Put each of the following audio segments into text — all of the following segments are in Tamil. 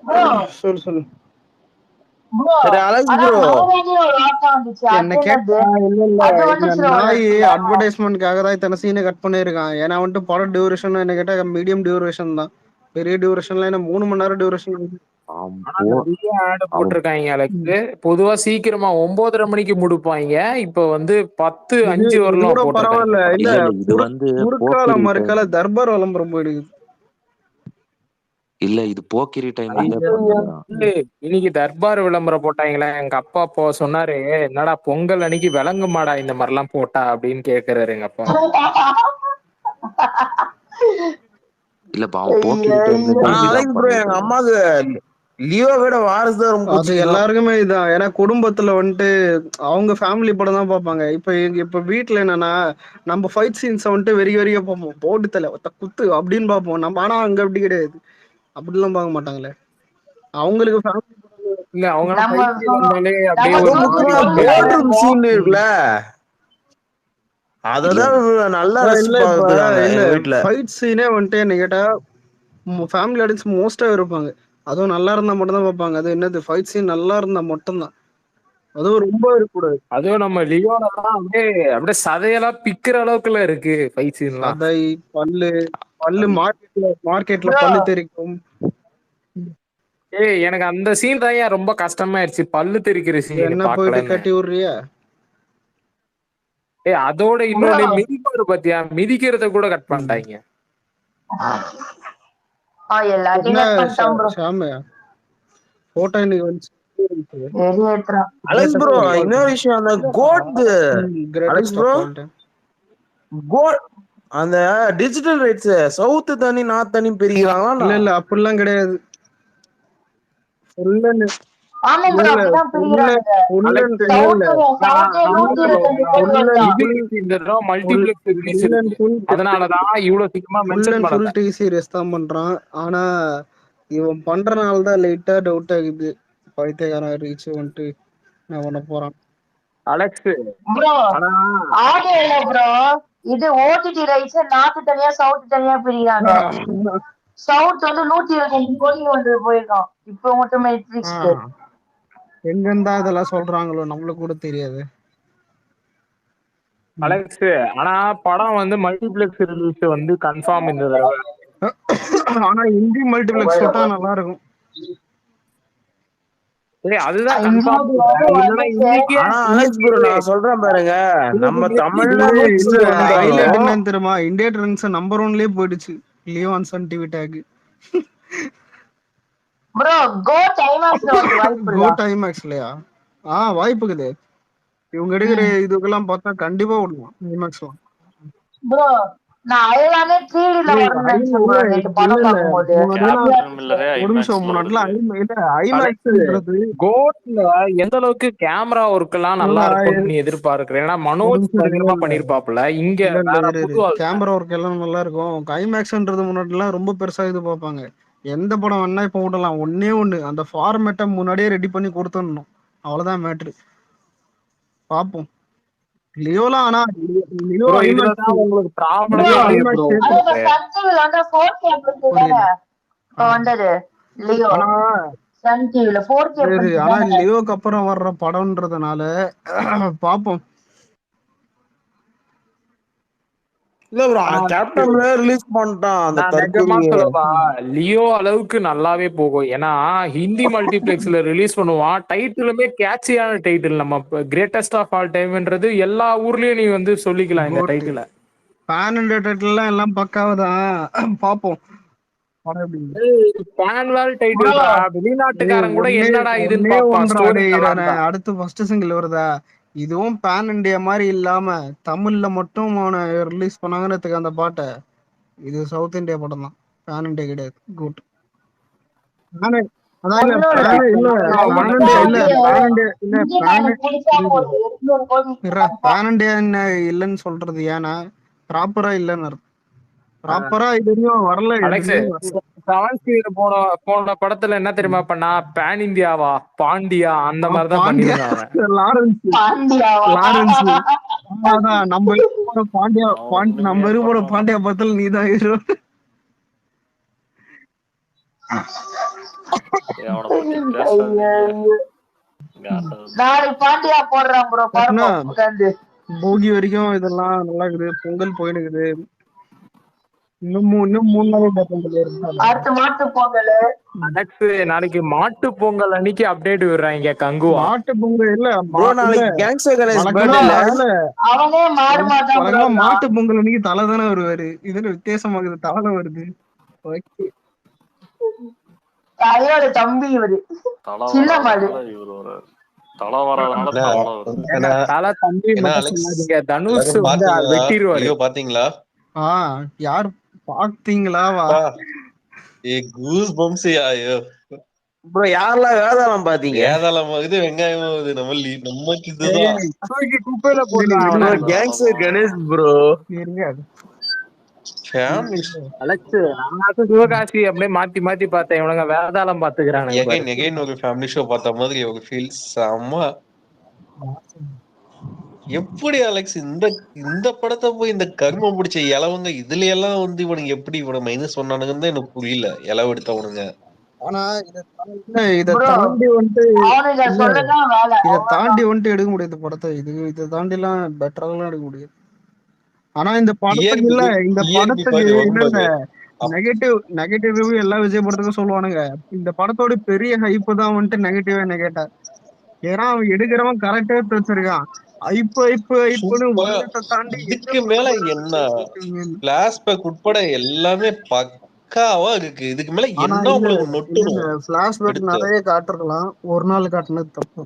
ப்ரோ சொல்லு சொல்லு. ப்ரோ சரி அலெக்ஸ் ஆனா ப்ரோ, மகாராஜா ஒரு ஆட்டம் வந்துச்சு, என்ன அது கேட்டா என்னது? இல்ல இல்ல, அது இந்த வந்துச்சு நாய் இருக்குல்ல. அட்வர்டைஸ்மெண்ட்காக தான் இத்தனை சீனை கட் பண்ணியிருக்கான். ஏன்னா வந்துட்டு படம் டியூரேஷன் என்ன கேட்டா மீடியம் டியூரேஷன் தான். பெரிய டியூரேஷன்ல என்ன 3 மணி நேரம் டியூரேஷன். ஆனா நிறைய ஆட் அவன் போட்டிருக்காங்க அலெக்ஸ். பொதுவா சீக்கிரமா 9:30 மணிக்கு முடிப்பாங்க, இப்ப வந்து 10:05 இது கூட வரலாம் போட்டிருக்காங்க பரவாயில்ல. படம். இல்ல இல்ல இது வந்து குறுக்கால போக்கிரி டைம். மறுக்கால தர்பார் விளம்பரம் போயிடுது. இல்ல இது போக்கிரி டைமிங்ல ஐயோ, பண்ணதுதான். இன்னைக்கு தர்பார் விளம்பரம் போட்டாங்களே, எங்க அப்பா அப்போ சொன்னாரு, என்னடா பொங்கல் அன்னைக்கு விளங்கு மாடா இந்த மாதிரி எல்லாம் போட்டா அப்படின்னு கேக்குறாரு எங்க அப்பா. இல்லப்பா அவன் போக்கிரி டைம்ல ஆனா டெய்லி தான் அலெக்ஸ் ப்ரோ பண்ணிட்டு எங்க இருக்கான். அம்மாக்கு லியோ விட வாரிசு தான் ரொம்ப அது பிடிச்சிருக்கும். எல்லாருக்குமே இதுதான். ஏன்னா குடும்பத்துல வந்துட்டு அவங்க ஃபேமிலி படம் தான் பார்ப்பாங்க. இப்ப வீட்டுல என்னன்னா நம்ம ஃபைட் சீன்ஸ் வந்துட்டு வெறி வெறியா பார்ப்போம். போட்டு தலை ஒத்த குத்து அப்படின்னு பார்ப்போம் நம்ம. ஆனா அங்க அப்படி கிடையாது. அப்படிலாம் பார்க்க மாட்டாங்களே. அவங்களுக்கு family இல்ல அவங்க நம்ம பைத்தியம் வந்தாலே அப்படியே நம்ம ஒரு அதுவும் மாதிரி முக்கியமா தூக்கத்துல வைக்கிறாங்க. போர்ட் ரூம் பார்ப்போம். சீன் இருக்குல்ல, இல்ல அததான் நல்லா ரசிச்சு இல்ல இப்ப பார்த்துருக்காங்க இல்ல எங்க வீட்டுல. ஃபைட் சீனே வந்துட்டு என்ன கேட்டா ஃபேமிலி ஆடியன்ஸ் மோஸ்டா இருப்பாங்க. அதுவும் நல்லா இருந்தா மட்டும் தான் பார்ப்பாங்க. அது என்னது ஃபைட் சீன் நல்லா இருந்தா மட்டும்தான். அதுவும் ரொம்ப இருக்கக்கூடாது. அதுவும் நம்ம லியோலாம் அப்படியே அப்படியே சதையெல்லாம் பிக்கிற அளவுக்குள்ள இருக்கு ஃபைட் சீன்லாம். சதை, பல்லு பல்லு மார்க்கெட்ல ப்ரோ பல்லு தெரிக்கும். ஏய், எனக்கு அந்த சீன் தான் ஏன் ரொம்ப கஷ்டமாயிருச்சு, பல்லு தெரிக்கிற இது சீன் என்ன போயிட்டு பாக்கலன்னு. கட்டி விடுறியா? ஏய், அதோட ப்ரோ இன்னொன்னு மிதிப்பாரு பாத்தியா, மிதிக்கிறத கூட கட் பண்ணிட்டாங்க. எல்லாத்தையும் என்ன கட் பண்ணிட்டான் ப்ரோ. ஷாமு போட்டோ இன்னைக்கு வந்துச்சு. வெளியேற்றுறான். அலெக்ஸ் கிரேட்டஸ்ட் ப்ரோ ஆஃப் ஆல் இன்னொரு டைம். விஷயம், அந்த கோட் அலெக்ஸ் greatest bro of all time. GOAT அந்த டிஜிட்டல் ரைட்ஸ் சவுத் தனி நார்த் தனி பிரிக்கிறாங்களா? இல்ல அப்படிலாம் கிடையாது. ஃபுல் அண்ட் ஆமா இல்ல ப்ரோ, இல்ல அப்படிதான் ஃபுல் பிரிக்கிறானுங்க. ஃபுல் அண்ட் அலெக்ஸ், இல்ல இல்ல சவுத்தே நான் 122 கோடி ஃபுல் அண்ட் வருதான். இது ஃபுல் இந்த தடவை full multiplex release full and இருக்கு, ஃபுல் அதனாலதான் இவ்வளவு சீக்கிரமா ஃபுல் மென்ஷன் அண்ட் ஃபுல் பண்ணல. டி சீரியஸ் தான் பண்றான். ஆனா இவன் பண்றனால தான் லைட்டா டவுட் ஆகுது. பைத்தியக்காரன் ரீச் வந்துட்டு நான் பண்ண போறான். அலெக்ஸ், ப்ரோ ஆனா ஆடியோ இல்ல ப்ரோ, இது ஓடிடி ரைட்ஸ் நார்த் தனியா சவுத் தனியா பிரிக்கிறாங்க. சவுத் வந்து 125 கோடி வந்து போயிருக்கான் இப்போ மட்டும் நெட்ஃபிளிக்ஸ்க்கு. எங்க இருந்தா இதெல்லாம் சொல்றாங்களோ நம்மளுக்கு கூட தெரியாது. அலெக்ஸ், ஆனா படம் வந்து மல்டிபிளெக்ஸ் ரிலீஸ் வந்து கன்ஃபார்ம் இந்த தடவை. ஆனா இந்தி மல்டிபிளெக்ஸ் விட்டா நல்லா இருக்கும். ஏய், அதுதான் கன்ஃபார்ம். இல்லைன்னா வந்துச்சு. இன்னைக்கே ஆனா அலெக்ஸ் இன்னைக்கு ப்ரோ நான் சொல்றேன் பாருங்க, நம்ம தமிழ்ல இல்ல ஹைலைட் வந்தாலும் என்னன்னு தெரியுமா? இந்தியா ட்ரெண்ட்ஸ் நம்பர் 1லயே போயிடுச்சு. Leo on Sun TV tag. Bro கோ டைமாக்ஸ்ல வந்து வாய்ப்பு இல்ல. கோட் ஐமேக்ஸ்லயா? வாய்ப்புக்குது. இவங்க எடுக்கிற இதுக்கெல்லாம் பார்த்தா கண்டிப்பா விடுவான் ஐமேக்ஸ்லாம். ப்ரோ நான் அயலானே 3Dல வரணும்னு நினைச்சேன் ப்ரோ நேற்று இல்ல படம் இல்ல பார்க்கும்போது. முன்னாடிலாம் கேப்டன் மில்லரே ஒரு நிமிஷம் ஐமேக்ஸ்ல முன்னாடிலாம் வருது. இல்ல அலெக்ஸ், ஐமேக்ஸ்ன்றது கோட்ல எந்த அளவுக்கு கேமரா ஒர்க் எல்லாம் நல்லா இருக்கும்னு நீ எதிர்பார்க்கிற? ஏன்னா ஒரு மனோஜ் நிமிஷம் பயங்கரமா பண்ணிருப்பாப்ல, இங்க இல்ல இல்ல வேற இரு இரு. புது ஆள் தான். கேமரா ஒர்க் எல்லாம் நல்லா இருக்கும். ஐமேக்ஸ்ன்றது முன்னாடிலாம் ரொம்ப பெருசா இது பார்ப்பாங்க. எந்த படம் வேணா இப்ப விடலாம். ஒண்ணே ஒண்ணு அந்த ஃபார்மேட்டை முன்னாடியே ரெடி பண்ணி கொடுத்துடணும். அவ்வளவுதான் மேட்ரு. பார்ப்போம். லியோலாம் ஆனா லியோ ப்ரோ, ஐமேக்ஸ் இதுலதான் உங்களுக்கு ப்ரோ ப்ராப்ளமே இல்லையே ப்ரோ ஐமேக்ஸ் அது இப்ப உங்களுக்கு. சன் டிவில வந்து 4K பிரிச்சு தானே புரியுது. இப்ப வந்தது லியோ. ஆனா சன் டிவில 4K பிரிச்சு ஆனா தானே. லியோக்கு அப்புறம் வர்ற படம்ன்றதுனால பாப்போம். இல்ல ப்ரோ ஆனா கேப்டன்ல ரிலீஸ் பண்ணிட்டான் அந்த நான் நிஜமா தற்கொலையை. சொல்லவா, லியோ அளவுக்கு நல்லாவே போகும். ஏன்னா ஹிந்தி மல்டிபிளெக்ஸ்ல ரிலீஸ் பண்ணுவான், டைட்டிலுமே கேட்சியான டைட்டில். நம்ம கிரேட்டஸ்ட் ஆஃப் ஆல் டைம்ன்றது எல்லா ஊர்லயும் நீ வந்து சொல்லிக்கலாம் இந்த கோட்டு டைட்டில. பேன் இண்டியா டைட்டில்லாம் எல்லாம் பக்காவதான். பாப்போம் படம் எப்படி. பேன்வால் ப்ரோ டைட்டில்ரா, வெளிநாட்டுக்காரன் கூட ஒன்னே என்னடா இதுன்னு ஒன்னே பாப்பான், ஒன்றா ஸ்டோரி நல்லா அடையிறானே. இருந்தா. அடுத்து ஃபர்ஸ்ட் சிங்கிள் வருதா? இதுவும் பேன் இண்டியா மாதிரி இல்லாம தமிழ்ல மட்டும் ரிலீஸ் பண்ணாங்கன்னு வச்சுக்க அந்த பாட்டை. இது சவுத் இந்தியா படம் தான், பேன் இண்டியா கிடையாது. குட். அதான் இல்ல ஒண்ணும் இல்ல, பேன் இல்ல ப்ரோ, பேன் உனக்கு இண்டியா இல்ல இந்தியாவுக்கு பேன் இண்டியா இல்ல இந்தியன் பேன் எனக்கு பிடிச்சா ஒரு 800 கோடி கன்ஃபார்ம். பேன் இண்டியா இல்லைன்னு சொல்றது ஏன்னா ப்ராப்பரா இல்லைன்னு அர்த்தம். ப்ராப்பரா இது வரையும் வரல அலெக்ஸ், எதுவுமே வரல. செவன் ஸ்பீட் போன போன படத்துல என்ன தெரியுமா பண்ணா, பேன் இந்தியாவா பாண்டியா அந்த மாதிரிதான் பாண்டியா பண்ணியிருந்தான் அவன். லாரன்ஸ் பாண்டியாவா? லாரன்ஸ் அதான் நம்ம இருக்க போற பாண்டியா அவன் ஒண்ணுமே நம்ம இருக்க போற பண்ண பாண்டியா பத்தல் நீதான் ஹீரோ. அவனை பத்தி பேசாதீங்க. நாளைக்கு பாண்டியா போடுறான் ப்ரோ, கரெக்ட்னா பாருங்க உட்காந்து. போகி வரைக்கும் இதெல்லாம் நல்லா இருக்குது. பொங்கல் போயிடுக்குது. இன்னும் 3 நாள் பொங்கல் இருக்கு. அடுத்த மாட்டு பொங்கல். அலெக்ஸ் நாளைக்கு மாட்டு பொங்கல் அன்னைக்கு அப்டேட் விடுறாங்க கங்குவா. மாட்டு பொங்கல் இல்ல ப்ரோ நாளைக்கு கேங்ஸ்டர் கணேஷ் பர்த்டே வழக்கமா இல்ல. இல்ல அவனே மாடு மாட்டான் ப்ரோ. வழக்கமா மாட்டு பொங்கல் அன்னைக்கு தலை தானே வருவாரு. இதுல வித்தியாசமாகுது, தலை வருது. ஓகே, தலையோட தம்பி இவரு, தலை சின்ன மாடு. வராதனால இவரு வராரு. தலை வராதனால தவளை வருது. ஏங்க, தலை தம்பி என்ன மட்டும் அலெக்ஸ் சொல்லாதீங்க, தனுஷ் எல்லாரும் வந்து பாத்தீங்களா? வெட்டிடுவாரு. ஐயோ பாத்தீங்களா? யார் பாத்தீங்களா? வா கூஸ் பம்ஸ். ஐயோ ப்ரோ யாரெல்லாம் வேதாளம் பாத்தீங்க? வேதாளம் இது வெங்காயம் இது நமக்கு இதுதான். தூக்கி குப்பையில ப்ரோ போடுறான். Gangster Ganesh bro. அலெக்ஸ் நான் சிவகாசி அப்படியே மாத்தி மாத்தி பார்த்தேன், இவனுங்க வேதாளம் பாத்துக்கிறானுங்க பாரு. எகைன் ஒரு ஃபேமிலி ஷோ பார்த்த மாதிரி ஒரு ஃபீல். செம்ம. எப்படி அலெக்ஸ் இந்த படத்தை போய் இந்த கர்மம் பிடிச்ச இலவங்க இதுல எல்லாம் வந்து இவனுங்க எப்படி இவனை மைனஸ் சொன்னானுங்கன்னு தான் எனக்கு புரியல. இலவு எடுத்தவனுங்க. ஆனா இத தாண்டி வந்துட்டு இத தாண்டி வந்துட்டு எடுக்க முடியாது படத்தை. இதை தாண்டி எல்லாம் பெட்டரா எடுக்க முடியாது. ஆனா இந்த படத்துக்கு இல்ல, இந்த படத்துக்கு இல்ல நெகட்டிவ் ரிவ்யூ எல்லா விஜய் படத்துக்கும் சொல்லுவானுங்க. இந்த படத்தோட பெரிய ஹைப் தான் வந்துட்டு நெகட்டிவ் என்ன கேட்டா. ஏன்னா அவன் எடுக்கிறவன் கரெக்டா வச்சிருக்கான். இதுக்கு மேல என்ன பிளாஷ்பேக் உட்பட எல்லாமே பக்காவா இருக்கு. இதுக்கு மேல என்ன உங்களுக்கு நொட்டணும்? பிளாஷ்பேக் நிறைய காட்டுறலாம், ஒரு நாள் காட்டுனது தப்பு.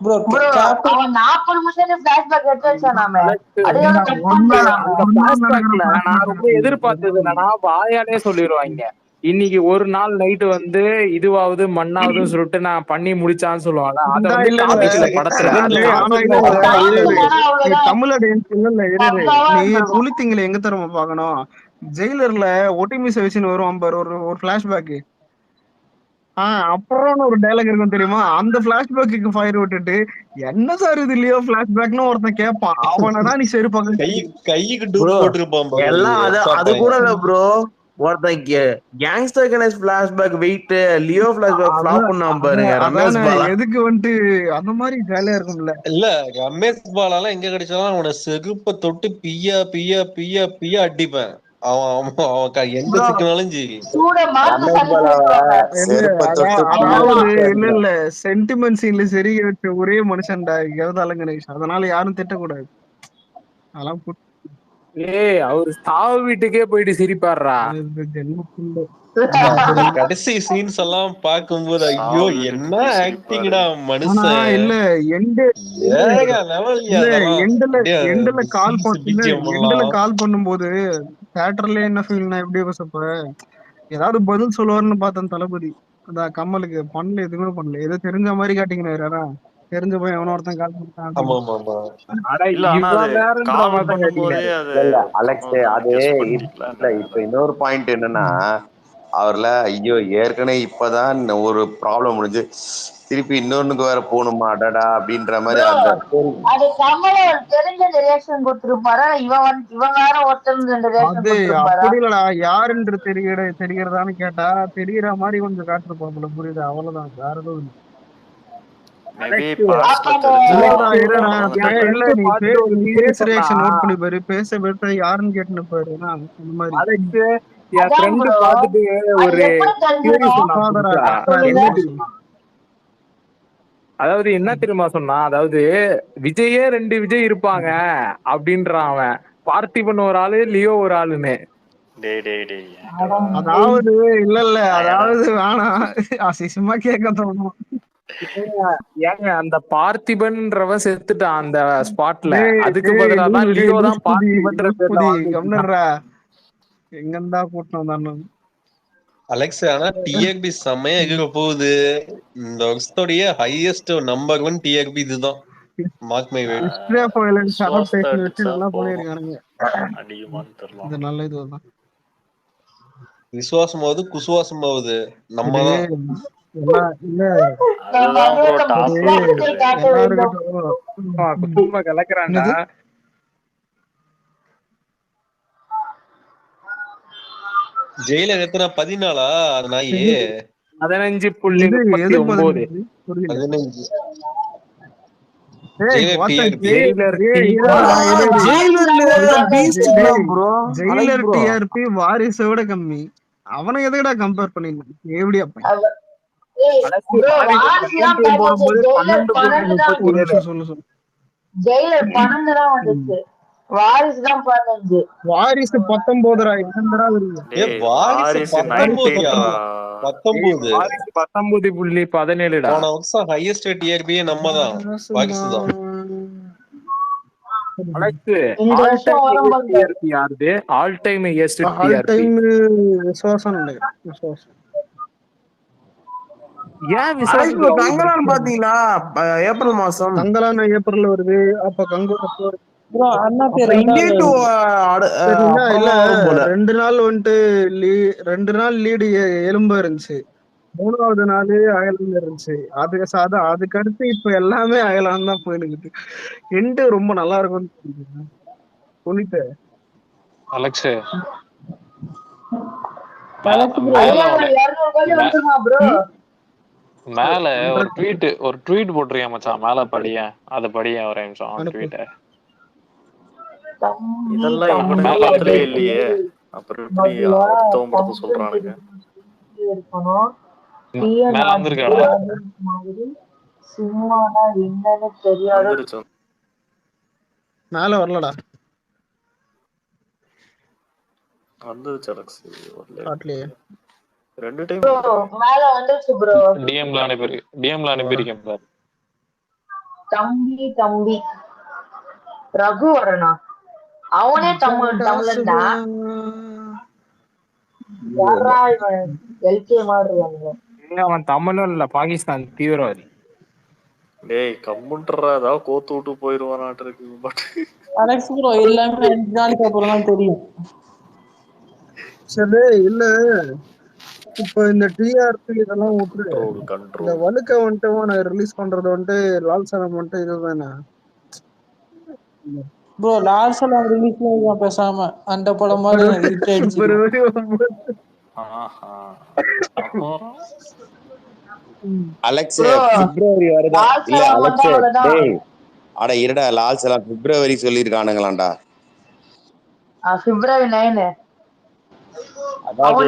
ப்ரோ அவன் 40 நிமிஷம் ஃபிளாஷ்பேக் எடுத்து வச்சானாமே. அதோட கட் பண்ணானே. நான் ரொம்ப எதிர்பார்த்தது என்னன்னா, வாயாலே சொல்லிடுவாங்க இன்னைக்கு ஒரு நாள் நைட்டு வந்து இதுவாவது மண்ணாவதுன்னு சொல்லிட்டு நான் பண்ணி முடிச்சான்னு சொல்லுவாங்க. அத வந்து காமிக்கல படத்துல. தமிழ் ஆடியன்ஸ் இல்ல, நீ புலித்திங்களை எங்க தரமா பாக்கணும். ஜெயிலர்ல ஒட்டிமிச வச்சுன்னு வருவான் பாரு ஒரு பிளாஷ்பேக். அப்புறம் ஒரு டைலாக் இருக்கும் தெரியுமா, அந்த பிளாஷ்பேக்கு ஃபயர் விட்டுட்டு என்ன சார் இது இல்லையோ பிளாஷ்பேக்னு ஒருத்தன் கேட்பான். அவனதான் நீ சரி பாக்க கைக்கு டூப் போட்டுருப்பான் எல்லாம் அது கூட இல்ல ப்ரோ. ஒருத்தன் gangster Ganesh flashback wait Leo flashback flop பண்ணாம பாருங்க. ரமேஷ் பாலா எதுக்கு வந்துட்டு அந்த மாதிரி ஜாலியா இருக்கும்ல. இல்ல ரமேஷ் பாலாலாம் எங்க கிடைச்சாலும் அவனை செருப்ப தொட்டு பியா பியா பியா பியா அடிப்பேன். அவன் எங்க சிக்கினாலும் சரி. இல்ல சென்டிமெண்ட் சீன்ல சரி வச்ச ஒரே மனுஷன்டா வேதாளம் கணேஷ். அதனால யாரும் திட்டக்கூடாது. அதெல்லாம் அவரு சாவு வீட்டுக்கே போயிட்டு சிரிப்பாடுறா. கடைசி சீன்ஸ் எல்லாம் பாக்கும்போது ஐயோ என்ன ஆக்டிங்டா மனுஷன். இல்ல எண்டுல கால் பண்ணும்போது தியேட்டர்ல என்ன ஃபீல்னா எப்படி வசப்ப ஏதாவது பதில் சொல்லுவாருன்னு பார்த்தேன் தளபதி. அதான் கமலுக்கு பண்ணல, எதுவுமே பண்ணல. ஏதோ தெரிஞ்ச மாதிரி காட்டிங்கனாரா, தெரிஞ்ச போய் எவனோ ஒருத்தன் கால் பண்ணிட்டான். அலெக்ஸ் அது இப்ப இன்னொரு பாயிண்ட் என்னன்னா, அவர்ல ஐயோ ஏற்கனவே இப்பதான் ஒரு ப்ராப்ளம் முடிஞ்சு திருப்பி இன்னொன்னுக்கு வேற போகணுமா அடடா அப்படின்ற மாதிரி அது கமல தெரிஞ்ச ரியாக்ஷன் கொடுத்துருப்பாரா, இவன் வேற ஒருத்தர் அப்படி இல்லடா. யாருன்ற தெரிகிறதான்னு கேட்டா தெரியற மாதிரி கொஞ்சம் காட்டுருப்பாப்புல, புரியுது? அவ்வளவுதான், வேற எதுவும் பேச யாருன்னு கேட்டுன்னு பாரு. அந்த மாதிரி அதாவது என்ன தெரியுமா சொன்னா, அதாவது விஜயே 2 விஜய் இருப்பாங்க அப்படின்றான் அவன். பார்த்திபன் ஒரு ஆளு, லியோ ஒரு ஆளுன்னு. அதாவது இல்ல அதாவது வேணாம், அசிசமா கேட்க தோணும். ஏங்க அந்த பார்த்திபன்றவன் செத்துட்டான் அந்த ஸ்பாட்ல. அதுக்கு பதிலா தான் லியோ தான் பார்த்திபன்ற. எங்கந்தா கூட்டம் தானே அலெக்ஸ். ஆனா டிஆர்பி செம்மையா எங்க போகுது. இந்த வருஷத்தோடைய ஹையஸ்ட் நம்பர் 1 டிஆர்பி இதுதான். Mark my word. நல்லா பண்ணிருக்கானுங்க. இது நல்ல இதுதான். விசுவாசமாவது குசுவாசமாவது நம்ம ஜெயிலர் எத்தனை 14 அது நாயி 15.39 புரியல. 15 ஏய் Jailer what the TRP Jailer ஏய் bro, ஜெயிலர்ல பீஸ்ட் தான் ப்ரோ. ஜெயிலர் டிஆர்பி வாரிசோட கம்மி. அவனை எதுக்குடா கம்பேர் பண்ணிருந்தேன்? எப்படியா பையன்? bro, வாரிசுதான் போடும்போது ஜெயிலர் 12 தான் ஒரு நிமிஷம் சொல்லு. ஜெயிலர் 12 தான் வந்துச்சு. வாரிசு தான் 15. வாரிசு 19 என்னடா வருது? ஏ வாரிசு 19 19 19.17 போன வருஷம் ஹையஸ்ட் டிஆர்பியே நம்ம தான், வாரிசு தான். இந்த வருஷம் வரும்போது all time highest all TRP time Viswasam நினைக்கிறேன். விசுவாசம் ஏன் கங்கலான்னு பாத்தீங்களா? ஏப்ரல் மாசம் தங்கலான ஏப்ரல்ல வருது. அப்ப கங்கு ப்ரோ அண்ணா பேர் இந்தியா டு இல்ல 2 நாள் வந்துட்டு 2 நாள் லீடு எலும்பு இருந்துச்சு. 3வது நாள் அயலாந்து இருந்துச்சு. அதுக்கு அடுத்து இப்ப எல்லாமே அயலாந்து தான் போயிருக்கு. எண்டு ரொம்ப நல்லா இருக்கும்னு சொல்லிட்டு அலெக்ஸ் மேல ஒரு ட்வீட் போட்டிருக்கேன் மச்சான், மேல படியேன், அது படியேன் ஒரு நிமிஷம் ட்வீட். இதெல்லாம் எங்கட பக்கத்துலயே இல்லையே, அப்புறம் எப்படி அடுத்தவன் மட்டும் சொல்றானுங்க. மேல வந்திருக்காடா சும்மாடா என்னன்னு தெரியாது. மேல வரலடா. வந்துருச்சு அலெக்ஸ். காட்லயே 2 டைம் மேல வந்துருச்சு ப்ரோ. டிஎம்ல அனுப்பியிருக்கேன் பாரு. தம்பி ரகு வரனா? அவனே தமிழன் தான். எல்கே மாதிரி அவன் தமிழும் இல்ல, பாகிஸ்தான் தீவிரவாதி. டேய் கம்முன்றா, ஏதாவது கோத்து விட்டு போயிருவானாட்டு இருக்கு. பட் அலெக்ஸ் ப்ரோ எல்லாமே 5 நாளைக்கு அப்புறம் தான் தெரியும். சரி இல்ல இப்ப இந்த டிஆர்பி இதெல்லாம் விட்டுரு. இந்த வழுக்க வந்துட்டு ரிலீஸ் பண்றது வந்துட்டு லால் சலம் வந்துட்டு இதுதானே ப்ரோ. லால் சலாம் ரிலீஸ்ல பேசாம அந்த படம் மாதிரி ஹிட் ஆயிடுச்சு. அலெக்ஸ் பிப்ரவரி வருதா? இல்ல அலெக்ஸ் டேய் அட இருடா, லால் சலாம் பிப்ரவரி சொல்லிருக்கானுங்களாண்டா. பிப்ரவரி 9. அதாவது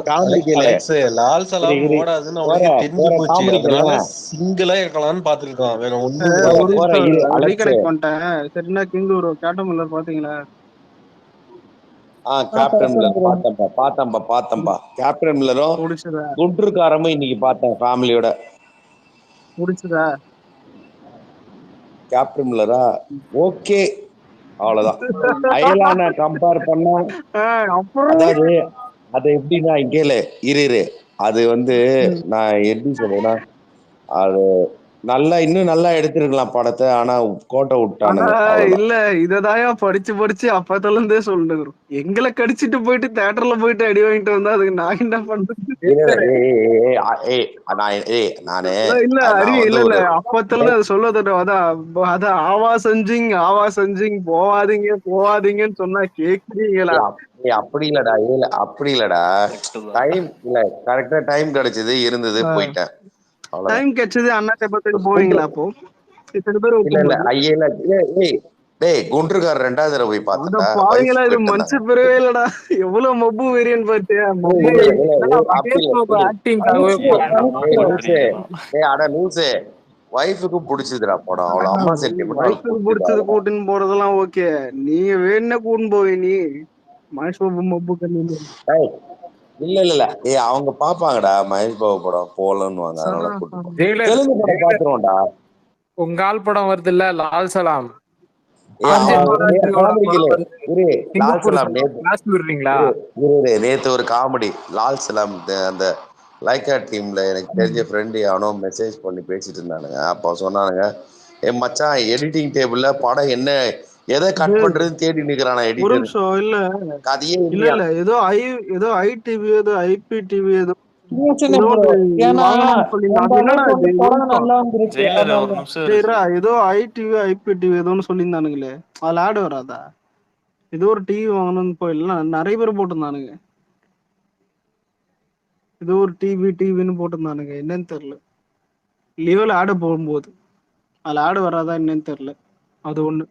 காமெடி கேளு. லால் சலாம் ஓடாதுன்னு அவனுக்கு தெரிஞ்சு போச்சு. அதனால சிங்கிளா இருக்கலாம்னு பாத்துருக்கான். வேற ஒண்ணும் ரீகனெக்ட் பண்ணிட்டேன். சரினா கிங் ஒரு கேப்டன் மில்லர் பாத்தீங்களா? கேப்டன் மில்லர் பார்த்தேன்பா. கேப்டன் மில்லரும் குண்டூர்காரமும் இன்னைக்கு பார்த்தேன் ஃபேமிலியோட. முடிச்சதா? கேப்டன் மில்லரா ஓகே, அவ்வளவுதான். அயலான கம்பேர் பண்ணா அதாவது அது எப்படின்னா கேளு இரு அது வந்து நான் எப்படி சொல்றேன்னா, அது இன்னும் நல்லா எடுத்திருக்கலாம் படத்தை. ஆனா கோட்டை விட்டானுங்க. இல்ல இததாயா படிச்சு அப்பத்துல இருந்தே சொல்லுங்க. எங்களை கடிச்சிட்டு போயிட்டு தியேட்டர்ல போயிட்டு அடி வாங்கிட்டு வந்தா அதுக்கு நான் என்ன பண்றது? இல்ல அப்பத்துல இருந்து அது சொல்ல அதான் ஆவா செஞ்சிங் போவாதீங்கன்னு சொன்னா கேக்குறீங்களா? அப்படி இல்லடா டைம் இல்ல, கரெக்டா டைம் கிடைச்சது இருந்தது போயிட்டேன். டைம் கிடைச்சது அண்ணா பத்துக்கு போவீங்களா? அப்போ இத்தனை பேர் குண்டூர்கார் 2வது தடவை போய் பார்த்தா இது மனுஷ பிறவே இல்லடா. எவ்வளவு மப்பு வெறியன்னு பாத்தியா? வைஃபுக்கு பிடிச்சதுடா படம். அவ்வளவு அம்மா சென்டிமெண்ட் பிடிச்சது கூட்டுன்னு போறதெல்லாம் ஓகே. நீங்க வேணும்னா கூட்டின்னு போவே. நீ மனுஷ மப்பு கண்ணு இல்ல அவங்க பாப்பாங்கடா மகேஷ் பாபு படம் போலன்னுவாங்க. அதனால தெலுங்கு படம் பாத்துருவோம்டா. உங்க ஆள் படம் வருது இல்ல லால் சலாம். நேத்து ஒரு காமெடி லால் சலாம் அந்த லைக்கா டீம்ல எனக்கு தெரிஞ்ச ஃப்ரெண்டு அவனோ மெசேஜ் பண்ணி பேசிட்டு இருந்தானுங்க. அப்ப சொன்னானுங்க, என் மச்சான் எடிட்டிங் டேபிள்ல படம் என்ன எதை கட் பண்றதுன்னு தேடி நிக்கிறானா எடிட்டர். கதையே இல்ல ஏதோ ஐடிவி ஏதோ ஐபிடிவி ஏதோ ஏதோ ஐடிவி ஐபிடிவி ஏதோன்னு சொல்லியிருந்தானுங்களே. அதுல ஆடு வராதா? ஏதோ ஒரு டிவி வாங்கணும்னு போயிடலாம் நிறைய பேர் போட்டிருந்தானுங்க. ஏதோ ஒரு டிவின்னு போட்டிருந்தானுங்க, என்னன்னு தெரியல. லியோல ஆடு போகும்போது அதுல ஆடு வராதா என்னன்னு தெரியல. அது ஒண்ணு.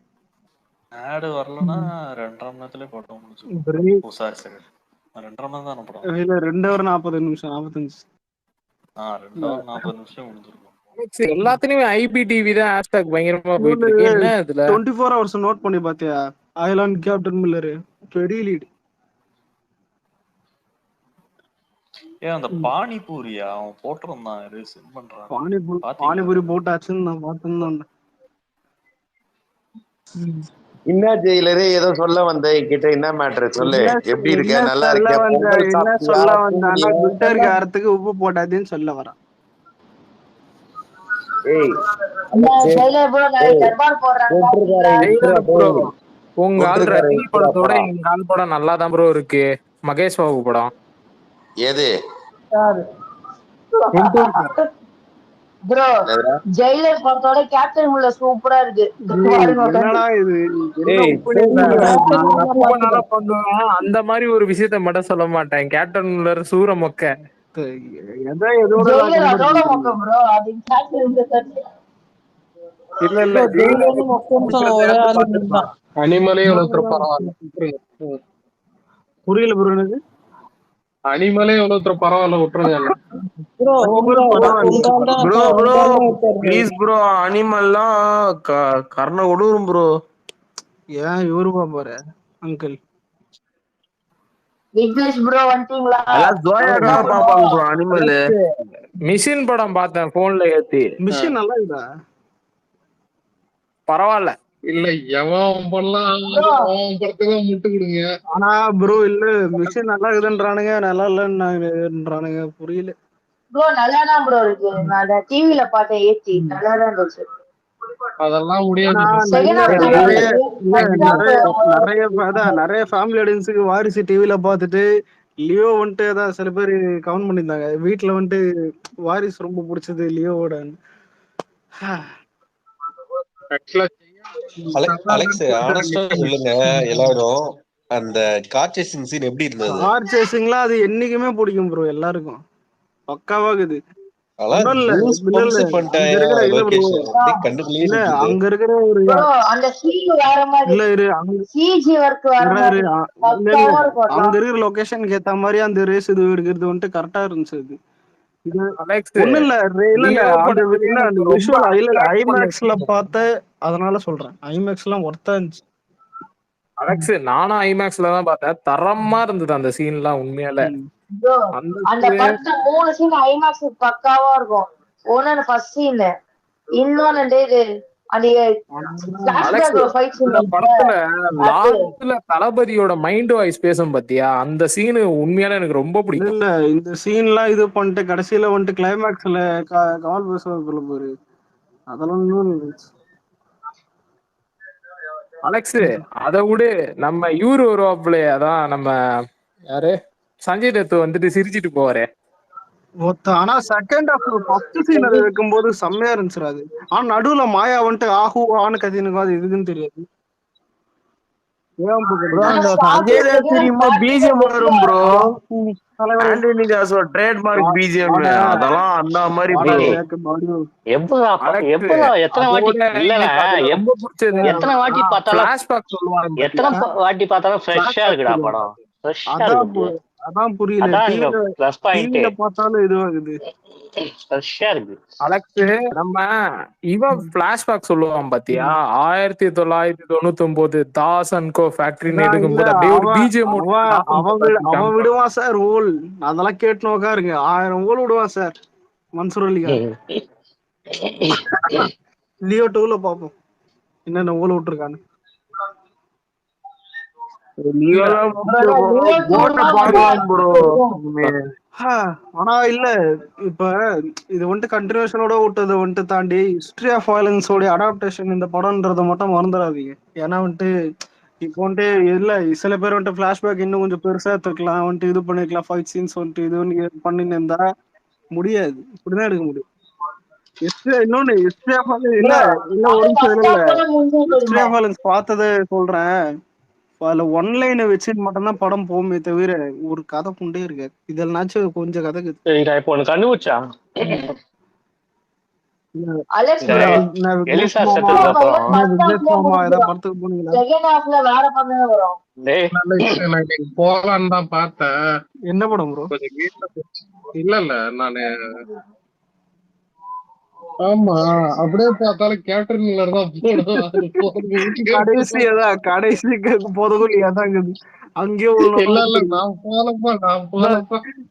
ஆடு வரலன்னா 2.5 மணி நேரத்திலே படம் முடிச்சிருக்கோம். ஓ சாரி 2.5 மணி நேரம் தானே படம்? இல்ல 2 hour 40 நிமிஷம் 45. 2 hour 40 நிமிஷம் முடிஞ்சிருக்கும். எல்லாத்துலயுமே IPTV தான் ஹேஷ்டாக் பயங்கரமா போயிட்டு இருக்கு. என்ன இதுல 24 hours நோட் பண்ணி பாத்தியா? ஐலாண்ட் கேப்டன் மில்லர் பெரிய லீட். அந்த பானிபூரியா அவன் போட்டிருந்தான், சென்ட் பண்றான். பானிபூரி போட்டாச்சுன்னு நான் பார்த்துருந்தேன். என்ன ஜெயிலரே ஏதோ சொல்ல வந்த கிட்ட, என்ன மேட்டர் சொல்லு. எப்படி இருக்க? நல்லா இருக்க? பொங்கல் சாப்பிட்டியா? குட்டர் காரத்துக்கு உப்பு போட்டாதேன்னு சொல்ல வரான். உங்க ஆள் ரஜினி படத்தோட எங்க ஆள் படம் நல்லா தான் ப்ரோ இருக்கு. மகேஷ் பாபு படம் எது ப்ரோ? ஜெயிலர் படத்தோட கேப்டன் முல்ல சூப்பரா இருக்கு. என்னடா இது? பண்ணுவேன் அந்த மாதிரி ஒரு விஷயத்த மட்டும் சொல்ல மாட்டேன். கேப்டன் முல்லர் சூர மொக்க. இல்ல அனிமலே எவ்வளவு பரவாயில்ல. புரியல ப்ரோ எனக்கு. அனிமலே எவ்வளவு பரவாயில்ல, விட்டுருங்க. Please bro, அனிமல்லாம் Karna கொடூரும் bro. ஏன் இவரு பாப்பாரு அங்கிள்? விக்னேஷ் ப்ரோ வந்துட்டீங்களா? பாப்பாங்க ப்ரோ அனிமல். மிஷின் படம் பார்த்தேன் போன்ல ஏத்தி. மிஷின் நல்லா இருக்குதா? பரவாயில்ல. இல்ல எவன் பண்ணலாம் படத்துக்கு முட்டு கொடுங்க. ஆனா ப்ரோ இல்ல, மிஷின் நல்லா இருக்குதுன்றானுங்க, நல்லா இல்லன்றானுங்க, புரியல. ப்ரோ நல்லாதான் ப்ரோ இருக்கு. நான் டிவில பார்த்தேன் ஏத்தி, நல்லாதான் இருந்துச்சு. அதெல்லாம் முடியாது. நிறைய ஃபேமிலி ஆடியன்ஸுக்கு வாரிசு டிவில பார்த்துட்டு லியோ வந்துட்டு ஏதாவது சில பேர் கமெண்ட் பண்ணியிருந்தாங்க, வீட்டுல வந்துட்டு வாரிசு ரொம்ப பிடிச்சது லியோவோட. அலெக்ஸ் ஆனஸ்டா சொல்லுங்க எல்லாரும், அந்த கார் சேசிங் சீன் எப்படி இருந்தது? கார் சேசிங்லாம் அது என்னைக்குமே பிடிக்கும் ப்ரோ, எல்லாருக்கும் பக்காவாகுது. அங்க இருக்கிற ஒரு அங்க இருக்கிற லொகேஷனுக்கு ஏத்த மாதிரி அந்த ரேஸ் இது இருக்கிறது வந்துட்டு கரெக்டா இருந்துச்சு. ஐமேக்ஸ்ல பார்த்த அதனால சொல்றேன், ஐமேக்ஸ் எல்லாம் ஒர்த்தா இருந்துச்சு. அலெக்ஸ் நானும் ஐமேக்ஸ்ல தான் பார்த்தேன், தரமா இருந்தது அந்த சீன் எல்லாம் உண்மையால. அந்த படத்துல 3 சீன் ஐமேக்ஸ் பக்காவா இருக்கும். ஒன்னு ஃபர்ஸ்ட் சீன், இன்னொன்னு படத்துல தளபதியோட மைண்ட் வாய்ஸ் பேசும் பாத்தியா, அந்த சீன் உண்மையால எனக்கு ரொம்ப பிடிக்கும். இல்ல இந்த சீன்லாம் இது பண்ணிட்டு கடைசியில வந்துட்டு கிளைமேக்ஸ்ல கமல் பேசுவாங்க பாரு, அதெல்லாம் அலெக்ஸ் அதை விட நம்ம இவரு வருவாப்புல, அதான் நம்ம யாரு சஞ்சய் தத்து வந்துட்டு சிரிச்சிட்டு போவாரு. ஆனா செகண்ட் ஹாஃப் ஃபர்ஸ்ட் சீன் வைக்கும்போது செம்மையா இருந்துச்சு அது. ஆனா நடுவுல மாயா வந்துட்டு ஆஹூ ஆன்னு கத்தினுக்கும், அது எதுக்குன்னு தெரியாது. எத்தனை வாட்டி பார்த்தாலும் ஃப்ரெஷ்ஷா இருக்குடா படம். அதான் புரியல, டிவில பார்த்தாலும் இதுவாகுது. அலெக்ஸ் நம்ம இவன் பிளாஷ்பேக் சொல்லுவான் பாத்தியா, 1999 தாஸ் அண்ட் கோ ஃபேக்டரின்னு எடுக்கும்போது அப்படியே ஒரு பிஜிஎம் அவன் விடுவான் சார் ஓல், அதெல்லாம் கேட்டு உட்காருங்க, 1000 ஓல் விடுவான் சார் மன்சூர் அலிகான். லியோ 2ல பாப்போம் என்னென்ன ஓல் விட்டுருக்கான்னு. ஆனா இல்ல இப்ப இது வந்துட்டு கண்டினியூஷனோட விட்டதை வந்துட்டு தாண்டி ஹிஸ்டரி ஆஃப் வயலன்ஸோட அடாப்டேஷன் இந்த படம்ன்றதை மட்டும் மறந்துடாதீங்க. ஏன்னா வந்துட்டு இப்போ வந்துட்டு இல்ல சில பேர் வந்துட்டு பிளாஷ்பேக் இன்னும் கொஞ்சம் பெருசா எடுத்துக்கலாம், வந்துட்டு இது பண்ணிருக்கலாம், ஃபைட் சீன்ஸ் வந்துட்டு இது பண்ணின்னு இருந்தா முடியாது, இப்படிதான் எடுக்க முடியும். இன்னொன்னு ஹிஸ்டரி ஆஃப் இல்ல இல்ல ஒரு நிமிஷம் இல்ல, ஹிஸ்டரி ஆஃப் வயலன்ஸ் பார்த்ததை சொல்றேன். அதுல ஒன்லைனை வச்சு மட்டும்தான் படம் போகுமே தவிர ஒரு கதை புண்டே இருக்காது. இதெல்லாச்சும் கொஞ்சம் கதை இருக்குது. நான் இப்போ ஒண்ணு கண்டுபிடிச்சா அலெக்ஸ் இந்த bro, எலிசா விக்னேஷ் செத்ததுக்கு அப்புறம் மாமா ஏதாவது படத்துக்கு போனீங்களா? செகண்ட் ஹாஃப்ல வேற படம் தான் வரும். டேய் நான் இன்னைக்கு போலான்னு தான் பார்த்தேன். என்ன படம் ப்ரோ? கொஞ்சம் வீட்டுல இல்ல நானு ஆமா அப்படியே பார்த்தாலும் கேப்டன் மில்லர் தான் கடைசி போதகுலி அதாங்குது. அங்கேயே இல்ல நான் போலப்பா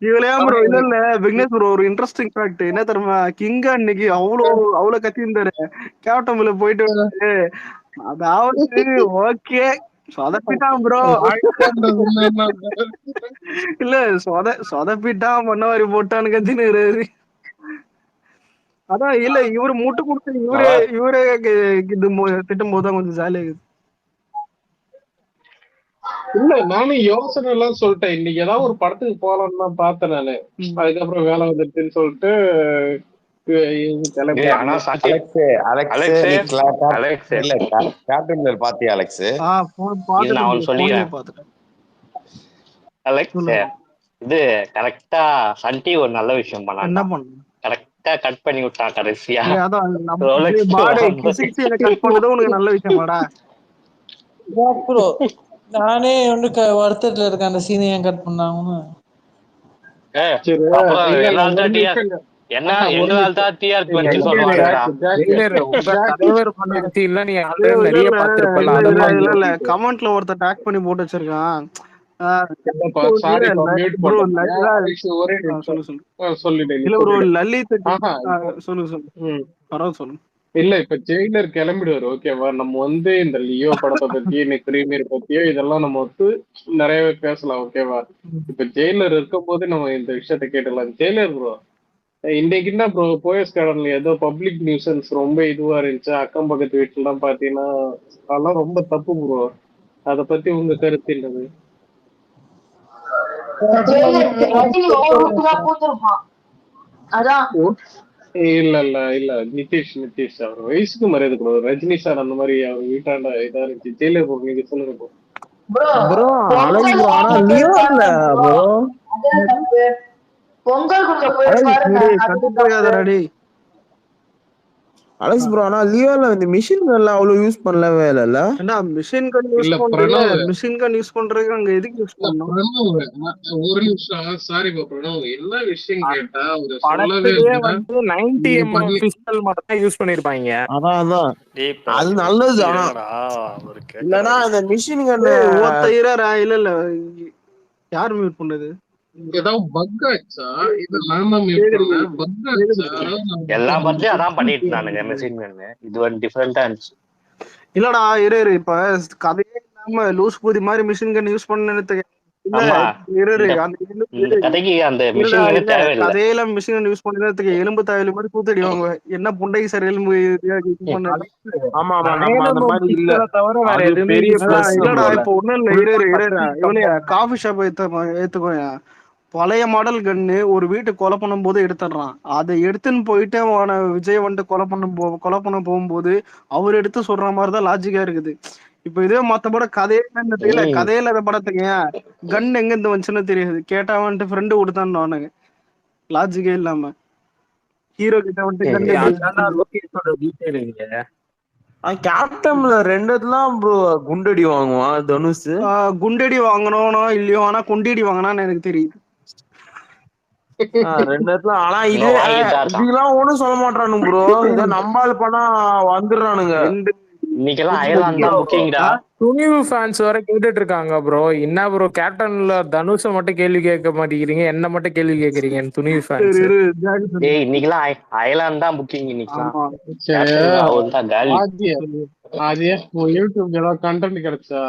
இவளையா ப்ரோ? இல்ல இல்ல விக்னேஷ் ப்ரோ, ஒரு இன்ட்ரெஸ்டிங் ஃபேக்ட் என்ன தெரியுமா? கிங்க அன்னைக்கு அவ்வளவு கத்தி இருந்தாரு கேப்டன் மில்லர் போயிட்டு வந்து. அதாவது ஓகே சொதப்பிட்டான் ப்ரோ. இல்ல சொதப்பிட்டான் பண்ணவாரி போட்டான்னு கத்தினுறாரு. அதான் இல்ல இவரு முட்டு கொடுத்து இவரே இது திட்டும் போதுதான் கொஞ்சம் ஜாலியா இருக்குது. இல்ல நானும் யோசனை எல்லாம் சொல்லிட்டேன். இன்னைக்கு ஏதாவது ஒரு படத்துக்கு போலான்னு தான் பார்த்தேன் நானு. அதுக்கப்புறம் வேலை வந்துருச்சுன்னு சொல்லிட்டு பாத்தியா அலெக்ஸ்? நான் சொல்லிடுறேன் அலெக்ஸ், இது கரெக்டா சன் டிவி ஒரு நல்ல விஷயம் பண்ணா. என்ன பண்ண கரெக்டா கட் பண்ணி விட்டான் கடைசியா. கட் பண்ணது உனக்கு நல்ல விஷயமாடா ப்ரோ? நானே வந்து வருத்தத்துல இருக்கேன் அந்த சீனை ஏன் கட் பண்ணாங்கன்னு. என்ன எங்களால் தான் டிஆர்பி வந்து சொல்லுவாங்க. கமெண்ட்ல ஒருத்தர் டேக் பண்ணி போட்டு வச்சிருக்கான். இல்ல இப்ப ஜெயிலர் கிளம்பிடுவாரு. ஓகேவா? நம்ம வந்து இந்த லியோ படத்தை பத்தி இன்னைக்கு பிரீமியர் பத்தியோ இதெல்லாம் நம்ம வந்து நிறையவே பேசலாம். ஓகேவா? இப்ப ஜெயிலர் இருக்கும் போது நம்ம இந்த விஷயத்த கேட்டுலாம். ஜெயிலர் ப்ரோ இன்னைக்கு என்ன ப்ரோ போயஸ் கார்டன்ல ஏதோ பப்ளிக் நியூசன்ஸ் ரொம்ப இதுவா இருந்துச்சு. அக்கம் பக்கத்து வீட்டுல எல்லாம் பாத்தீங்கன்னா அதெல்லாம் ரொம்ப தப்பு ப்ரோ. அத பத்தி உங்க கருத்து என்னது? இல்ல நிதிஷ் அவர் வயசுக்கு மரியாதை கொடுக்கும். ரஜினி சார் அந்த மாதிரி அவர் வீட்டாண்ட இதா இருந்துச்சு. ஜெயிலர் ப்ரோ நீங்க சொல்லுங்க ப்ரோ. பொங்கல் அலெக்ஸ் ப்ரோ ஆனா லியோல வந்து மிஷின் கன் அவ்வளவு யூஸ் பண்ணலவே இல்ல. மிஷின் கன் யூஸ் பண்றதுக்கு அங்க எதுக்கு யூஸ் பண்ணணும்? ஒரு நிமிஷம் சாரி பிரணவ், என்ன விஷயம் கேட்டா ஒரு சொல்லவே வந்து 90mm பிஸ்டல் மட்டும் தான் யூஸ் பண்ணிருப்பாங்க. அதான் அது நல்லது. ஆனா இல்லனா அந்த மிஷின் கன் இல்ல யார் மியூட் பண்ணது? ஏதாவது பக் ஆச்சா? இது நான் தான் மியூட் பண்ணேன். பக் ஆச்சா? எல்லா பத்தியும் அதான் பண்ணிட்டு இருந்தானுங்க மிஷின் கன். இது ஒரு டிஃபரெண்டா இருந்துச்சு. இல்லடா இரு இப்ப கதையே இல்லாம லூஸ் பூதி மாதிரி மிஷின் கன் யூஸ் பண்ணது கதையில மிஷின் கன் யூஸ் பண்ணதுக்கு எலும்பு தாயலு மாதிரி கூத்தடிவாங்க. என்ன புண்டை சார் எலும்பு இல்லடா இப்ப ஒண்ணும் இல்ல. காஃபி ஷாப் ஏத்துக்கோயா, பழைய மாடல் கன்னு ஒரு வீட்டு கொலை பண்ணும் போது எடுத்துடுறான். அதை எடுத்துன்னு போயிட்டு அவன விஜய் வந்துட்டு கொலை பண்ண போகும்போது அவர் எடுத்து சொல்ற மாதிரிதான் லாஜிக்கா இருக்குது. இப்ப இதே மத்த படம் கதையில படத்துக்கு கன் எங்க இருந்து வந்துச்சுன்னு தெரியாது. கேட்டா வந்துட்டு ஃப்ரெண்டு கொடுத்தான்னு லாஜிக்கே இல்லாம ஹீரோ கிட்ட வந்துட்டு கேப்டன்ல ரெண்டுலாம் ப்ரோ குண்டடி வாங்குவான் தனுஷ். குண்டடி வாங்கணும் இல்லையோ, ஆனா குண்டடி வாங்கினான்னு எனக்கு தெரியுது. ரெண்டுல ஆனா இதெல்லாம் ஒண்ணும் சொல்ல மாட்டானுங்க ப்ரோ. இத நம்பால் பண்ணா வந்துடுறானுங்க. துணிவு ஃபேன்ஸ் வர கேட்டுட்டு இருக்காங்க ப்ரோ. என்ன ப்ரோ கேப்டன்ல தனுஷ மட்டும் கேள்வி கேட்க மாட்டேங்கிறீங்க, என்ன மட்டும் கேள்வி கேக்குறீங்க துணிவு ஃபேன்ஸ்? இன்னைக்கெல்லாம் அயர்லாந்து தான் புக்கிங். யூடியூப்ல ஏதாவது கண்டென்ட் கிடைச்சா?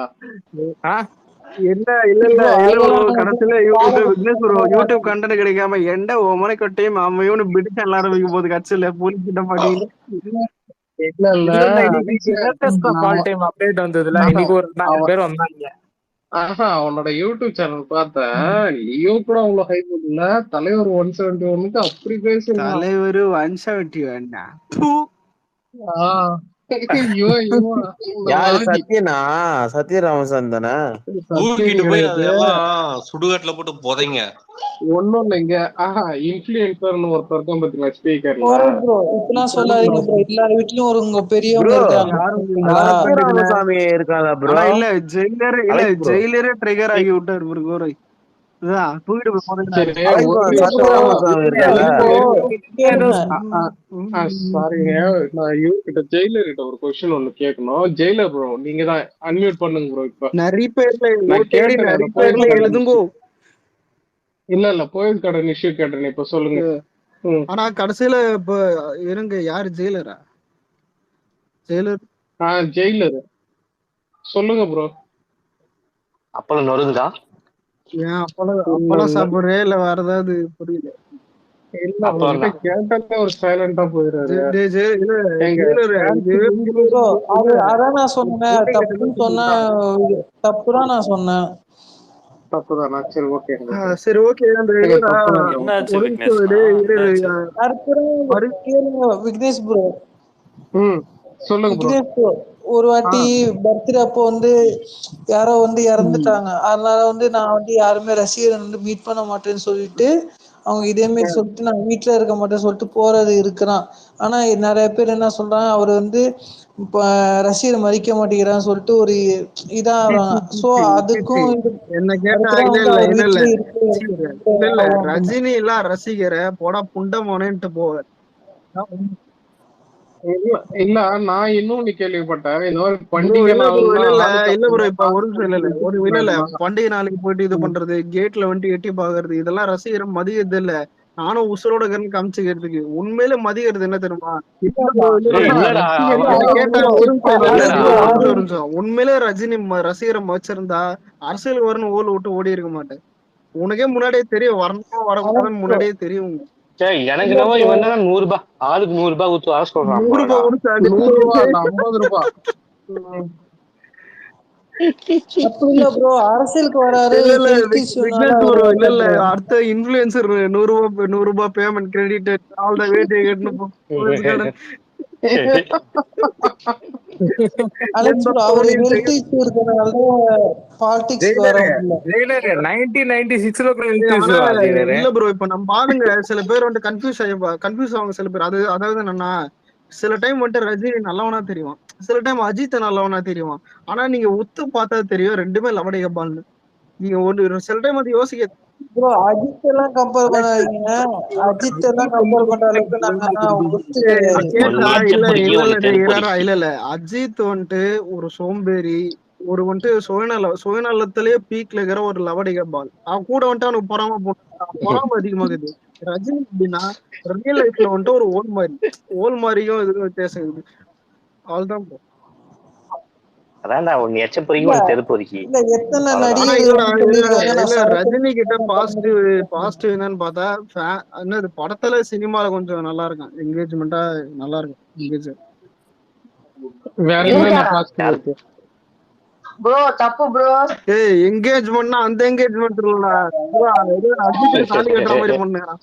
இல்ல கடைசியில யூடியூப் கண்டென்ட் கிடைக்காம எந்த ஒமனை கொட்டையும் அம்மையோன்னு பிடிச்சு எல்லாரும் வைக்கும் போது கட்சியில போலீஸ் கிட்ட மாட்டி அவனோட யூடியூப் சேனல் பார்த்தேன். லியோ கூட அவ்வளவு ஹைப் இல்ல. தலைவர் 171க்கு அப்படி பேச தலைவர் 170 வேண்டாம். யாரு சத்யனா? சத்யராமசாமி தானே? தூக்கிட்டு போய் அதெல்லாம் சுடுகாட்டுல போட்டு புதைங்க. ஒண்ணும் இல்லைங்க. இன்ஃபுளுசர்னு ஒருத்தர் இருக்கான் பாத்தீங்களா ஸ்பீக்கர்ல. ப்ரோ இப்பெல்லாம் சொல்லாதீங்க ப்ரோ. எல்லார் வீட்லயும் ஒரு உங்க பெரியவங்க இருக்காங்க. சத்யராமசாமி இருக்காங்க ப்ரோ. இல்ல ஜெயிலரே ட்ரிகர் ஆகி விட்டாரு ப்ரோ கோரை. தூக்கிட்டு சாரிங்க, நான் இவர்கிட்ட ஜெயிலர் கிட்ட ஒரு கொஸ்டின் ஒண்ணு கேட்கணும். ஜெயிலர் ப்ரோ நீங்க தான் அன்மியூட் பண்ணுங்க ப்ரோ. இப்ப நிறைய பேர்ல எழுதுங்கோ. இல்ல போயஸ் கடன் இஷ்யூ கேட்டேன், இப்ப சொல்லுங்க. ஆனா கடைசியில இப்ப இருங்க, யாரு ஜெயிலரா? ஜெயிலர் சொல்லுங்க ப்ரோ. அப்பளம் நொறுங்குதா? ஏன் அப்பளம் சாப்பிடுறே இல்ல வேற ஏதாவது? புரியல. அதான் நான் சொன்னேன், தப்புன்னு சொன்னா தப்புதான் நான் சொன்னேன். சரி ஓகே. விக்னேஷ் ப்ரோ சொல்லுங்க. ஒரு வாட்டி பர்த்டே அப்போ வந்து யாரோ வந்து இறந்துட்டாங்க. அதனால வந்து நான் வந்து யாருமே ரசிகர் வந்து மீட் பண்ண மாட்டேன்னு சொல்லிட்டு அவங்க இதே மாதிரி சொல்லிட்டு நான் வீட்டுல இருக்க மாட்டேன்னு சொல்லிட்டு போறது இருக்கிறான். ஆனா நிறைய பேர் என்ன சொல்றாங்க, அவர் வந்து இப்ப ரசிகர் மதிக்க மாட்டேங்கிறான்னு சொல்லிட்டு ஒரு இதா ஆறாங்க. சோ அதுக்கும் என்ன கேட்டா இல்ல ரஜினி எல்லாம் ரசிகரை போடா புண்டமோனேன்ட்டு போவார். இல்ல நான் இன்னும் கேள்விப்பட்டேன். இந்த மாதிரி பண்டிகை நாளுக்கு போயிட்டு இது பண்றது, கேட்ல வந்துட்டு எட்டி பாக்குறது, இதெல்லாம் ரசிகரை மதிக்கிறது இல்ல. நானும் உசுரோட காமிச்சுக்கிறதுக்கு உண்மையில மதிக்கிறது என்ன தெரியுமா? உண்மையிலே ரஜினி ரசிகரை மதிச்சிருந்தா அரசியல் வரணும் ஓல் விட்டு ஓடி இருக்க மாட்டேன். உனக்கே முன்னாடியே தெரியும் வரணும் வரக்கூடாதுன்னு முன்னாடியே தெரியும். எனக்கு என்னவோ இவன் 100 ரூபாய் ஆளுக்கு 100 ரூபாய் ஊத்து அரசு சொல்றான். 50 ரூபாய் அரசியலுக்கு வராரு. இல்ல அடுத்த இன்ஃப்ளூயன்சர் 100 ரூபாய் பேமெண்ட் கிரெடிட் ஆல் தி வே டிக்கெட்னு இல்ல ப்ரோ. இப்ப நம்ம பாருங்க, சில பேர் வந்து கன்ஃபியூஸ் ஆகும் சில பேர். அதாவது என்னன்னா, சில டைம் வந்துட்டு ரஜினி நல்லவனா தெரியும், சில டைம் அஜித் நல்லவனா தெரியும். ஆனா நீங்க ஒத்து பார்த்தா தெரியும் ரெண்டுமே லவடிக பால்னு. நீங்க ஒரு சில டைம் அது யோசிக்க ப்ரோ. அஜித் எல்லாம் கம்பேர் பண்ணாதீங்க. அஜித் எல்லாம் கம்பேர் பண்ற அளவுக்கு இல்ல அஜித் வந்துட்டு ஒரு சோம்பேறி, ஒரு வந்துட்டு சுயநலத்திலேயே பீக்ல இருக்கிற ஒரு லவடிக பால். அவன் கூட வந்துட்டு அவனுக்கு பொறாம அதிகமாகுது. ரஜினி அப்படின்னா ரியல் லைஃப்ல வந்துட்டு ஒரு ஓல் மாதிரியும் இதுக்கும் வித்தியாசம் இருக்குது. அவ்வளவுதான் ப்ரோ. ரஜினி கிட்ட பாசிட்டிவ் என்னன்னு பார்த்தா, என்னது படத்துல சினிமால கொஞ்சம் நல்லா இருக்கும், என்கேஜ்மெண்டா நல்லா இருக்கும். ப்ரோ தப்பு ப்ரோ. ஏய் என்கேஜ்மென்ட்னா அந்த என்கேஜ்மென்ட் இல்லடா. அஜித் தாலி கட்டற மாதிரி பண்ணுறான்.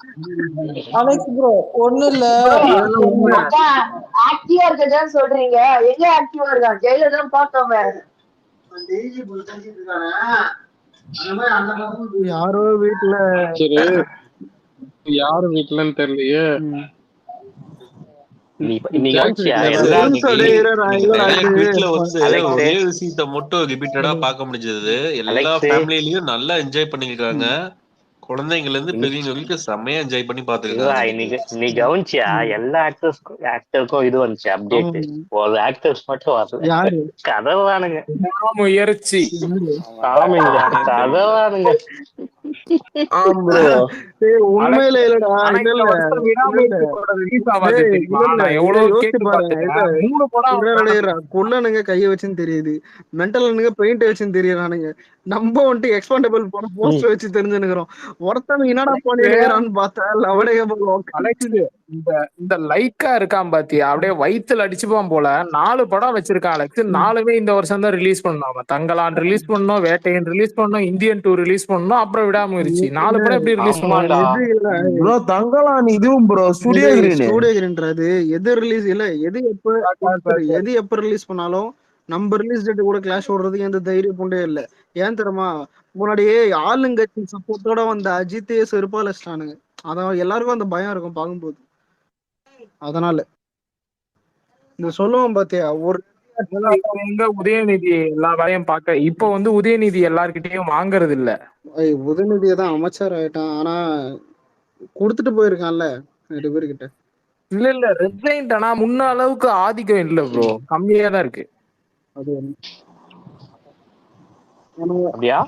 அலெக்ஸ் ப்ரோ ஒண்ணு இல்ல. ஆக்டிவா இருக்கதான் சொல்றீங்க. எங்க ஆக்டிவா இருக்கான்? ஜெயில தான் பார்த்தோமே. யாரோ வீட்டுல யாரு வீட்டுலன்னு தெரியலையே. ஒரே விஷயத்த மட்டும் ரிப்பீட்டடா பார்க்க முடிஞ்சது. எல்லா ஃபேமிலிலயும் நல்லா என்ஜாய் பண்ணிருக்காங்க. குழந்தைங்கல இருந்து பெரியவங்களுக்கு செம்மையா என்ஜாய் பண்ணி பாத்துருக்காங்க. நீ கவனிச்சியா? எல்லா ஆக்டருக்கும் இது வந்துச்சு அப்டேட். ஒரு ஆக்டர்ஸ் மட்டும் வரல. கதவானுங்க முயற்சி கதவானுங்க. உண்மையில குள்ளனுங்க கைய வச்சுன்னு தெரியுது, மென்டலுங்க பெயிண்ட் வச்சுன்னு தெரியுறானுங்க. நம்ம வந்துட்டு எக்ஸ்பாண்டபிள் போன போஸ்டர் வச்சு தெரிஞ்சுக்கிறோம். ஒருத்தவங்க என்னடா பண்ணிருக்கான்னு பார்த்தா இந்த லைக்கா இருக்கான் பாத்தியா, அப்படியே வயித்துல அடிச்சுப்பான் போல. 4 படம் வச்சிருக்கான் அலெக்ஸ். 4மே இந்த வருஷம் தான் ரிலீஸ் பண்ணோம். தங்கலான் ரிலீஸ் பண்ணோம், வேட்டையன் ரிலீஸ் பண்ணோம், இந்தியன் 2 ரிலீஸ் பண்ணோம், அப்புறம் விடாமுயற்சி 4 படம் எப்படி ரிலீஸ் ஆமாண்டா. பண்ணுவாங்க? ப்ரோ தங்கலாம் இதுவும் ப்ரோ ஸ்டுடியோ கிரீன். ஸ்டூடியோ கிரீன்றது எது ரிலீஸ் இல்ல, எது எப்ப ரிலீஸ் பண்ணாலும் நம்ம ரிலீஸ் டேட் கூட கிளாஷ் ஓடுறதுக்கு எந்த தைரியம் கொண்டே இல்ல. ஏன் தெரியுமா, முன்னாடியே ஆளுங்கட்சி சப்போர்ட்டோட வந்த அஜித்தே செருப்பால வச்சிட்டானுங்க. அதான் எல்லாருக்கும் அந்த பயம் இருக்கும் பார்க்கும்போது. அதனால இந்த சொல்லுவோம் பாத்தியா, ஒரு எங்க உதயநிதி எல்லா வேலையும் பார்க்க இப்ப வந்து உதயநிதி எல்லார்கிட்டயும் வாங்குறது இல்ல. உதயநிதியை தான் அமைச்சர் ஆயிட்டான், ஆனா கொடுத்துட்டு போயிருக்கான்ல 2 பேர்கிட்ட. இல்ல ரெட் ஜெயிண்ட் ஆனா முன்ன அளவுக்கு ஆதிக்கம் இல்ல ப்ரோ, கம்மியா தான் இருக்கு. அது அப்படியா?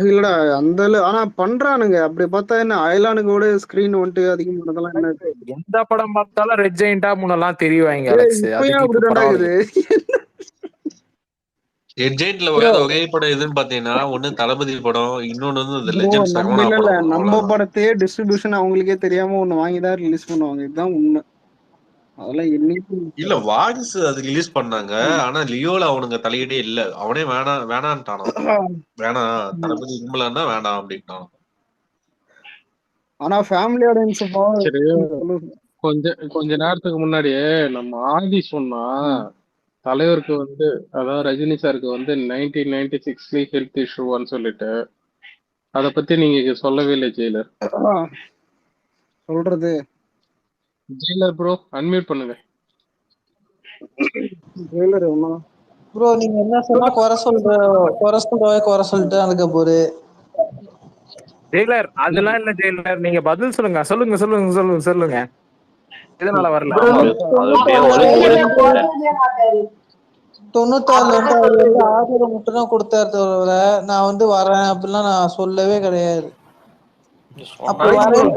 இல்லடா அந்த ஆனா பண்றானுங்க. அப்படி பார்த்தா என்ன, அயலானுக்கு ஸ்கிரீன் வந்துட்டு அதிகமானதெல்லாம் என்ன எந்த படம் பார்த்தாலும் ரெட் ஜெயிண்டா முன்னெல்லாம் தெரியுவாங்க அலெக்ஸ். இப்பயும் அப்படிதான்டா இருக்குது. எட்ஜெயின்ட்ல வராத ஒரே படம் எதுன்னு பாத்தீங்கன்னா, ஒண்ணு தளபதி படம், இன்னொன்னு வந்து இந்த லெஜெண்ட் சரவணா இல்ல படம். நம்ம படத்தையே டிஸ்ட்ரிபியூஷன் அவங்களுக்கே தெரியாம ஒண்ணு வாங்கிதான் ரிலீஸ் பண்ணுவாங்க. இதுதான் உண்மை. அதெல்லாம் என்னைக்கு இல்ல வாரிசு அது ரிலீஸ் பண்ணாங்க, ஆனா லியோல அவனுங்க தலையீடே இல்ல. அவனே வேணான்ட்டானோ, வேணாம் தளபதி கும்பலன்னா வேணாம் அப்படின்ட்டான். ஆனா ஃபேமிலி ஆடியன்ஸ் சரி, கொஞ்ச நேரத்துக்கு முன்னாடியே நம்ம ஆதி சொன்னா தலைவருக்கு வந்து, அதாவது ரஜினி சாருக்கு வந்து 1996 ஹெல்த் இஷ்யூவான்னு சொல்லிட்டு, அத பத்தி நீங்க சொல்லவே இல்லை ஜெயிலர். சொல்றது ஜெயிலர் ப்ரோ அன்மியூட் பண்ணுங்க. ஜெயிலர் ப்ரோ நீங்க என்ன சொன்னா குறை சொல்லிட்டு அதுக்கு போரு ஜெயிலர் அதெல்லாம் இல்ல ஜெயிலர், நீங்க பதில் சொல்லுங்க. சொல்லுங்க இதனால வரல. 94 வந்து அவர் வந்து ஆதரவு மட்டும் தான் கொடுத்தாரு தவிர நான் வந்து வரேன் அப்படிலாம் நான் சொல்லவே கிடையாது. அப்ப வரேன்னு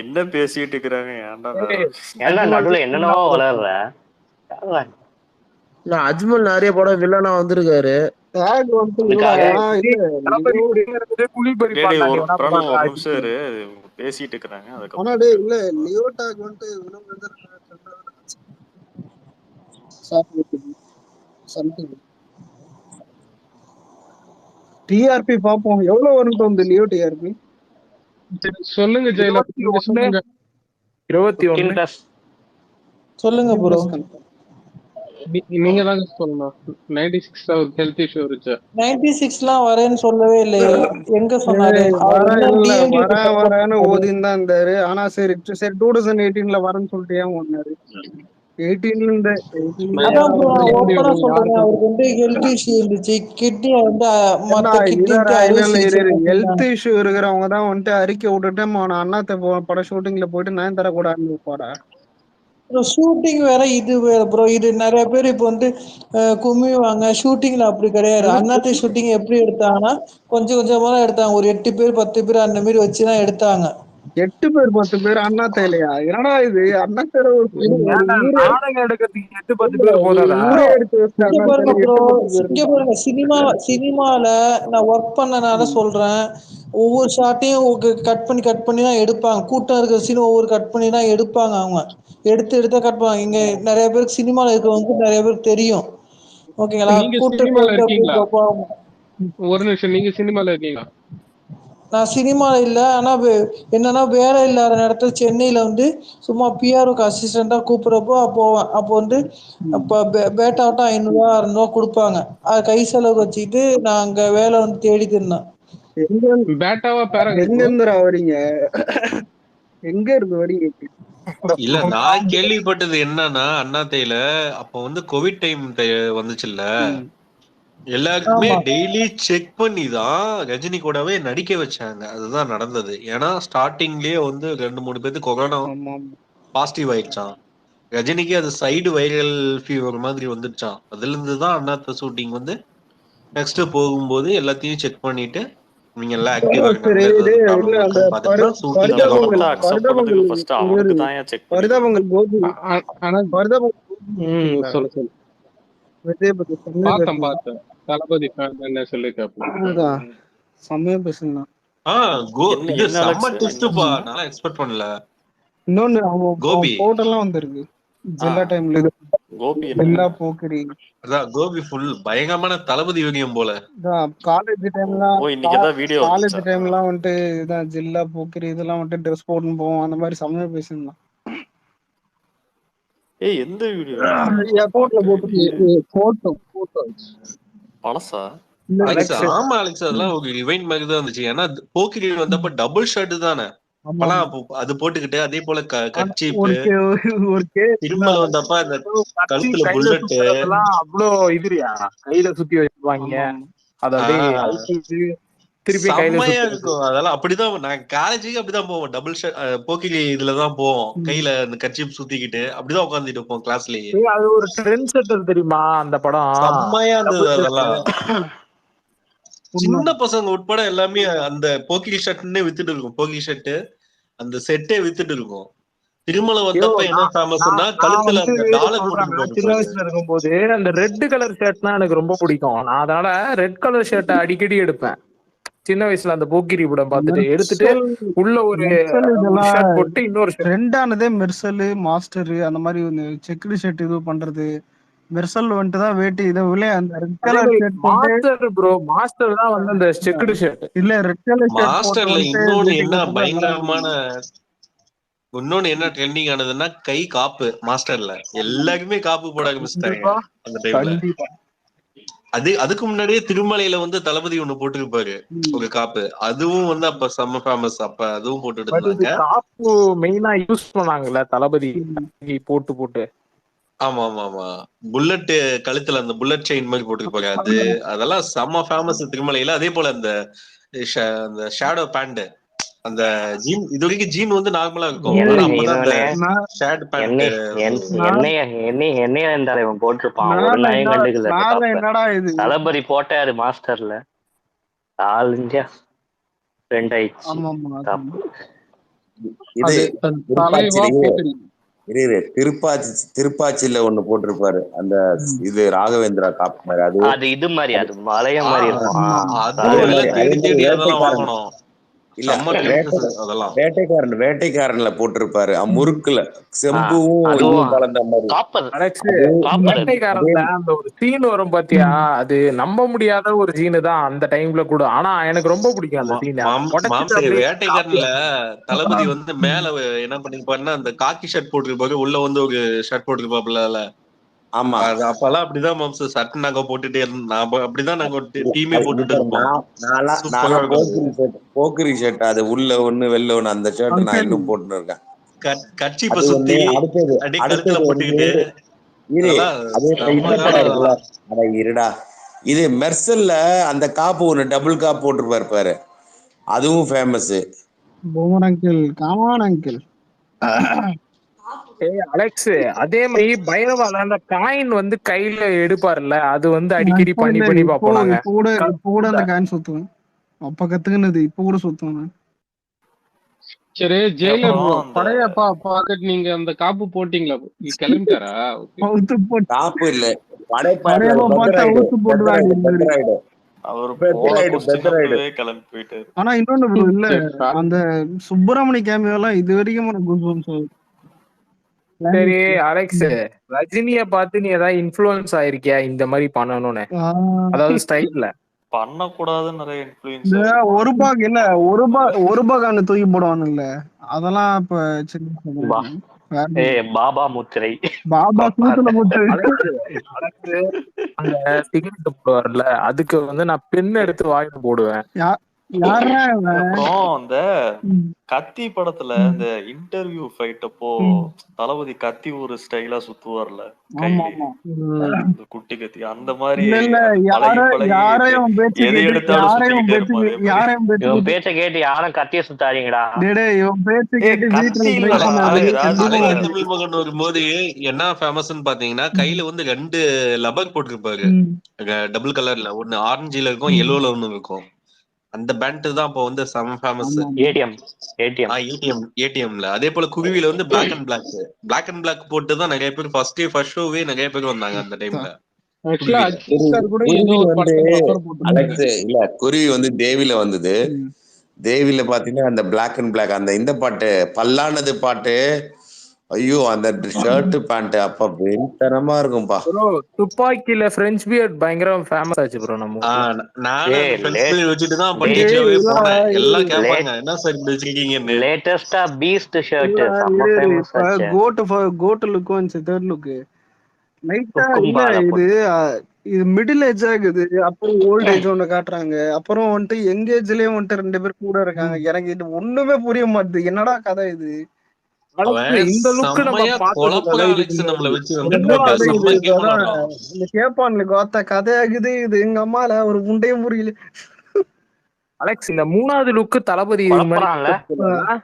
என்ன பேசிட்டு இருக்கிறாங்க? நடுவுல என்னென்னவோ வளர்ற. அஜ்மல் நிறைய படம் வில்லனா வந்திருக்காரு. பேசிட்டு இருக்கிறாங்க. டிஆர்பி பாப்போம் எவ்வளவு வரும் தோணுது லியோ டிஆர்பி. சொல்லுங்க ஜெயிலர், சொல்லுங்க. 21 சொல்லுங்க ப்ரோ. நீங்க தாங்க சொல்லணும். 96 ஹெல்த் இஷ்யூ இருந்துச்சு. 96லாம் வரேன்னு சொல்லவே இல்லையே. எங்க சொன்னாரு? வரேன்னு ஓதின்னு தான் இருந்தாரு. ஆனா சரி 2018ல வரேன்னு சொல்லிட்டு ஏன் ஓடினாரு? 18ல இருந்து ஓப்பனா சொல்றேன், அவருக்கு வந்து ஹெல்த் இஷ்யூ இருந்துச்சு. கிட்னி வந்து மத்த கிட்னி ஹெல்த் இஷ்யூ இருக்கிறவங்க தான் வந்துட்டு அறிக்கை விட்டுட்டு அண்ணாத்த பட ஷூட்டிங்ல போயிட்டு நான் தரக்கூடாதுன்னு போடா. ஷூட்டிங் வேற இது வேற ப்ரோ. இது நிறைய பேர் இப்ப வந்து குமிவாங்க. ஷூட்டிங்ல அப்படி கிடையாது. அண்ணாத்த ஷூட்டிங் எப்படி எடுத்தாங்கன்னா கொஞ்சம் கொஞ்சமா எடுத்தாங்க. ஒரு 8 பேர் 10 பேர் அந்த மாதிரி வச்சுதான் எடுத்தாங்க. 8 பேர் 10 பேர் அண்ணாத்த இல்லையா? என்னடா இது அண்ணாத்த சினிமால நான் ஒர்க் பண்ணனால சொல்றேன். ஒவ்வொரு ஷாட்டையும் கட் பண்ணி தான் எடுப்பாங்க. கூட்டம் இருக்கிற சீன் ஒவ்வொரு கட் பண்ணி தான் எடுப்பாங்க. அவங்க எடுத்து கட் பண்ணுவாங்க. இங்க நிறைய பேருக்கு சினிமால இருக்கிறவங்க நிறைய பேருக்கு தெரியும். ஓகேங்களா? ஒரு நிமிஷம், நீங்க சினிமால இருக்கீங்களா? நான் சினிமால இல்ல. ஆனா என்னன்னா வேலை இல்லாத நேரத்துல சென்னையில வந்து சும்மா பிஆருக்கு அசிஸ்டண்டா கூப்பிடுறப்போ போவேன். அப்போ வந்து அப்ப பேட்டாவட்டம் 500 600 கொடுப்பாங்க. அது கை செலவு வச்சுக்கிட்டு நான் அங்க வேலை வந்து தேடிட்டு இருந்தேன். எங்க இருந்து வரீங்க? எங்க இருந்து வரீங்க? இல்ல நான் கேள்விப்பட்டது என்னன்னா, அண்ணாத்தையில அப்ப வந்து கோவிட் டைம் வந்துச்சுல்ல, எல்லாருக்குமே டெய்லி செக் பண்ணி தான் ரஜினி கூடவே நடிக்க வச்சாங்க. அதுதான் நடந்தது. ஏன்னா ஸ்டார்டிங்லயே வந்து 2-3 பேருக்கு கொரோனா பாசிட்டிவ் ஆயிடுச்சான். ரஜினிக்கு அது சைடு வைரல் ஃபீவர் மாதிரி வந்துடுச்சான். அதுல இருந்து தான் அண்ணாத்த ஷூட்டிங் வந்து நெக்ஸ்ட் போகும்போது எல்லாத்தையும் செக் பண்ணிட்டு நீங்க எல்லாம் ஆக்டிவா தளபதி என்ன சொல்லிருக்காப்ல செம்மையா பேசுனா. எக்ஸ்பெக்ட் பண்ணல. இன்னொன்னு கோபி போட்டெல்லாம் வந்திருக்கு ஜெல்லா டைம்ல. கோபி ஜில்லா போக்கிரி. அதான் கோபி ஃபுல் பயங்கரமான தளபதி யூனியம் போல. காலேஜ் டைம்லாம் ஓ இன்னைக்கு ஏதாவது வீடியோ காலேஜ் வந்துச்சா? டைம்லாம் வந்துட்டு இதான் ஜில்லா போக்கிரி இதெல்லாம் வந்துட்டு ட்ரெஸ் போட்டுன்னு போவோம். அந்த மாதிரி செம்மையா பேசியிருந்தான். ஏய் எந்த வீடியோ ஏர்போர்ட்ல போட்டு பழசா? அலெக்ஸ் ஆமா அலெக்ஸ் அதெல்லாம் ஒரு ரிவைண்ட் மாதிரி தான் இருந்துச்சு. ஏன்னா போக்கிரி வந்தப்ப டபுள் ஷர்ட் தானே அப்பெல்லாம் அது போட்டுக்கிட்டு அதே போல கட்சிப்பு திருமல் வந்தப்ப அந்த கழுத்துல புல்லட் அவ்வளோ இதுரியா கையில சுத்தி வச்சிருவாங்க. அது அப்படியே திருப்பி கையில செம்மையா இருக்கும். அதெல்லாம் அப்படிதான் நான் காலேஜுக்கு அப்படிதான் போவோம். டபுள் ஷர்ட் போக்கிரி இதுலதான் போவோம். கையில அந்த கட்சிப் சுத்திக்கிட்டு அப்படிதான் உட்காந்துட்டு இருப்போம் கிளாஸ்லயே. அது ஒரு ட்ரெண்ட் செட்டர் தெரியுமா அந்த படம்? செம்மையா இருந்தது. அதெல்லாம் சின்ன பசங்க உட்பட எல்லாமே அந்த போக்கிரி ஷர்ட்னே வித்துட்டு இருக்கும். போக்கிரி ஷர்ட் அந்த செட்டே வித்துட்டு இருக்கும். திருமலை வந்தப்ப என்ன ஃபேமஸ்னா கழுத்துல அந்த டாலர் போட்டு சின்ன வயசுல இருக்கும்போது அந்த ரெட் கலர் ஷர்ட்னா எனக்கு ரொம்ப பிடிக்கும். நான் அதனால ரெட் கலர் ஷர்ட்டை அடிக்கடி எடுப்பேன். சின்ன வயசுல அந்த போக்கிரி படம் பார்த்துட்டு எடுத்துட்டு உள்ள ஒரு ஷர்ட் போட்டு இன்னொரு ரெண்டானதே மெர்சல் மாஸ்டர் அந்த மாதிரி செக்குடு ஷர்ட் இது பண்றது. மெர்சல் வந்துட்டு தான் வேட்டி இதை விலை அந்த red colour shirt master bro master தான் வந்து அந்த செக்குடு ஷர்ட் இல்ல ரெட் கலர் ஷர்ட் மாஸ்டர்ல இன்னொன்னு என்ன பயங்கரமான இன்னொன்னு என்ன ட்ரெண்டிங் ஆனதுன்னா கை காப்பு. மாஸ்டர்ல எல்லாருக்குமே காப்பு போட ஆரம்பிச்சிட்டாங்க அந்த டைம்ல. அதுக்கு முன்னாடியே திருமலையில வந்து தளபதி ஒண்ணு போட்டுருப்பாரு ஒரு காப்பு. அதுவும் வந்து அப்ப செம்ம ஃபேமஸ். அப்ப அதுவும் போட்டுட்டு இருந்தாங்க. காப்பு மெயினா யூஸ் பண்ணாங்கல்ல தளபதி போட்டு. ஆமா ஆமா ஆமா புல்லட் கழுத்துல அந்த புல்லட் செயின் மாதிரி போட்டுருப்பாங்க. அதெல்லாம் செம்ம ஃபேமஸ் திருமலையில. அதே போல அந்த ஷேடோ பேண்ட் அந்த ஜீன் இது வரைக்கும் ஜீன் வந்து நார்மலா இருக்கும். என்னைய போட்டிருப்பான் ஒரு நாயம் கண்டுக்கல. தளபதி போட்டாரு மாஸ்டர்ல ஆல் இந்தியா ட்ரெண்ட் ஆயிடுச்சு. திருப்பாச்சியில ஒண்ணு போட்டிருப்பாரு அந்த இது ராகவேந்திரா காப்பு மாதிரி. அது இது மாதிரி அது மலைய மாதிரி இருக்கும். வேட்டைக்காரன்ல போட்டிருப்பாரு முறுக்குல செம்புவும் கலந்த மாதிரி. அந்த ஒரு சீன் வரும் பாத்தியா? அது நம்ப முடியாத ஒரு சீனு தான் அந்த டைம்ல கூட. ஆனா எனக்கு ரொம்ப பிடிக்கும் அந்த சீன். வேட்டைக்காரன்ல தளபதி வந்து மேல என்ன பண்ணிருப்பாருன்னா அந்த காக்கி ஷர்ட் போட்டிருப்பாரு. உள்ள வந்து ஒரு ஷர்ட் போட்டிருப்பாப்புல. ஆமா அப்பெல்லாம் அப்படிதான் மாம்ஸ் ஷர்ட் நாங்க போட்டுட்டே இருந்தோம். அப்படிதான் நாங்க டீமே போட்டுட்டு இருப்போம். போக்கிரி ஷர்ட் அது உள்ள ஒண்ணு வெள்ள ஒண்ணு அந்த ஷர்ட் நான் இன்னும் போட்டுன்னு இருக்கேன். கட்சிப்ப சுத்தி அப்படியே கழுத்துல போட்டுக்கிட்டு இருடா. இது மெர்சல்ல அந்த காப்பு ஒண்ணு டபுள் காப் போட்டிருப்பாரு பாரு. அதுவும் ஃபேமஸ். அலெக்ஸ் அதே மாதிரி பைரவால அந்த காயின் வந்து கையில எடுப்பாருல்ல அது வந்து அடிக்கடி பண்ணி பாப்போம் நாங்க. கூட அந்த காயின் சுத்துவேன். அப்ப கத்துக்கினது இப்ப கூட சுத்துவேன். சரி ஜெயிலர் பழைய பாக்கெட் நீங்க அந்த காப்பு போட்டீங்களா? கிளம்பிட்டாரா? காப்பு இல்ல ஆனா இன்னொன்னு இல்ல அந்த சுப்பிரமணி கேமியோ எல்லாம் இது வரைக்கும். சரி அலெக்ஸ் ரஜினிய பார்த்து நீ ஏதாவது இன்ஃப்ளூயன்ஸ் ஆயிருக்கியா இந்த மாதிரி பண்ணணும்னு? அதாவது ஸ்டைல்ல பண்ணக்கூடாதுன்னு நிறைய இன்ஃப்ளூயன்ஸ். ஒரு ரூபாய் தூக்கி போடுவானு இல்ல அதெல்லாம் இப்ப பாபா முத்திரை பாபா சூத்துல முத்திரை அந்த சிகரெட் போடுவார்ல அதுக்கு வந்து நான் பெண் எடுத்து வாயில போடுவேன். அப்புறம் அந்த கத்தி படத்துல இந்த இன்டர்வியூ ஃபைட் அப்போ தளபதி கத்தி ஒரு ஸ்டைலா சுத்துவார்ல கையில குட்டி கத்தி அந்த மாதிரி எதை எடுத்தாலும் பேச்ச கேட்டு யாரும் கத்திய சுத்தாதீங்கடா. தமிழ் மகன் வரும்போது என்ன ஃபேமஸ்ன்னு பாத்தீங்கன்னா கையில வந்து 2 லப்பர் போட்டிருப்பாரு டபுள் கலர்ல. ஒண்ணு ஆரஞ்சுல இருக்கும் எல்லோல ஒண்ணு இருக்கும். அந்த பேண்ட் தான் அப்ப வந்து செம ஃபேமஸ். ஏடிஎம்ல அதே போல குருவில வந்து பிளாக் அண்ட் பிளாக் போட்டு தான் நிறைய பேர் ஃபர்ஸ்ட் ஷோவே நிறைய பேர் வந்தாங்க அந்த டைம்ல. இல்ல குருவி வந்து தேவில வந்தது. தேவில பாத்தீங்கன்னா அந்த பிளாக் அண்ட் பிளாக் அந்த இந்த பாட்டு பல்லானது பாட்டு ஐயோ அந்த ஷர்ட் பேண்ட் அப்ப வெறித்தனமா இருக்கும்பா. ப்ரோ துப்பாக்கில பிரெஞ்ச் பியர்ட் பயங்கரம் ஃபேமஸ் ஆச்சு ப்ரோ நம்ம ஊர்ல. நானும் அந்த ஃப்ரெண்ட்ஸ் லேட் பிளே வச்சுட்டு தான் டே பட்டிக்காவே போனேன். எல்லாம் கேட்பாங்க லேட் என்ன சார் இப்படி வச்சிருக்கீங்கன்னு. லேட்டஸ்டா பீஸ்ட் ஷர்ட் இல்ல செம்ம ஃபேமஸ் இப்ப ஆச்சு. கோட்டு லுக்கும் வந்துச்சு, தேர்ட் லுக்கு லைட்டா இல்ல குக்கும்பால இது போட்டு இது மிடில் ஏஜ் ஆகுது, அப்புறம் ஓல்ட் ஏஜ் ஒண்ணு காட்டுறாங்க, அப்புறம் வந்துட்டு யங் ஏஜ்லயும் வந்துட்டு 2 பேர் கூட இருக்காங்க. எனக்கு இது ஒண்ணுமே புரிய மாட்டுது, என்னடா கதை இது? அலெக்ஸ் அவன் இந்த லுக் நம்ம செம்மையா பார்த்தது இல்ல குழப்பறான் இதுக்கு அலெக்ஸ் நம்மள முன்னாடி. வச்சு ரொம்ப வந்துட்டு அது இது செம்ம கேம் அதான் விளாடுறான். இந்த கேப்பான்ல கோத்த கதையாகுது இது, எங்க அம்மால ஒரு முண்டையும் புரியல. அலெக்ஸ் இந்த 3வது லுக் தளபதி இதுக்கு முன்னாடி குழப்பறான்ல பார்த்தது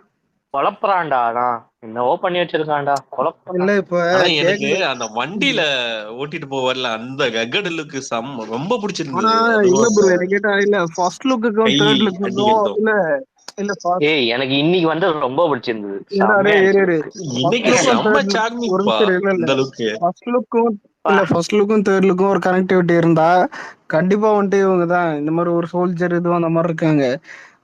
குழப்பறான்டா. ஆனா என்னவோ பண்ணி வச்சிருக்கான்டா, இல்ல குழப்பறான். இப்ப ஆனா எனக்கு கேக்குது. அந்த வண்டியில ஓட்டிட்டு போவார்ல அந்த கக்கடலுக்கு ரொம்ப ஆனா பிடிச்சிருந்தது. இல்ல அதுவும் ப்ரோ, அந்த எனக்கு கேட்டா இல்ல ஃபர்ஸ்ட் லுக்குக்கும் கை தேர்ட் லுக்குக்கும் அடிக்கிறதும் இல்ல இல்ல ஏய் எனக்கு இன்னைக்கு வந்து ரொம்ப பிடிச்சிருந்தது, ஏன்னா செம்மையா இருந்துச்சு இரு லுக். ஃபர்ஸ்ட் இன்னைக்கு லுக்கும் செம்ம தேர்ட் லுக் ஒரு சாக்னிப்பா நிமிஷம் இல்ல இந்த லுக்கு. ஃபர்ஸ்ட் லுக்கும் பா இல்ல ஃபர்ஸ்ட் லுக்கும் தேர்ட் லுக்கும் ஒரு கனெக்டிவிட்டி இருந்தா கண்டிப்பா வந்துட்டு இவங்க தான் இந்த மாதிரி ஒரு சோல்ஜர் இதுவும் அந்த மாதிரி இருக்காங்க.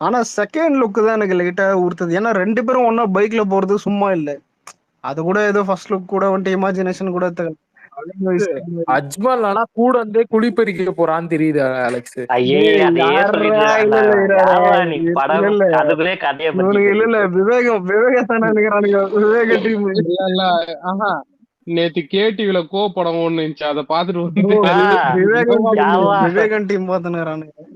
ஆனா செகண்ட் லுக் தான் எனக்கு லைட்டா உறுத்துது, ஏன்னா 2 பேரும் ஒன்னா பைக்ல போறது சும்மா இல்ல. அது கூட ஏதோ ஃபர்ஸ்ட் லுக் கூட வந்துட்டு இமேஜினேஷன் கூட அஜ்மல் ஆனா கூட இருந்தே குழிப்பறிக்க போறான்னு தெரியுது அலெக்ஸ். ஐயே அதையே சொல்லிட்டு யாரா இல்ல இருக்கான்டா. இல்ல யாவா நீ இல்ல படம் இல்ல அதுக்குள்ளே கதையை பத்தி இவனுக்கு இல்ல இல்ல சொல்லிட்டு இருக்க. விவேகத்தான நினைக்கிறானுங்க, விவேக டீம். இல்ல இல்ல ஆஹா நேத்து கேடிவில படம் ஒண்ணு இருந்துச்சு, அதை பாத்துட்டு வந்து ப்ரோ என்னவா யாவா விவேகன் டீம் பாத்துனுறானுங்க.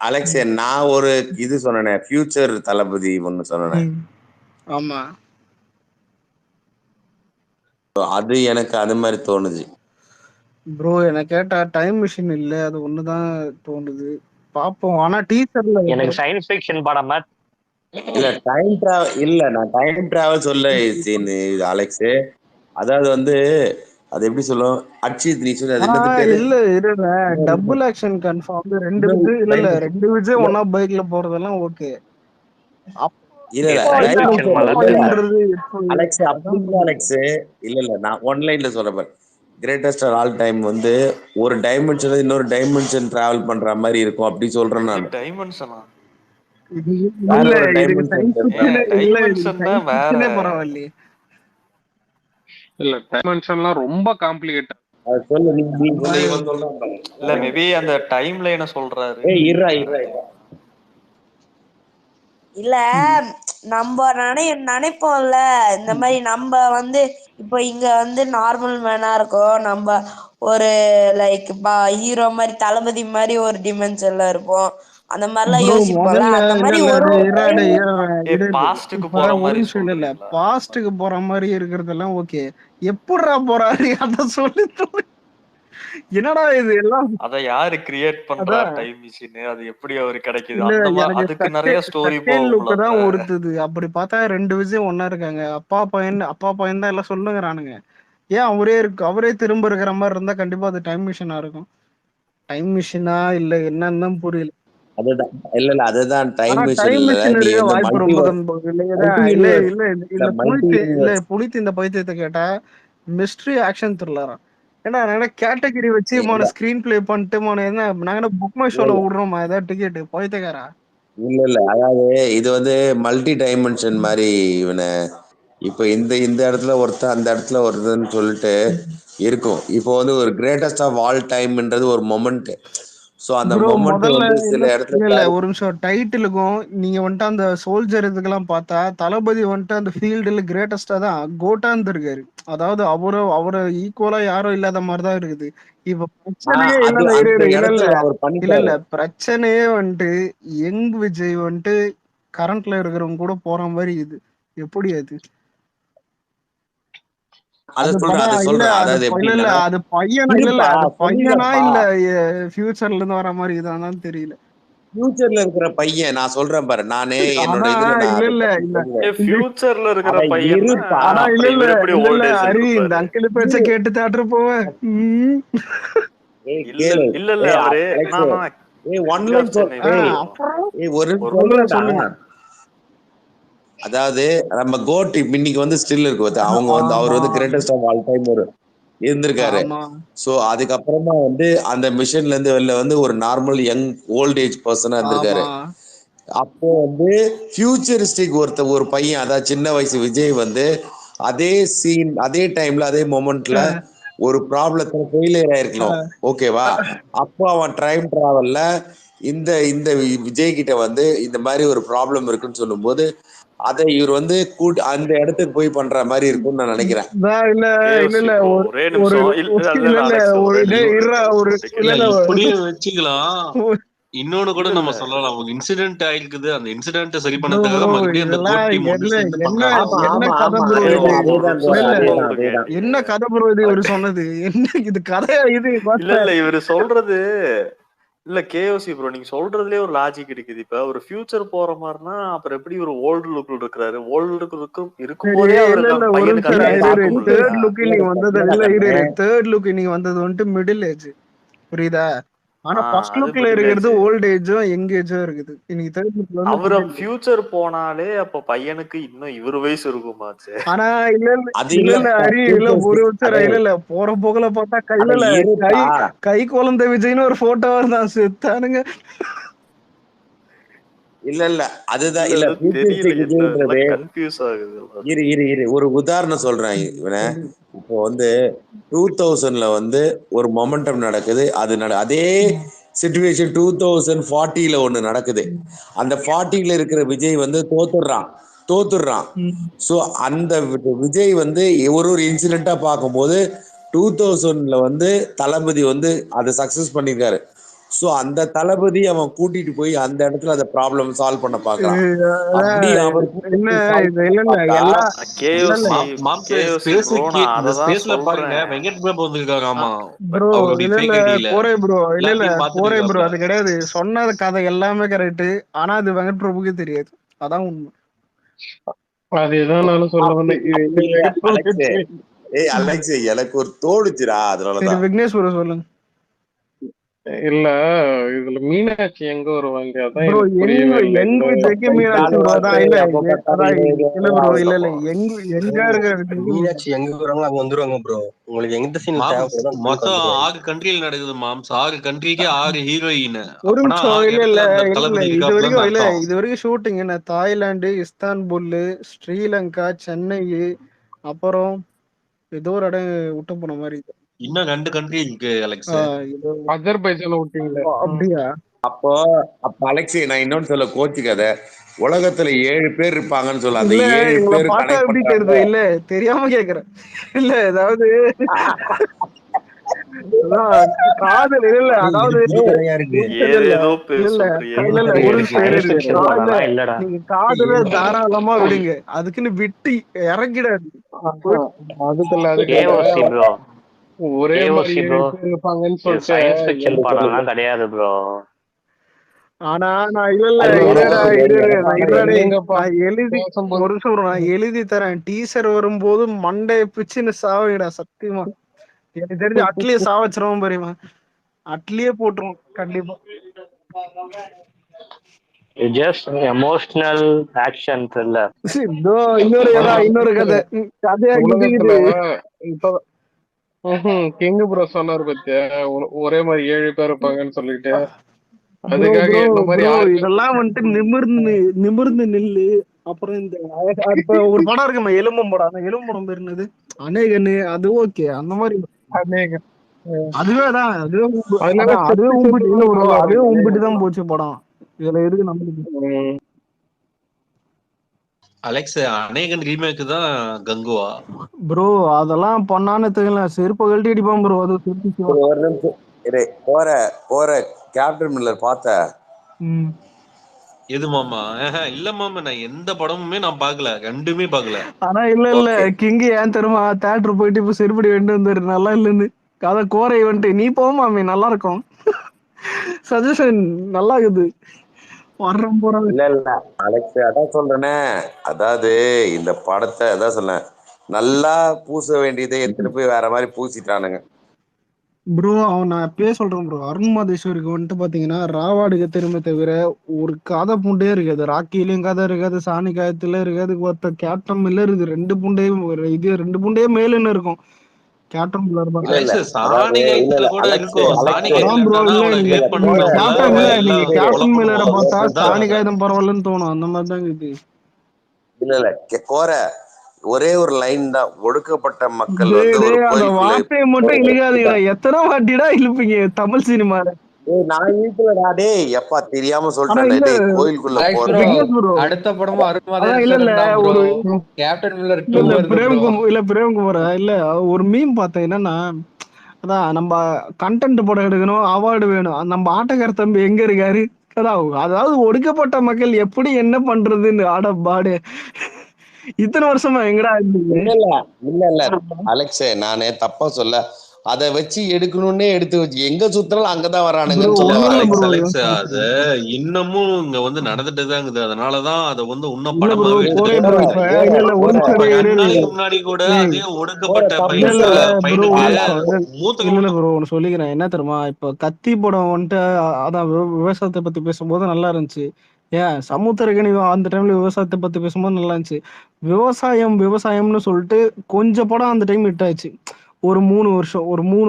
அலெக்ஸ் நான் ஒரு இது சொன்னேனே ஃபியூச்சர் தளபதி ஒண்ணு சொன்னேன், ஆமா அது எனக்கு அது மாதிரி தோணுது. ப்ரோ, எனக்கு கேட்டா டைம் மிஷின் இல்ல, அது ஒண்ணுதான் தோணுது. பாப்போம். ஆனா டீசர்ல எனக்கு சயின்ஸ் ஃபிக்ஷன் படம் மாதிரி இல்ல டைம் டிராவல் இல்ல, நான் டைம் டிராவல் சொல்ல அலெக்ஸ். அதாவது வந்து அது எப்படி சொல்லும் அட்சித் நீ சொல்லு, அது என்னது பேரு? இல்ல இருங்க, டபுள் ஆக்ஷன் கன்ஃபார்ம். 2 விஜய் இல்ல இல்ல 2 விஜய் ஒன்னா பைக்ல போறதெல்லாம் ஓகே. இல்ல இல்ல சயின்ஸ் டைம் ஃபிக்ஷன் இல்ல படம் இல்ல எப்படி அலெக்ஸ் அப்படி அதான் இல்ல அலெக்ஸ். இல்ல இல்ல நான் ஒன்லைன்ல சொல்றேன். கிரேட்டஸ்ட் ஆல் டைம் வந்து ஒரு டைமென்ஷன் இன்னொரு டைமென்ஷன் டிராவல் பண்ற மாதிரி இருக்கும் அப்படி சொல்றேன் இது நான். டைமென்ஷனா? வேற இல்ல ஒரு இதுக்கு டைமென்ஷன் சயின்ஸ் ஃபிக்ஷனே இல்ல, இதுக்கு டைமென்ஷன்னா சயின்ஸ் வேற. ஃபிக்ஷனே பரவாயில்லையே. இல்ல டைமென்ஷன்லாம் ரொம்ப காம்ப்ளிகேட். அது சொல்லு நீ இவன் சொல்றான் பாரு. இல்ல மேபி அந்த டைம் லைனை சொல்றாரு. ஏய் இருடா இருடா. இல்ல நம்ம நினைப்போம்ல இந்த மாதிரி நம்ம வந்து இப்போ இங்க வந்து நார்மல் மேனா இருக்கோம், நம்ம ஒரு லைக் ஹீரோ மாதிரி தளபதி மாதிரி ஒரு டிமென்ஷன்ல இருப்போம், அந்த மாதிரிலாம் ப்ரோ யோசிப்போம்ல. முதல்ல அந்த இல்ல மாதிரி இல்ல ஒரு பாஸ்டுக்கு இப்ப போற ஒரு மாதிரி நிமிஷம் இல்ல இல்ல சொல்றீங்களா? பாஸ்டுக்கு போற மாதிரி இருக்கிறதெல்லாம் ஓகே. எப்படிடா போறாரு அத சொல்லி என்னடா இது எல்லாம்? அத யாரு கிரியேட் பண்றா அதான் டைம் மிஷின்? அது எப்படி அவரு கிடைக்குது? இல்ல அந்த எனக்கு அதுக்கு நிறைய ஸ்டோரி செகண்ட் போகும்ல லுக் அப்ப. தான் உறுத்துது. அப்படி பார்த்தா 2 விஜய் ஒன்னா இருக்காங்க, அப்பா பையன் தான் எல்லாம் சொல்லுங்கிறானுங்க. ஏன் அவரே திரும்ப இருக்கிற மாதிரி இருந்தா கண்டிப்பா அது டைம் மிஷினா இருக்கும். டைம் மிஷினா இல்ல என்னன்னு தான் புரியல. அதுதான் இல்ல இல்ல அதுதான் டைம் ஆனா மிஷின் டைம் இல்ல, மிஷின் நீ இருக்க வந்து வாய்ப்பு ரொம்ப இல்லையா? மல்டி இல்ல யூனிவர்ஸ் இல்ல இல்ல இல்ல மல்டி யூனிவர்ஸ். புனித் இந்த பைத்தியத்தை கேட்டா மிஸ்ட்ரி ஆக்ஷன் த்ரில்லரா? ஏன்னா நாங்க கேட்டகரி வச்சு ஸ்கிரீன் பிளே பண்ணிட்டு என்ன நாங்க புக் மை ஷோல விடுறோமா ஏதாவது டிக்கெட் பைத்தியக்காரா? இல்ல இல்ல அதாவது இது வந்து மல்டி டைமென்ஷன் மாதிரி இவனை இப்ப இந்த இந்த இடத்துல ஒருத்தன் அந்த இடத்துல ஒருத்தன்னு சொல்லிட்டு இருக்கும். இப்போ வந்து ஒரு கிரேட்டஸ்ட் ஆஃப் ஆல் டைம்ன்றது ஒரு மொமெண்ட். ஸோ அந்த ப்ரோ மொமெண்ட் முதல்ல வந்து சில இடத்துல இல்ல ஒரு நிமிஷம், டைட்டிலுக்கும் நீங்க வந்துட்டு அந்த சோல்ஜர் இதுக்கெல்லாம் பார்த்தா தளபதி வந்துட்டு அந்த ஃபீல்டுல கிரேட்டஸ்டா தான் கோட்டா இருந்திருக்காரு. அதாவது அவரை ஈக்குவலா யாரும் இல்லாத மாதிரிதான் இருக்குது. இப்ப பிரச்சனையே அது இல்ல அந்த இல்ல இல்ல இடத்துல அவர் இல்ல பண்ணிட்டாரு. இல்ல பிரச்சனையே வந்துட்டு யங் விஜய் வந்துட்டு கரண்ட்ல இருக்கிறவங்க கூட போற மாதிரி இது எப்படி அது? அதை இல்ல சொல்றேன் அது அதாவது இல்ல இல்ல எப்படின்னா அது பையனா இல்ல இல்ல இருப்பா அது பையனா சொல்லிடப்பா. இல்ல ஃபியூச்சர்ல இருந்து வர மாதிரி இதான்னு தெரியல. ஃபியூச்சர்ல இருக்கிற பையன் நான் சொல்றேன் பாரு, நானே என்னோட ஆனா இதுல நான் இல்ல அதை இல்ல பத்தி இல்ல சொல்லுவேன். ஃபியூச்சர்ல இருக்கிற அட பையன்னா இருப்பா. ஆனா இல்ல அப்புறம் இல்ல இவர் எப்படி இல்ல இல்ல ஓல்ட் ஏஜ்ல ஹரி இந்த இருப்பாரு? அங்கிள் பேச்ச கேட்டு தேட்டர் போவேன். ஏய் இல்ல கேளு. இல்ல இல்ல ஏய் அவரு அலெக்ஸ், நான் ஏய் கிங் ஒன்லைன் ஆஃப் சொல். சென்னை ஏய் ப்ரோ. அப்புறம் ஒரு சொல்லுங்க சொல்றேன்டா. சொல்லுங்க. அதாவது நம்ம கோட் இன்னைக்கு வந்து ஸ்டில் இருக்கு பாத்தியா, அவங்க வந்து அவர் ஆமா வந்து கிரேட்டஸ்ட் ஆஃப் ஆல் டைம் ஒரு இருந்திருக்காரு. ஆமா ஸோ அதுக்கப்புறமா வந்து அந்த மிஷன்ல இருந்து வெளில வந்து ஒரு நார்மல் யங் ஓல்ட் ஏஜ் பர்சனா இருந்திருக்காரு. ஆமா அப்போ வந்து ஃபியூச்சரிஸ்டிக் ஒரு பையன், அதாவது சின்ன வயசு விஜய் வந்து அதே சீன், அதே டைம்ல, அதே மொமெண்ட்ல ஒரு ப்ராப்ளத்துல ஃபெயிலியர் ஆயிருக்கலாம், ஓகேவா? அப்போ அவன் டைம் டிராவல்ல இந்த இந்த விஜய் கிட்ட வந்து இந்த மாதிரி ஒரு ப்ராப்ளம் இருக்குன்னு சொல்லும்போது அதை இவர் வந்து அந்த இடத்துக்கு போய் பண்ற மாதிரி இருக்கும்னு நான் நினைக்கிறேன். இல்ல இல்ல இல்ல ஒரே நிமிஷம் இப்படியே வச்சுக்கலாம். இன்னொன்னு கூட நம்ம சொல்லலாம், அவங்க இன்சிடென்ட் ஆயிருக்குது, அந்த இன்சிடென்ட் சரி பண்ணதுக்காக மறுபடியும் அந்த கோட் டீம் ஒன்று சேர்ந்து பண்றாங்க. என்ன கதை ப்ரோ இது இவரு சொன்னது? என்ன இது கதையா? இது இல்ல இவரு சொல்றது இல்ல கேஓசி ப்ரோ, நீங்க சொல்றதுலயே ஒரு லாஜிக் இருக்குது. இப்ப ஒரு ஃபியூச்சர் போற மாதிரினா அப்புறம் எப்படி ஒரு ஓல்டு லுக்ல இருக்கிறாரு? ஓல்டு லுக் இருக்கும்போதே தேர்ட் லுக் நீங்க வந்தது இல்ல, தேர்ட் லுக் நீங்க வந்தது வந்துட்டு மிடில் ஏஜ், புரியுதா? ஆனா ஃபர்ஸ்ட் லுக்ல இருக்கிறது ஓல்ட் ஏஜும் யங் ஏஜும் இருக்குது. இன்னைக்கு தேர்ட் லுக்ல அவரு ஃபியூச்சர் போனாலே அப்ப பையனுக்கு இன்னும் இவரு வயசு இருக்குமாச்சு. ஆனா இல்ல ஹரி இல்ல ஒரு இல்ல போற போகல பார்த்தா கை குழந்தை விஜய்னு ஒரு போட்டோ இருந்தான், செத்தானுங்க. இல்ல அதுதான் இல்ல கன்ஃபியூஸ் ஆகுது. இரு ஒரு உதாரணம் சொல்றேன் இவனை. இப்போ வந்து 2000ல வந்து ஒரு மொமெண்டம் நடக்குது, அதே சிச்சுவேஷன் 2040ல ஒண்ணு நடக்குது. அந்த 40ல இருக்கிற விஜய் வந்து தோத்துடுறான். ஸோ அந்த விஜய் வந்து ஒரு இன்சிடென்ட்டா பார்க்கும்போது 2000ல வந்து தளபதி வந்து அதை சக்சஸ் பண்ணிருக்காரு. சோ அந்த தளபதி அவன் கூட்டிட்டு போய் அந்த இடத்துல அந்த ப்ராப்ளம் சால்வ் பண்ண பாக்குறான். அப்படி அவர் வெங்கட் பிரபு வந்திருக்காராமா. அது கிடையாது, சொன்ன கதை எல்லாமே கரெக்ட். ஆனா அது வெங்கட் பிரபுக்கே தெரியாது, அதான் உண்மை. அதுதான் நானும் சொல்ல வந்தேன். அலெக்ஸ் எனக்கு ஒரு தோணுச்சுடா, அதனாலதான். விக்னேஷ் ப்ரோ சொல்லுங்க. இல்ல இதுல மீனாட்சி எங்க வருவாங்க? அதான் மீனாட்சி எங்க வருவாங்க அங்க வந்துருவாங்க ப்ரோ. உங்களுக்கு எந்த சீன் தேவைப்படுதோ மொத்தம் 6 கண்ட்ரில நடக்குது மாம்ஸ். 6 கண்ட்ரிக்கு 6 ஹீரோயின். ஒரு நிமிஷம் இல்ல இது வரைக்கும் ஷூட்டிங் என்ன? தாய்லாந்து, இஸ்தான்புல், ஸ்ரீலங்கா, சென்னை, அப்புறம் ஏதோ ஒரு இடம் விட்டு போன மாதிரி. இன்னும் 2 கண்ட்ரி இருக்கு அலெக்ஸ். அஜர்பைஜான் விட்டீங்களா? அப்படியா? அப்போ அலெக்ஸ் நான் இன்னொன்னு சொல்ல கோச்சுக்காத, உலகத்துல 7 பேர் இருப்பாங்கன்னு சொல்ல. அந்த 7 பேர் இல்ல தெரியாம கேக்குறேன். இல்ல ஏதாவது காதல் இல்ல, அதாவது நீங்க காதல தாராளமா விடுங்க, அதுக்குன்னு விட்டு இறங்கிடாது. ஒரே மாதிரி இருப்பாங்கன்னு சொல்லிட்டு கிடையாது ப்ரோ. ஆனா நான் எழுதி தரேன். டீசர் வரும்போது மண்டைய பிச்சுன்னு சாவிடா, சத்தியமா. எனக்கு தெரிஞ்சு அட்லியே சாவச்சிருவோம் பெரியமா, அட்லியே போட்டுருவோம் கண்டிப்பா. Emotional action thriller. இன்னொரு கதையா இப்ப கிங் ப்ரோ சொன்னார் பத்தியா, ஒரே மாதிரி 7 பேர் இருப்பாங்கன்னு சொல்லிட்டு. அதுக்காக இந்த மாதிரி இதெல்லாம் வந்துட்டு நிமிர்ந்து நில்லு. அப்புறம் இந்த ஒரு படம் இருக்குமா, எலும்பம் படம், அந்த எலும்பம் பேர் என்னது, அநேகன்னு, அது ஓகே. அந்த மாதிரி அதுவே உம்பிட்டுதான் போச்சு படம். இதுல இருக்கு நம்மளுக்கு. அலெக்ஸ் அநேகன் ரீமேக் தான் கங்குவா ப்ரோ. அதெல்லாம் பண்ணானே தெரியல, செருப்பு கழட்டி அடிப்பான் ப்ரோ. அது போற கேப்டன் மில்லர் பார்த்த? எது மாமா? இல்ல மாமா, நான் எந்த படமுமே நான் பாக்கல, ரெண்டுமே பாக்கல. ஆனா இல்ல கிங் ஏன் தெரியுமா தியேட்டர் போயிட்டு இப்ப செருப்படி வேண்டு வந்தாரு, நல்லா இல்லன்னு. கதை கோரை வந்துட்டு நீ போமாமே, நல்லா இருக்கும். சஜஷன் நல்லா இருக்குது. இல்ல அலெக்ஸ் அதான் சொல்றேனே, அதாவது இந்த படத்தை அதான் சொன்னேன், நல்லா பூச வேண்டியதை எடுத்துட்டு போய் வேற மாதிரி பூசிட்டானுங்க ப்ரோ. நான் அப்பயே சொல்றேன் ப்ரோ, அருண் மாதேஸ்வருக்கு வந்துட்டு பாத்தீங்கன்னா ராவாடுக்கு திரும்ப தவிர ஒரு கதை பூண்டே இருக்காது. ராக்கிலையும் கதை இருக்காது, சாணி காயத்துல இருக்காது, கேப்டன் மில்லர் இது 2 பூண்டையும் இது 2 பூண்டையே மேலுன்னு இருக்கும். கேப்டன் மில்லர் தான். இல்ல இல்ல அலெக்ஸ் அதாவது சாணி இல்ல கைத்துல இல்ல கூட அலெக்ஸ் இருக்கும். சாணி அலெக்ஸ் அதான் ப்ரோ கைத்துல இல்ல அவனை நீங்க ஹேட் இல்ல பண்றதுல கேப்டன் இல்ல நீங்க எல்லாம் கொலை கேப்டன் மில்லரை பண்ணுவான். பார்த்தா அதான் சாணி கதை. காகிதம் பரவாயில்லன்னு தோணும். அந்த மாதிரி தான் இது. இல்ல இல்ல கோர ஒரே ஒரு லைன் தான். ஒடுக்கப்பட்ட மக்கள் டேய் வந்து ஒரு டேய் அந்த கோயிலுக்குள்ள வார்த்தையை மட்டும் இழுக்காதீங்கடா. எத்தனை வாட்டிடா இழுப்பீங்க தமிழ் சினிமால? நான் இருக்கலடா டேய் எப்பா தெரியாம ஆனா சொல்லிட்டேன்டா இல்ல டேய் கோயிலுக்குள்ள அலெக்ஸ் ப்ரோ, விக்னேஷ் ப்ரோ அடுத்த படமும் அதான் அருண்மதேஸ்வரன் தான் ப்ரோ. ஒரு கேப்டன் மில்லர் இல்ல 2 இல்ல வருது ப்ரோ. பிரேம்குமார் இல்ல ஒரு மீம் பார்த்தேன். என்னன்னா அதான் நம்ம கண்டென்ட் படம் எடுக்கணும், அவார்டு வேணும். நம்ம ஆட்டக்கார தம்பி எங்க இருக்காரு? அதாவது ஒடுக்கப்பட்ட மக்கள் எப்படி என்ன பண்றதுன்னு ஆட பாடு இத்தனை வருஷமா எங்கடா இருந்தீங்க? இல்ல இல்ல இல்ல இல்ல அலெக்ஸ் நானே தப்பா சொல்ல அதை வச்சு எடுக்கணும்னே எடுத்து வச்சு எங்க சுத்தினாலும் அங்கதான் வரானுங்கன்னு சொல்ல வரேன். அலெக்ஸ் அது இன்னமும் இங்க வந்து நடந்துட்டு தான் இருக்குது. அதனாலதான் அதை வந்து இன்னும் இல்ல ப்ரோ படமாவே கோரே எடுத்துட்டு ப்ரோ இருக்காங்க. இப்ப இல்ல ஒரு நிமிஷம் இப்ப இரு 2 நாளைக்கு முன்னாடி கூட அதே ஒடுக்கப்பட்ட இல்ல இல்ல ப்ரோ ஒரு பையனுக்கு நிமிஷம் மூத்த இல்ல ப்ரோ ஒன்னு சொல்லிக்கிறேன். என்ன தெரியுமா, இப்ப கத்தி படம் வந்துட்டு அதான் விவசாயத்தை பத்தி பேசும்போது நல்லா இருந்துச்சு. ஏன் சமுத்திரக்கனி அந்த டைம்ல விவசாயத்தை பத்தி பேசும்போது நல்லா இருந்துச்சு. விவசாயம்னு சொல்லிட்டு கொஞ்சம் படம் அந்த டைம் ஹிட் ஆயிடுச்சு. ஒரு 3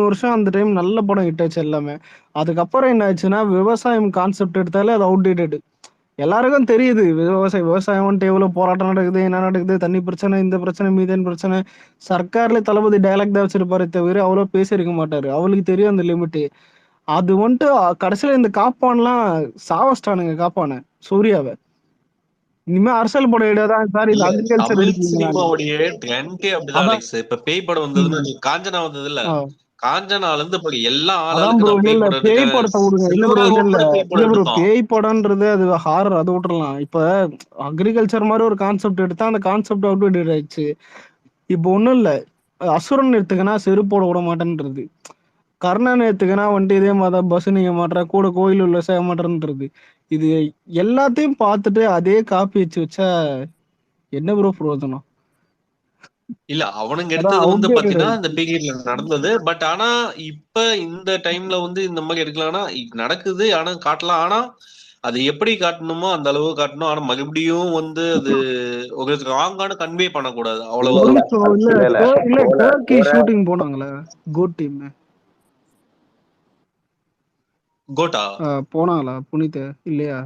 வருஷம் அந்த டைம் நல்ல படம் ஹிட் ஆயிடுச்சு எல்லாமே. அதுக்கப்புறம் என்ன ஆச்சுன்னா விவசாயம் கான்செப்ட் எடுத்தாலே அது அவுடேட்டட். எல்லாருக்கும் தெரியுது விவசாயம் வந்துட்டு எவ்வளவு போராட்டம் நடக்குது, என்ன நடக்குது, தண்ணி பிரச்சனை, இந்த பிரச்சனை, மீதேன் பிரச்சனை. சர்க்கார்ல தளபதி டைலாக் தான் வச்சிருப்பாரு தவிர அவ்வளவு பேசியிருக்க மாட்டாரு. அவளுக்கு தெரியும் அந்த லிமிட். அது வந்துட்டு கடைசியில இந்த காப்பான்லாம் சாவஸ்டானுங்க காப்பான சூர்யாவை. இனிமே அரசியல் படம் எடுதான் சார், இது இல்ல அக்ரிகல்ச்சர் தமிழ் எடுக்கீங்களா? சினிமாவுடைய ட்ரெண்டே அப்படிதான் அதான் அலெக்ஸ். இப்ப பேய் படம் வந்ததுன்னு காஞ்சனா வந்தது இல்ல, காஞ்சனால இருந்து இப்ப எல்லா அதான் ஆளாளுக்கு ப்ரோ தான் இல்ல பேய் இல்ல படம் பேய் எடுக்க. படத்தை விடுங்க. இல்ல ப்ரோ செல்வராகவன் கூட பேய் இல்ல படம் ப்ரோ எடுத்தான். பேய் படம்ன்றது அது ஹாரர், அது விட்டுறலாம். இப்ப அக்ரிகல்ச்சர் மாதிரி ஒரு கான்செப்ட் எடுத்தா அந்த கான்செப்ட் அவுட் ஆயிடுச்சு. இப்போ ஒண்ணும் இல்ல, அசுரன் எடுத்துக்கனா செருப்போட விட மாட்டேன்றது, கர்ணன் எடுத்துக்கனா வந்துட்டு இதே மாதிரி பஸ் நீங்க மாட்டுற கூட கோயில் உள்ள செய்ய மாட்டேன்றது. இது எல்லாத்தையும் பார்த்துட்டு அதே காப்பி வச்சா என்ன ப்ரோ பிரயோஜனம்? இல்ல அவனுங்க அதான் எடுத்தது வந்து அவுடேட்டட் பாத்தீங்கன்னா இந்த ஆயிடுச்சு. பீரியட்ல நடந்தது. பட் ஆனா இப்ப இந்த டைம்ல வந்து இந்த மாதிரி எடுக்கலாம்னா நடக்குது, ஆனா காட்டலாம். ஆனா அது எப்படி காட்டணுமோ அந்த அளவு காட்டணும். ஆனா மறுபடியும் வந்து அது ஒரு ராங்கான கன்வே பண்ணக்கூடாது, ஒரு அவ்வளவுதான். நிமிஷம் இல்ல டர்க்கி ஷூட்டிங் போனாங்களே கோட் டீம் கோட்டா போனாங்களா புனித இல்லையா?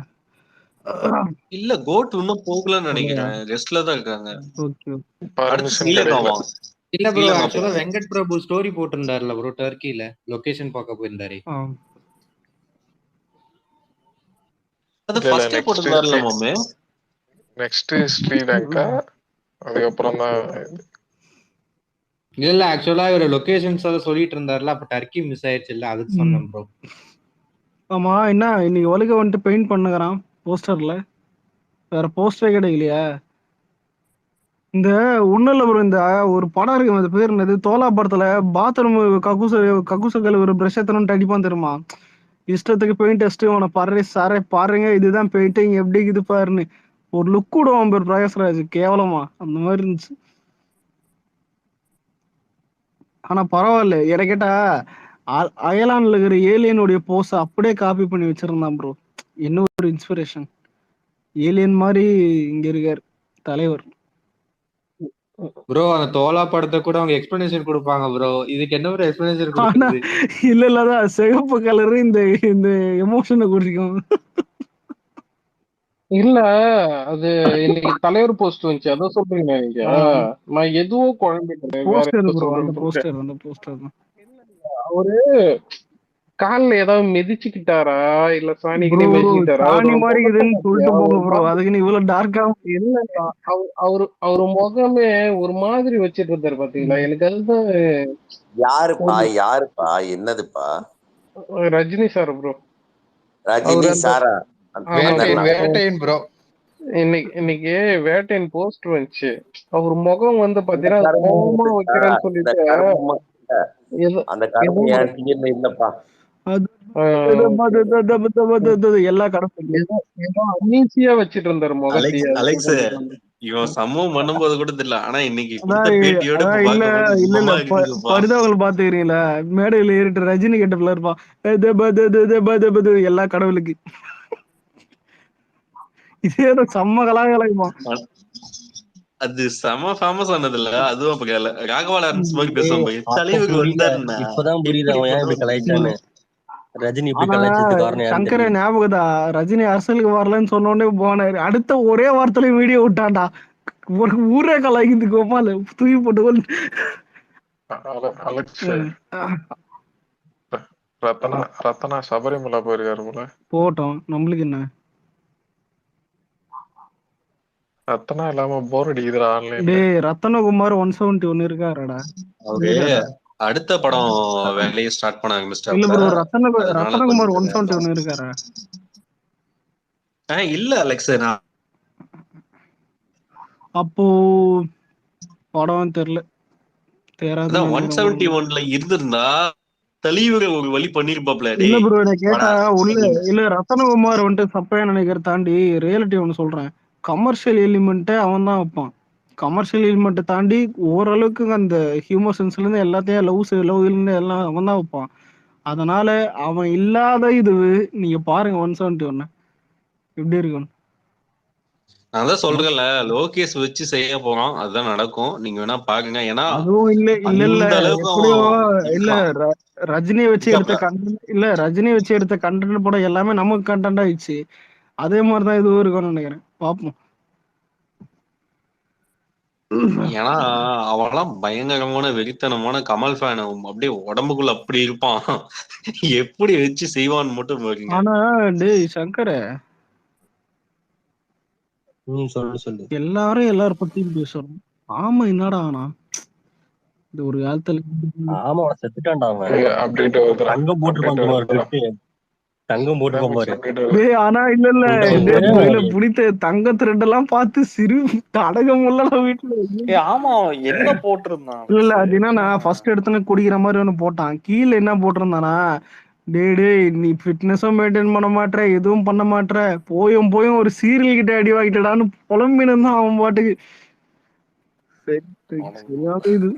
இல்ல கோட் இன்னும் போகலன்னு நினைக்கிறேன், ரெஸ்ட்ல தான் இருக்காங்க. ஓகே அடுத்து பர்மிஷன் ஸ்ரீலங்காவா? இல்ல ப்ரோ, ஸ்ரீலங்கா ஆக்சுவலா Venkat Prabhu story போட்டிருந்தாருல bro, டர்க்கில location பார்க்க போயிருந்தாரு. அது ஃபர்ஸ்டே போட்டிருந்தாருல மாமே. நெக்ஸ்ட் ஸ்ரீலங்கா, அதுக்கப்புறம் தான் இல்ல ஆக்சுவலா இவர் லொகேஷன்ஸ் சொல்லிட்டு இருந்தாருல, அப்ப டர்க்கி மிஸ் ஆயிடுச்சு இல்ல, அதுக்கு சொன்னேன் ப்ரோ. ஆமா என்ன இன்னைக்கு ஒழுக வந்துட்டு பெயிண்ட் பண்ணுகிறான் போஸ்டர்ல, வேற போஸ்டரே கிடைக்கலையா? இந்த ஒண்ணுல ப்ரோ இந்த ஒரு படம் இருக்கு, அது பேர் என்னது, தோலா படத்துல பாத்ரூம் கக்கூச ஒரு பிரஷ் எத்தனும் அடிப்பான் தெரியுமா, இஷ்டத்துக்கு பெயிண்ட் டெஸ்ட் உன பாரு சாரே பாருங்க இதுதான் பெயிண்டிங் எப்படி இது பாருன்னு ஒரு லுக் விடுவான் பேர் பிரகாஷ்ராஜ், கேவலமா அந்த மாதிரி இருந்துச்சு. ஆனா பரவாயில்ல, என கேட்டா அயலான்ல இருக்கிற ஏலியனுடைய போஸ் அப்படியே காப்பி பண்ணி வச்சிருந்தான் ப்ரோ. என்ன ஒரு இன்ஸ்பிரேஷன், ஏலியன் மாதிரி இங்க இருக்கார் தலைவர். ப்ரோ அந்த தோலா படத்தை கூட அவங்க எக்ஸ்பிளனேஷன் கொடுப்பாங்க ப்ரோ, இதுக்கு என்ன ஒரு எக்ஸ்பிளனேஷன் கொடுக்குறது? இல்ல இல்லதான் சிகப்பு கலரு இந்த இந்த எமோஷனை குறிக்கும். இல்ல அது இன்னைக்கு தலைவர் போஸ்ட் வந்துச்சு, அதான் சொல்றீங்க நீங்க. நான் எதுவும் குழம்பிட்டேன், வேற போஸ்டர் எதுவும் ப்ரோ, அந்த சொல்றேன். போஸ்டர் தான். அவரு கால்ல ஏதாவது மிதிச்சுக்கிட்டாரா இல்ல சாணிக்கிட்டே ப்ரோ மிதிச்சுக்கிட்டாரா? சாணி மாதிரி இருக்குதுன்னு சொல்லிட்டு போங்க ப்ரோ, அதுக்கு நீ இவ்வளவு டார்க்கா இல்ல அவரு முகமே ஒரு மாதிரி வச்சிட்டு இருந்தாரு பாத்தீங்களா, எனக்கு அதுதான். யாருப்பா என்னதுப்பா? Rajini sir bro. ரஜினி சாரா? வேட்டையன் ப்ரோ. இன்னைக்கு வேட்டையன் போஸ்ட் வந்துச்சு, அவர் முகம் வந்து பாத்தீங்கன்னா கோபமா வைக்கிறேன்னு சொல்லிட்டு இல்லப்பா எல்லா அனீசியா வச்சிட்டு இருந்தாரு முகத்தையே. அலெக்ஸ் இவன் சம்பவம் பண்ணும்போது கூட தெரியல, ஆனா இன்னைக்கு கொடுத்த பேட்டியோட பரிதாபங்கள் பாத்துக்கிறீங்களா, மேடையில ஏறிட்டு ரஜினி கெட்டப்ல இருப்பான் எல்லா கடவுளுக்கு இதே செம்ம கலாகலாய்ப்பான். அது செம ஃபேமஸ் ஆனதுல அதுவும் அப்ப ராகவா லாரன்ஸ் மாதிரி பேசுவாங்க அப்ப தலைவர் புரியுதா, வந்தாருன்னா இப்பதான் புரியுது எப்படி அவன் ஏன் இப்படி கலாய்ச்சான்னு. ரஜினி இப்படி ஆனா கலாய்ச்சது காரணம் யாருன்னு சங்கர தெரியல. ஞாபகதா ரஜினி அரசியலுக்கு வரலன்னு சொன்ன உடனே போனாரு. அடுத்த ஒரே வாரத்துல வீடியோ விட்டான்டா. ஒரு ஊரே கலாய்க்குது கோபால தூக்கி போட்டு அலெக்ஸ் ரத்தனா சபரிமலை போயிருக்காரு போல. போட்டோம் நம்மளுக்கு என்ன. ரத்தனா இல்லாம போர் அடிக்குதுடா ஆன்லைன்ல. டேய் ரத்தனகுமார் 171 இருக்காருடா. அவரு அடுத்த படம் வேலையை ஸ்டார்ட் பண்ணாங்க மிஸ்டர். இல்ல ப்ரோ ரத்தனகுமார் 171 இருக்காரா? இல்ல அலெக்ஸ் நான் அப்போ படம் தெரியல. தேராத 171ல இருந்திருந்தா தலைவரை ஒரு வழி பண்ணிருப்பாப்ல. இல்ல ப்ரோ என்ன கேட்டா உள்ள இல்ல ரத்தனகுமார் வந்துட்டு சப்பையா நினைக்கிற தாண்டி ரியாலிட்டி ஒண்ணு சொல்றேன். கமர்ஷியல் எலிமெண்ட்டை அவன் தான் வைப்பான். கமர்ஷியல் எலிமெண்ட்டை தாண்டி ஓரளவுக்கு அந்த ஹியூமர் சென்ஸ்ல இருந்து எல்லாத்தையும் லவ் இருந்து எல்லாம் அவன் தான் வைப்பான். அதனால அவன் இல்லாத இது நீங்க பாருங்க 171 எப்படி இருக்கும். நான் தான் சொல்றேன்ல லோகேஷ் வச்சு செய்ய போறோம், அதுதான் நடக்கும். நீங்க வேணா பாருங்க. ஏன்னா அதுவும் இல்ல எப்படியோ இல்ல ரஜினியை வச்சு எடுத்த கண்டென்ட் இல்ல ரஜினியை வச்சு எடுத்த கண்டென்ட் படம் எல்லாமே நமக்கு கண்டென்ட் ஆயிடுச்சு. அதே மாதிரிதான் இதுவும் இருக்கும்னு நினைக்கிறேன். பாப்போம். ஏன்னா அவெல்லாம் பயங்கரமான வெறித்தனமான கமல் ஃபேன். அப்படியே உடம்புக்குள்ள அப்படி இருப்பான். எப்படி வச்சு செய்வான்னு மட்டும் பாருங்க. ஆனா டேய் சங்கர சொல்லு எல்லாரும் எல்லாரும் பத்தியும் பேசுறோம். ஆமா என்னடா ஆனா இந்த ஒரு காலத்துல ஆமா செத்துட்டான்டா அவன். தங்கம் போட்டு தங்கம் போட்டு பாரு. ஆனா இல்ல புடித்த தங்க த்ரெட் எல்லாம் பார்த்து சிறு அடகம் வீட்டுல. ஆமா என்ன போட்டிருந்தான் இல்ல அது என்னன்னா ஃபர்ஸ்ட் எடுத்துன்னு குடிக்கிற மாதிரி ஒண்ணு போட்டான். கீழே என்ன போட்டிருந்தானா டேய் நீ ஃபிட்னஸும் மெயின்டைன் பண்ண மாட்டேற எதுவும் பண்ண மாட்டேற போயும் ஒரு சீரியல் கிட்ட அடி வாங்கிட்டடான்னு புலம்பின்னு தான் அவன் பாட்டுக்கு. இது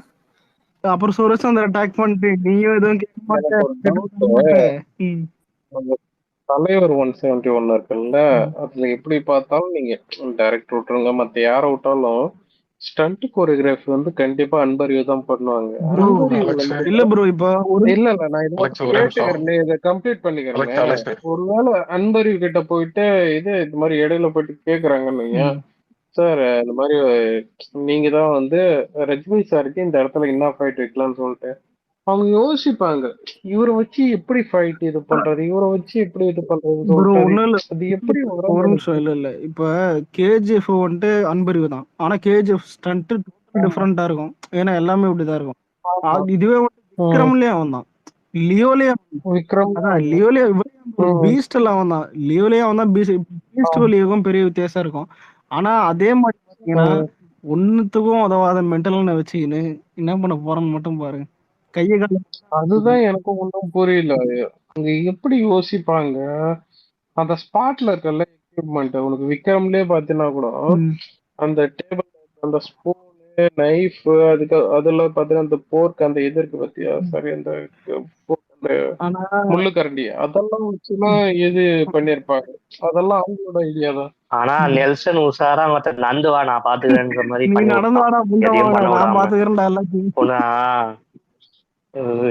அப்புறம் சுரேஷ் அட்டாக் பண்ணிட்டு நீயும் எதுவும் கேட்க மாட்டேன். தலைவர் 171 இருக்குல்ல, அதுல எப்படி பார்த்தாலும் நீங்க டைரக்டர் விட்டுருங்க, மத்த யார விட்டாலும் ஸ்டண்ட் கோரியோகிராஃபி வந்து கண்டிப்பா அன்பறிவு தான் பண்ணுவாங்க. இல்ல ப்ரோ இப்ப இல்ல நான் இதை கம்ப்ளீட் பண்ணிக்கிறேன். ஒருவேளை அன்பறிவு கிட்ட போயிட்டு இது மாதிரி இடையில போயிட்டு கேக்குறாங்கன்னு சார், இந்த மாதிரி நீங்க தான் வந்து ரஜினி சாருக்கு இந்த இடத்துல என்ன ஃபைட் வைக்கலாம்னு சொல்லிட்டு அவங்க யோசிப்பாங்க. இவரை வச்சு எப்படி ஃபைட் இது பண்றது, இவரை வச்சு எப்படி இது பண்றது, அது எப்படி ஒரு நிமிஷம். இல்ல இப்ப கேஜிஎஃப் வந்துட்டு அன்பறிவு தான். ஆனா கேஜிஎஃப் ஸ்டண்ட் டிஃபரெண்டா இருக்கும். ஏன்னா எல்லாமே இப்படிதான் இருக்கும். இதுவே விக்ரம்லயே அவன் தான். லியோலயே பீஸ்ட்ல அவன் தான். லியோலயே அவன் தான். பீஸ்ட் லியோக்கும் பெரிய வித்தியாசம் இருக்கும். ஆனா அதே மாதிரி பாத்தீங்கன்னா ஒன்னுத்துக்கும் உதவாத மென்டல் வச்சுக்கின்னு என்ன பண்ண போறோம்னு மட்டும் பாருங்க. அதுதான் எனக்கும் ஒன்றும் புரியல. அங்க எப்படி யோசிப்பாங்க அந்த ஸ்பாட்ல இருக்கல எக்யூப்மெண்ட். உனக்கு விக்ரம்லயே பாத்தீங்கன்னா கூட அந்த டேபிள், அந்த ஸ்பூனு, நைஃப், அதெல்லாம் பாத்தீங்கன்னா அந்த போர்க் அந்த இது இருக்கு பத்தியா, சரி அந்த முள்ளு கரண்டி அதெல்லாம் வச்சுதான் எது பண்ணிருப்பாங்க. அதெல்லாம் அவங்களோட ஐடியா தான். ஆனா நெல்சன் உஷாரா மத்த நந்துவா நான் பாத்துக்கிறேன்ற மாதிரி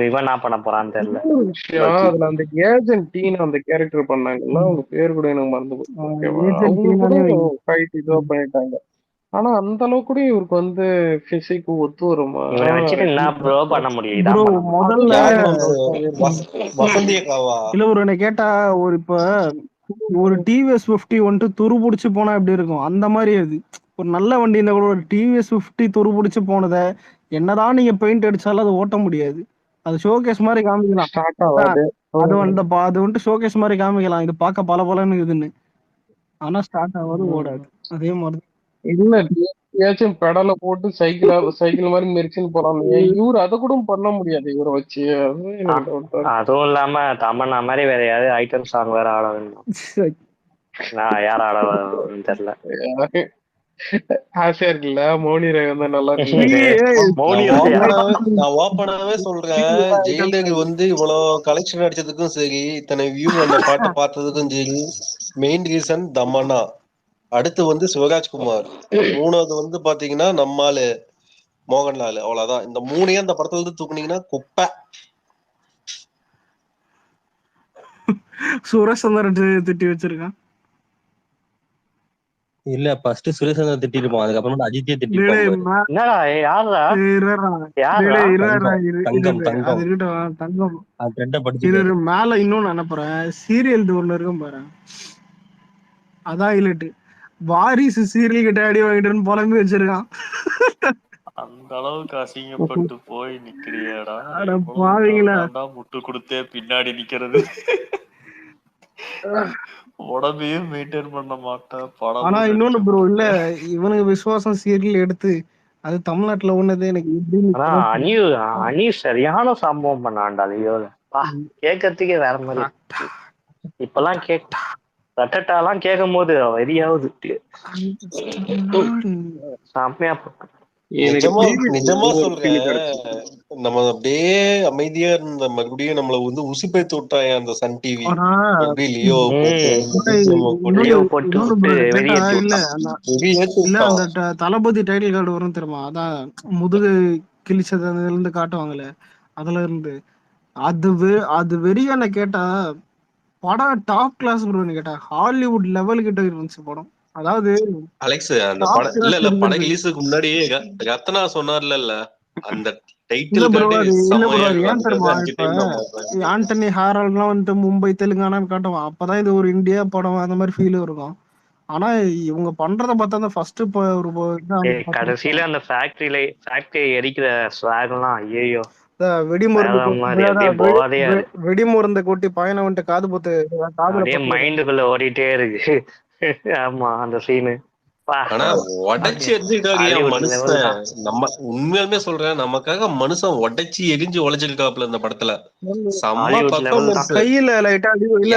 இவன் என்ன பண்ண போறான்னு தெரியல. அதுல அந்த ஏஜென்ட் டீன் அந்த கேரக்டர் பண்ணாங்கல்ல, அவங்க பேர் கூட எனக்கு மறந்து போச்சு. இதுவா பண்ணிட்டாங்க. ஆனா அந்த அளவுக்கு கூட இவருக்கு வந்து பிசிக் ஒத்து வருமா? பண்ண முடியும். இல்ல ஒரு என்ன கேட்டா ஒரு இப்ப ஒரு டிவிஎஸ் 50 வந்துட்டு துரு புடிச்சு போனா எப்படி இருக்கும் அந்த மாதிரி. அது ஒரு நல்ல வண்டி இந்த கூட ஒரு டிவிஎஸ் 50 துரு புடிச்சு போனதை என்னதான் நீங்க பெயிண்ட் அடிச்சாலும் அது ஓட்ட முடியாது. அது ஷோகேஸ் மாதிரி காமிக்கலாம். அது வந்துட்டு ஷோகேஸ் மாதிரி காமிக்கலாம், இது பார்க்க பல பலன்னு இதுன்னு. ஆனா ஸ்டார்ட் ஆகாது, ஓடாது. அதே மாதிரி இல்ல ஏதாச்சும் பெடலை போட்டு சைக்கிள் மாதிரி மெரிச்சுன்னு போறாங்க. இவரு அதை கூட பண்ண முடியாது இவரை வச்சு. அதுவும் இல்லாம தமன்னா மாதிரி வேற யாரு ஐட்டம் சாங் வேற ஆட வேணும். நான் யார ஆட தெரியல. ஆசையா இருக்குல்ல மௌனி ராய் வந்து நல்லா நான் ஓப்பனாவே சொல்றேன். ஜெயிலர் வந்து இவ்வளவு கலெக்ஷன் அடிச்சதுக்கும் சரி, இத்தனை வியூ அந்த பாட்டை பார்த்ததுக்கும் சரி, மெயின் ரீசன் தமன்னா. அடுத்து வந்து சிவராஜ்குமார், மூணாவது வந்து பாத்தீங்கன்னா நம்மாளு மோகன்லால். அவ்வளவுதான். இந்த மூணையும் அந்த படத்துல இருந்து தூக்குனீங்கன்னா குப்பை. சுரேஷ் சந்திரன் திட்டி வச்சிருக்கான். இல்ல ஃபர்ஸ்ட் சுரேஷ் சந்திரன் திட்டிருப்போம், அதுக்கப்புறம் அஜித்தே டேய் திட்டிருப்போம் பாரு. என்னடா யாரா இருடா. யாரா டேய் இருடா தங்கம் இரு தங்கம் அது தங்கம் இருக்கட்டும். தங்கம் அது ட்ரெண்டை இரு படிச்சுட்டாரு. மேல இன்னொன்னு அனுப்புறேன். சீரியல் ஒண்ணு இருக்கும் பாரு, அதான் ஹைலைட். வாரிசு சீரியல் கிட்ட அடி வாங்கிட்டு புலம்பி வச்சிருக்கான். அந்த அளவுக்கு அசிங்கப்பட்டு போய் நிக்கிறியாடா? அட எவ்வளவு பாவீங்களா. தாண்டா முட்டு கொடுத்தே பின்னாடி நிக்கிறது. உடம்பையும் மெயின்டைன் பண்ண மாட்டேன், ஆனா படமும் இன்னொன்னு நடிக்க ப்ரோ, இல்ல மாட்டேன். இவனுக்கு விசுவாசம் சீரியல் எடுத்து அது தமிழ்நாட்டுல ஒண்ணது எனக்கு எப்படின்னு ஆனா அணி சரியான சம்பவம் பண்ணான்டா லியோல. கேட்கறதுக்கே வேற மாதிரி. இப்பெல்லாம் ரட்டட்டாலாம் கேட்கும் போது வெறியாவது செம்மையா நிஜமா சொல்றேன். நம்ம அப்படியே அமைதியா இருந்த மறுபடியும் நம்மள வந்து உசுப்பேத்து விட்டாங்க அந்த சன் டிவி. மறுபடியும் லியோ போட்டு இல்ல அந்த தளபதி டைட்டில் கார்டு வரும் தெரியுமா, அதான் முதுகு கிழிச்சதுல இருந்து காட்டுவாங்கல்ல, அதுல இருந்து அது வெறியான கேட்டா படம் டாப் கிளாஸ் ப்ரோ. கேட்டா ஹாலிவுட் லெவல் கிட்ட இருந்துச்சு படம். அதாவது அலெக்ஸ் அந்த படம் இல்ல படம் ரிலீஸுக்கு முன்னாடியே ரத்னா சொன்னார்ல, அந்த டைட்டில் கார்டு செமையா இப்ப ஆண்டனி ஹாரல்ட்லாம் வந்துட்டு மும்பை தெலுங்கானான்னு காட்டுவான். அப்பதான் இது ஒரு இந்தியா படம் அந்த மாதிரி ஃபீல் இருக்கும். ஆனா இவங்க பண்றத பார்த்தா ஃபர்ஸ்ட் கடைசியில அந்த ஃபேக்டரி எரிக்கிற ஸ்வாக்லாம் ஐயோ வெடிமருந்து கொட்டி பயணம் வந்துட்டு காது போத்து அப்படியே மைண்டுக்குள்ள ஓடிட்டே இருக்கு. ஆமா அந்த சீனு. ஆனா உடைச்சு எரிஞ்சிருக்காங்க மனுஷன். நம்ம உண்மையாலுமே சொல்றேன், நமக்காக மனுஷன் உடைச்சு எரிஞ்சு உழைச்சிருக்காப்ல இந்த படத்துல. செம்ம பர்ஃபார்மன்ஸ். கையில லைட்டா இல்ல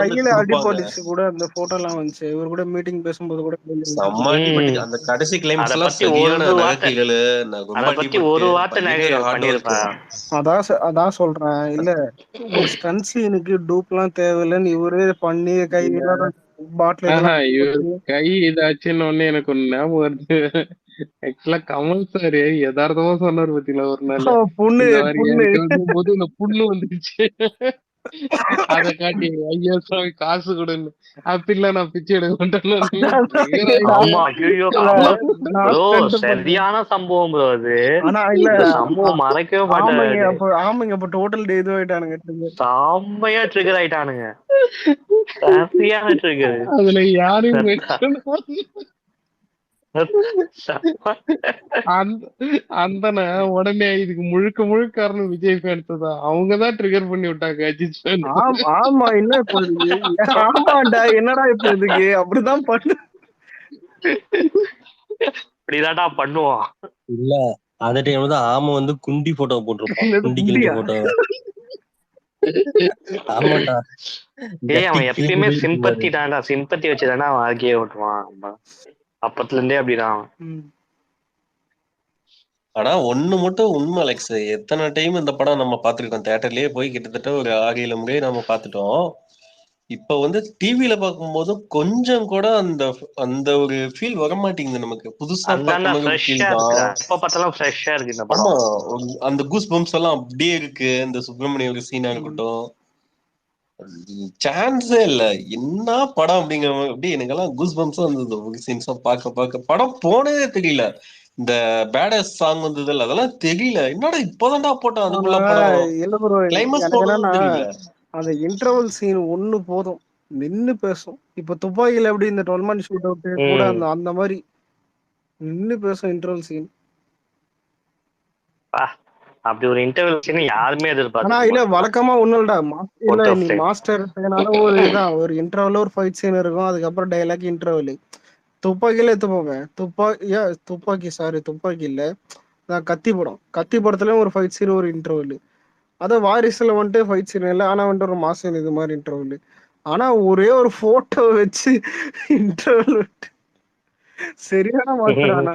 கையில அடிபட்டுச்சு கூட. அந்த போட்டோ எல்லாம் வந்துச்சு. இவர் கூட மீட்டிங் பேசும்போது கூட செம்ம அடிபட்டு. அந்த கடைசி கிளைம்ஸ் எல்லாம் சரியான நகைகள். ரொம்ப அடிபட்டு. அதான் சொல்றேன். இல்ல ஒரு ஸ்டன்ட் சீனுக்கு டூப்லாம் தேவையில்லைன்னு இவரே பண்ணி கையில கை இதாச்சுன்னு ஒண்ணு எனக்கு ஒண்ணு ஞாபகம் வருது. ஆக்சுவலா கமல் சார் யதார்த்தமா சொன்னார் பத்தில ஒரு நாள், போது இந்த புண்ணு வந்துருச்சு, அத காட்டி ஐயா சாமி காசு கொடுன்னு. அப்ப நான் பிச்சை எடுக்க மாட்டேன். சரியான சம்பவம் ப்ரோ அது. சம்பவம் மறைக்கவே மாட்டேன். ஆமாங்க அப்ப டோட்டல் இது ஆயிட்டானுங்க. செம்மையா ட்ரிகர் ஆயிட்டானுங்க. சரியான ட்ரிகர். அதுல யாரும் அந்த உடனே இதுக்கு முழுக்க முழுக்க காரணம் விஜய் ஃபேன்ஸ் தான். அவங்கதான் ட்ரிகர் பண்ணி விட்டாங்க அஜித் ஃபேன். ஆமா என்ன ஆமாண்டா என்னடா இப்ப இதுக்கு அப்படிதான் பண்ணு. இப்படிதான்டா பண்ணுவான். இல்ல அந்த டைம்ல தான் ஆமா வந்து குண்டி போட்டோ போட்டிருப்பான். குண்டி கிழிஞ்ச போட்டோ. ஆமாண்டா. அவன் எப்பயுமே சிம்பத்தி தான்டா. சிம்பத்தி வச்சுதானே அவன் வாழ்க்கையை ஓட்டுவான். அப்பத்துல இருந்தே அப்படிதான். ஆனா ஒண்ணு மட்டும் உண்மை அலெக்ஸ், எத்தனை டைம் இந்த படம் நம்ம பாத்துருக்கோம். தியேட்டர்லயே போய் கிட்டத்தட்ட ஒரு 6-7 முறை நம்ம பாத்துட்டோம். இப்ப வந்து டிவில பார்க்கும்போது கொஞ்சம் கூட அந்த அந்த ஒரு ஃபீல் வர மாட்டேங்குது நமக்கு. புதுசா ஆமா அந்த கூஸ் பம்ப்ஸ் எல்லாம் அப்படியே இருக்கு. இந்த சுப்பிரமணிய சீனா இருக்கட்டும், சான்ஸே இல்ல. என்ன படம் அப்படிங்கிற அப்படி எனக்கெல்லாம் கூஸ் பம்ப்ஸ் வந்தது. சீன்ஸா பார்க்க படம் போனதே தெரியல. இந்த பேடஸ் சாங் வந்தது இல்ல, அதெல்லாம் தெரியல. என்னடா இப்பதான்டா போட்டோம் அதுக்குள்ள படம். கிளைமாக்ஸ் போனதும் தெரியல. அந்த இன்டர்வல் சீன் ஒண்ணு போதும், நின்னு பேசும். இப்ப துப்பாக்கியில எப்படி இந்த 12 man ஷூட் அவுட் கூட அந்த மாதிரி நின்னு பேசும் இன்டர்வல் சீன். அப்படி ஒரு இன்டர்வல் சீன் யாருமே எதிர்பார்க்கல. ஆனா இல்ல வழக்கமா ஒண்ணும் இல்லடா. இல்ல நீ மாஸ்டர் ஒரு இதான் ஒரு இன்டர்வல்ல ஒரு ஃபைட் சீன் இருக்கும். அதுக்கப்புறம் டைலாக் இன்டர்வல். துப்பாக்கியில எடுத்துப்போங்க. துப்பாக்கி இல்ல கத்தி படம். கத்தி படத்துல ஒரு ஃபைட் சீன் ஒரு இன்டர்வல். அதான் வாரிசுல வந்துட்டு ஃபைட் சீன் இல்லை, ஆனா வந்துட்டு ஒரு மாசம் இது மாதிரி இன்டர்வல். ஆனா ஒரே ஒரு போட்டோ வச்சு இன்டர்வல் சரியான மாத்திரானா.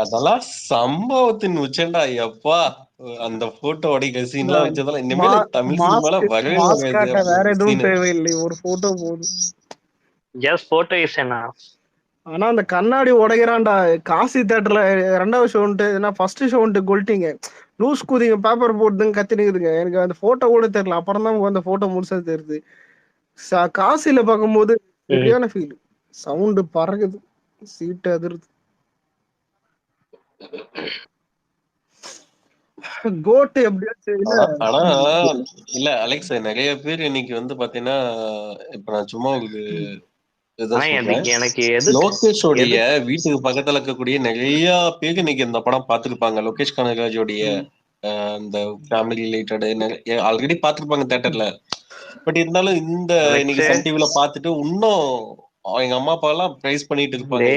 அதெல்லாம் சம்பவத்தின் உச்சண்டா. எப்பா அந்த போட்டோ அடிக்கிற சீன்லாம் வச்சதெல்லாம் இனிமேல் தமிழ் சினிமால வரவே வேற எதுவும் தேவையில்லை, ஒரு போட்டோ போதும். Just photo is enough. ஆனா அந்த கண்ணாடி உடைக்கிறான்டா. காசி தேட்டர்ல 2வது ஷோன்ட்டு ஃபர்ஸ்ட் ஷோன்ட்டு கொல்ட்டிங்க லூஸ் கூதிங்க பேப்பர் போட்டுங்க கத்தினுக்குதுங்க. எனக்கு அந்த போட்டோ கூட தெரியல. அப்புறம் தான் அந்த போட்டோ முழுசா தெரியுது. காசில பார்க்கும்போது சரியான ஃபீல். சவுண்டு பறக்குது, சீட்டு அதிருது. கோட் எப்படியாச்சும் ஆனா இல்ல அலெக்ஸ், நிறைய பேர் இன்னைக்கு வந்து பாத்தீங்கன்னா, இப்ப நான் சும்மா உங்களுக்கு இதான் சொல்றேன். எனக்கு லோகேஷோடைய வீட்டுக்கு பக்கத்துல இருக்கக்கூடிய நிறைய பேர் இன்னைக்கு இந்த படம் பார்த்திருப்பாங்க. லோகேஷ் கனகராஜோடைய அந்த ஃபேமிலி ரிலேட்டட் ஆல்ரெடி பார்த்திருப்பாங்க தியேட்டர்ல. பட் இருந்தாலும் இந்த இன்னைக்கு சன் டிவில பார்த்துட்டு இன்னும் எங்க அம்மா அப்பா எல்லாம் பிரைஸ் பண்ணிட்டு இருப்பாங்க.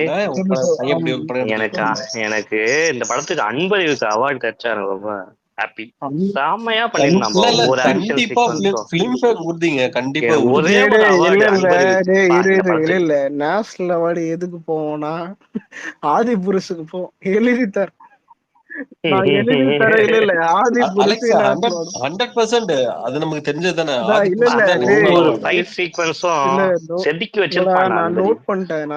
எனக்கு இந்த படத்துக்கு அன்பறிவுக்கு அவார்டு கிடைச்சா ரொம்ப ஹாப்பி. செம்மையா பண்ணிருந்தான் ஒரு ஆக்ஷன் சீக்வென்ஸ். கண்டிப்பா ஒரே ஒரு அவார்டு இல்ல நேஷனல் அவார்டு எதுக்கு போவோம்னா ஆதி புருஷுக்கு போ எழுதி தர. நான் எழுதி தர இல்ல ஆதி புருஷு 100% அது நமக்கு தெரிஞ்சதுதானே. செதுக்கி வச்சிருப்பான். நான் நோட் பண்ணிட்டேன்.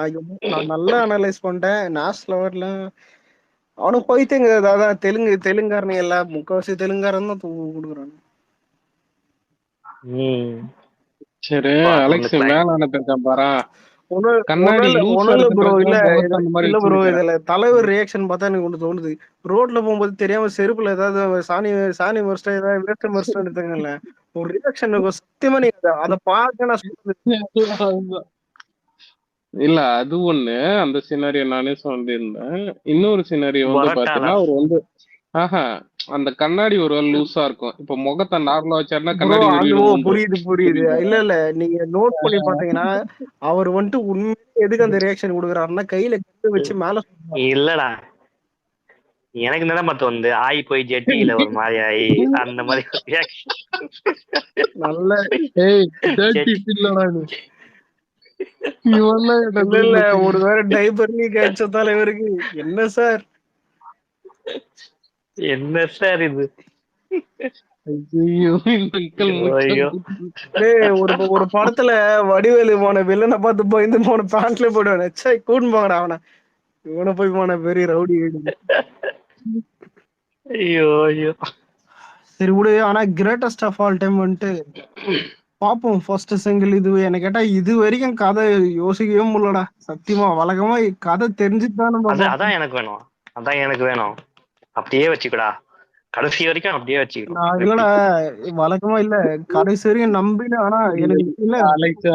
நான் நல்லா அனலைஸ் பண்ணிட்டேன். நேஷனல் அவார்ட்ல அவனுக்கு போயிட்டுங்க. அதான் தெலுங்காரனு எல்லாம் முக்கால்வாசி தெலுங்காரன் தான் கொடுக்குறானு. சரி அலெக்ஸ் மேல அனுப்பிருக்கேன் பாரா. தலைவர் ரியாக்ஷன் பார்த்தா எனக்கு ஒண்ணு தோணுது. ரோட்ல போகும்போது தெரியாம செருப்புல ஏதாவது சாணி மறைச்சிட்டா ஏதாவது வேஸ்ட் மறைச்சிட்டு எடுத்துங்கல்ல ஒரு ரியாக்ஷன் சத்தியமா நீங்க அதை பார்க்க நான் இல்ல அது ஒண்ணு. அந்த சினாரியோ நானே சொல்லியிருந்தேன். இன்னொரு சினாரியோ வந்து பாத்தீங்கன்னா அவர் வந்து அந்த கண்ணாடி ஒரு லூஸா இருக்கும். இப்ப முகத்தை நார்மலா வச்சாருன்னா கண்ணாடி புரியுது. இல்ல நீங்க நோட் பண்ணி பாத்தீங்கன்னா அவர் வந்துட்டு உண்மையிலே எதுக்கு அந்த ரியாக்ஷன் கொடுக்குறாருன்னா கையில கட்டு வச்சு மேல இல்லடா எனக்கு நிலைமத்து வந்து ஆயி போய் ஜெட்டியில ஒரு மாதிரி ஆயி அந்த மாதிரி நல்ல ஒரு வேற டைப்பர் லீக் ஆயிடுச்ச தலைவருக்கு. என்ன சார் இது ஒரு படத்துல வடிவேலு போன வில்லனை பார்த்து பயந்து போன பேண்ட்ல போடுவானே கூட்டு போங்கடா அவனை. இவனை போய் போன பெரிய ரவுடி. சரி விடு. ஆனா கிரேட்டஸ்ட் ஆஃப் ஆல் டைம் வந்துட்டு பாப்போம். ஃபர்ஸ்ட் சிங்கிள் இது என்ன கேட்டா இது வரைக்கும் கதை யோசிக்கவே முடியலடா சத்தியமா. வழக்கமா கதை தெரிஞ்சுதான் அதான் எனக்கு வேணும் அப்படியே வச்சுக்கடா கடைசி வரைக்கும் அப்படியே வச்சுக்கணும். இல்லடா வழக்கமா இல்ல கடைசி வரைக்கும் நம்பினேன். ஆனா எனக்கு இல்ல அலெக்ஸ்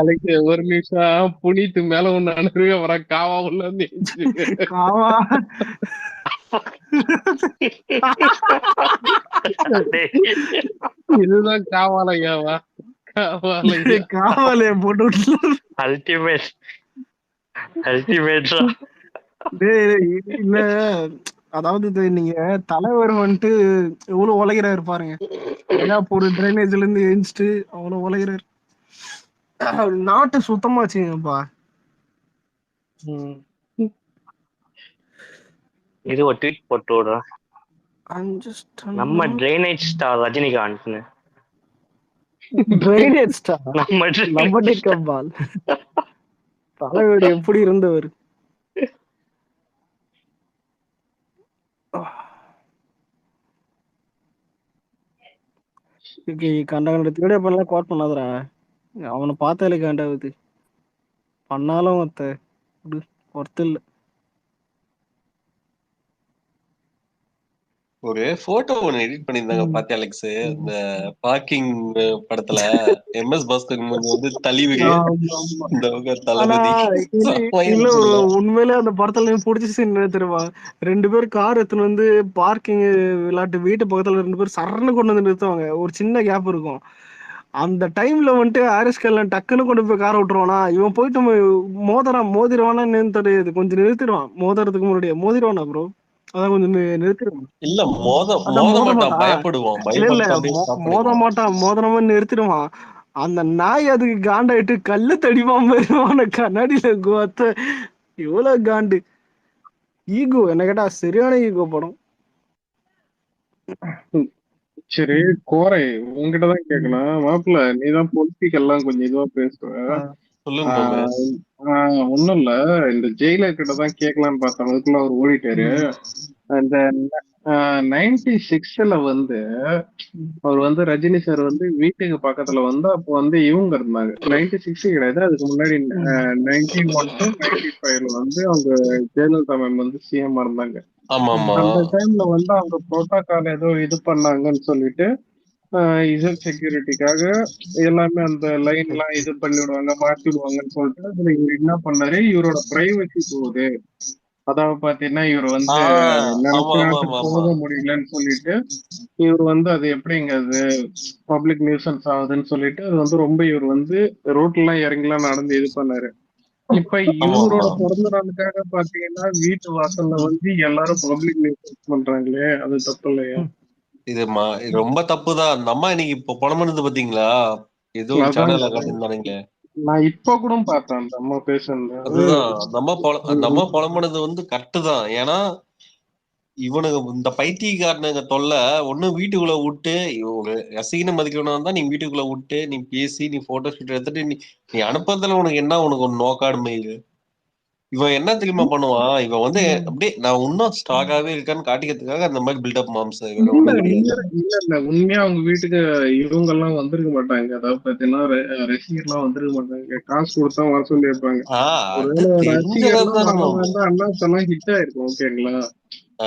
ஒரு நிமிஷம் புனித்து மேல ஒண்ணு அனுப்பி வர காவா உள்ள காவா இதுதான் காவாலையாவா காவாலைய போட்டு அல்டிமேட் இல்ல. அதாவது நீங்க தலைவர் வந்துட்டு எவ்வளவு உழைக்கிறாரு பாருங்க. ஒரு டிரைனேஜ்ல இருந்து எழுந்துட்டு அவ்வளவு உழைக்கிறாரு. நாட்டை சுத்தமா வச்சுங்கப்பா. இது ஒரு ட்வீட் போட்டு விடுறேன். நம்ம drainage star Rajinikanth drainage star நம்ம கம்பால் தலைவர் எப்படி இருந்தவர். கண்டகண்டத்தோட பண்ணலாம் கோட் பண்ணாதரா. அவனை பார்த்தாலே காண்டாவது பண்ணாலும் ஒருத்தர் இல்ல. ஒரு போட்டோ ஒன்னு எடிட் பண்ணிருந்தாங்க பாத்தியா அலெக்ஸ்? இந்த பார்க்கிங் படத்துல MS பாஸ்கர் வந்து தலிவுக தளபதி. இல்ல உண்மையிலே அந்த படத்துல பிடிச்ச சீன் தெரியுமா? 2 பேர் கார் எடுத்துன்னு வந்து பார்க்கிங் விளையாட்டு வீட்டு பக்கத்துல 2 பேர் சரணு கொண்டு வந்து நிறுத்துவாங்க. ஒரு சின்ன கேப் இருக்கும். அந்த டைம்ல வந்துட்டு ஆரிஸ்கெல்லாம் டக்குன்னு கொண்டு போய் காரை விட்டுருவானா. இவன் போயிட்டு மோதிரவானா தெரியாது. கொஞ்சம் நிறுத்திடுவான். மோதுறதுக்கு முன்னாடியே மோதிடுவானா ப்ரோ? அதான் கொஞ்சம் நிறுத்திடுவான். இல்ல மோதனமா நிறுத்திடுவான். அந்த நாய் அதுக்கு காண்டாயிட்டு கல்லு தடிவாம கண்ணாடியில கோத்த இவ்வளவு காண்டு. ஈகோ என்ன கேட்டா சரியான ஈகோ படம். சரி கோரை உங்ககிட்டதான் கேட்கலாம். மாப்பிள்ள நீதான் பொலிட்டிக் எல்லாம் கொஞ்சம் இதுவா பேசுவ. சொல்லுங்க தோமஸ். ஒண்ணும் இல்ல, இந்த ஜெயிலர் கிட்ட தான் கேட்கலான்னு பார்த்தேன், அதுக்குள்ள அவர் ஓடிட்டாரு. இந்த 96ல வந்து அவர் வந்து ரஜினி சார் வந்து வீட்டுக்கு பக்கத்துல வந்து அப்போ வந்து இவங்க இருந்தாங்க. 96 கிடையாது, அதுக்கு முன்னாடி 91 to 95ல வந்து அவங்க ஜெயலலிதா மேம் வந்து சிஎம் இருந்தாங்க. அந்த டைம்ல வந்து அவங்க புரோட்டோகால் ஏதோ இது பண்ணாங்கன்னு சொல்லிட்டு இசட் செக்யூரிட்டிக்காக எல்லாமே அந்த லைன் எல்லாம் இது பண்ணிவிடுவாங்க, மாத்தி விடுவாங்கன்னு சொல்லிட்டு அதுல இவர் என்ன பண்ணாரு, இவரோட பிரைவசி போகுது, அதாவது பாத்தீங்கன்னா இவர் வந்து நினைச்ச நேரத்துக்கு போக முடியலன்னு சொல்லிட்டு இவர் வந்து அது எப்படிங்க அது பப்ளிக் நியூசன்ஸ் ஆகுதுன்னு சொல்லிட்டு அது வந்து ரொம்ப இவர் வந்து ரோட்ல எல்லாம் இறங்கிலாம் நடந்து இது பண்ணாரு. இப்ப இவரோட பிறந்த நாளுக்காக பாத்தீங்கன்னா வீட்டு வாசல்ல வந்து எல்லாரும் பப்ளிக் நியூசன்ஸ் பண்றாங்களே, அது தப்பு இல்லையா? இது ரொம்ப தப்புதான். அந்த அம்மா இன்னைக்கு இப்ப புலம்புனது பாத்தீங்களா? ஏதோ ஒரு சேனல்ல காட்டியிருந்தானுங்களே. நான் இப்ப கூட பார்த்தேன் அந்த அம்மா பேசுறது. அதுதான் அந்த அம்மா புலம்புனது வந்து கரெக்ட் தான். ஏன்னா இவனுக்கு இந்த பைத்தியக்காரனுங்க தொல்லை ஒண்ணு வீட்டுக்குள்ள விட்டு ஒரு ரசிகனை மதிக்கணும் தான் நீ வீட்டுக்குள்ள விட்டு நீ பேசி நீ போட்டோ ஷூட் எடுத்துட்டு நீ அனுப்புறதுல உனக்கு என்ன உனக்கு ஒரு நோக்காடுமை இது. இவன் என்ன தெரியுமா பண்ணுவான், இவன் வந்து அப்படியே நான் இன்னும் ஸ்ட்ராங்காவே இருக்கான்னு காட்டிக்கிறதுக்காக அந்த மாதிரி பில்டப் மாம்ஸ். இல்ல உண்மையா அவங்க வீட்டுக்கு இவங்க எல்லாம் வந்திருக்க மாட்டாங்க. அதாவது பாத்தீங்கன்னா ரசிகர் எல்லாம் வந்திருக்க மாட்டாங்க, காசு கொடுத்தா வர சொல்லி இருப்பாங்க. ஒருவேளை ரசிகர்லாம் வந்தா அண்ணாத்தெல்லாம் ஹிட் ஆயிருக்கும். ஓகேங்களா?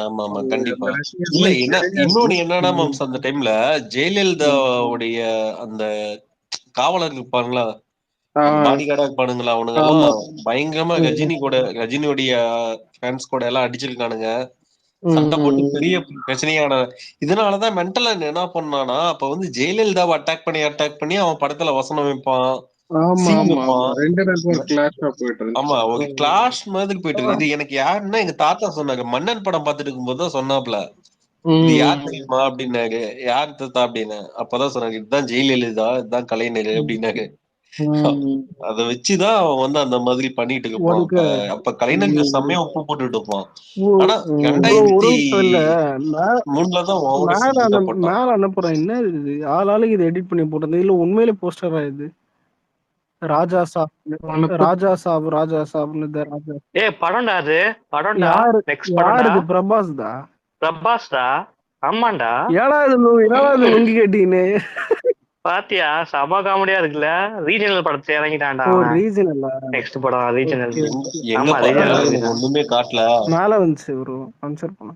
ஆமா ஆமா கண்டிப்பா. இல்ல என்ன இன்னொன்னு என்னன்னா மாம்ஸ், அந்த டைம்ல ஜெயலலிதாவுடைய அந்த காவலர் இருப்பாங்களா, பாடி கார்டா இருப்பானுங்களா, அவனுங்க எல்லாம் பயங்கரமா ரஜினியோடைய ஃபேன்ஸ் கூட எல்லாம் அடிச்சிருக்கானுங்க, சண்டை போட்டு பெரிய பிரச்சனையான. இதனாலதான் மென்டலா என்ன பண்ணானா அப்ப வந்து ஜெயலலிதாவை அட்டாக் பண்ணி அவன் படத்துல வசனம் வைப்பான், சீன் வைப்பான். ஆமா ஒரு கிளாஷ் மாதிரி போயிட்டு இருக்கு. இது எனக்கு யாருன்னா எங்க தாத்தா சொன்னாங்க, மன்னன் படம் பார்த்துட்டு இருக்கும்போது தான் சொன்னாப்ல, இது யார் தெரியுமா அப்படின்னாரு. யார் தாத்தா அப்படின்னு. அப்பதான் சொன்னாங்க, இதுதான் ஜெயலலிதா, இதுதான் கலைஞர் அப்படின்னாரு. அத வச்சுதான் அவன் வந்து அந்த மாதிரி பண்ணிட்டு இருப்பான். அப்ப கலைஞருக்கு செம்மையா உப்பு போட்டுட்டு இருப்பான். ஆனா 2003 மேல அனுப்புறேன். என்ன இது ஆளாளுக்கு இது எடிட் பண்ணி போட்டது இல்ல, உண்மையிலே போஸ்டரா இது? ராஜா சாப்னு படம்டா அது, படம்டா. நெக்ஸ்ட் யாரு? பிரபாஸ் தான். பிரபாஸ்டா? ஆமாண்டா. ஏழாவது லுங்கி கட்டின்னு பாத்தியா? செம காமெடியா இருக்குல்ல. ரீஜனல் படத்தை இறங்கிட்டான்டா. நெக்ஸ்ட் படம் ரீஜனல். ஆமா ரீஜனல் ஒண்ணுமே காட்டல. மேல வந்துச்சு ஒரு ஆன்சர் பண்ண.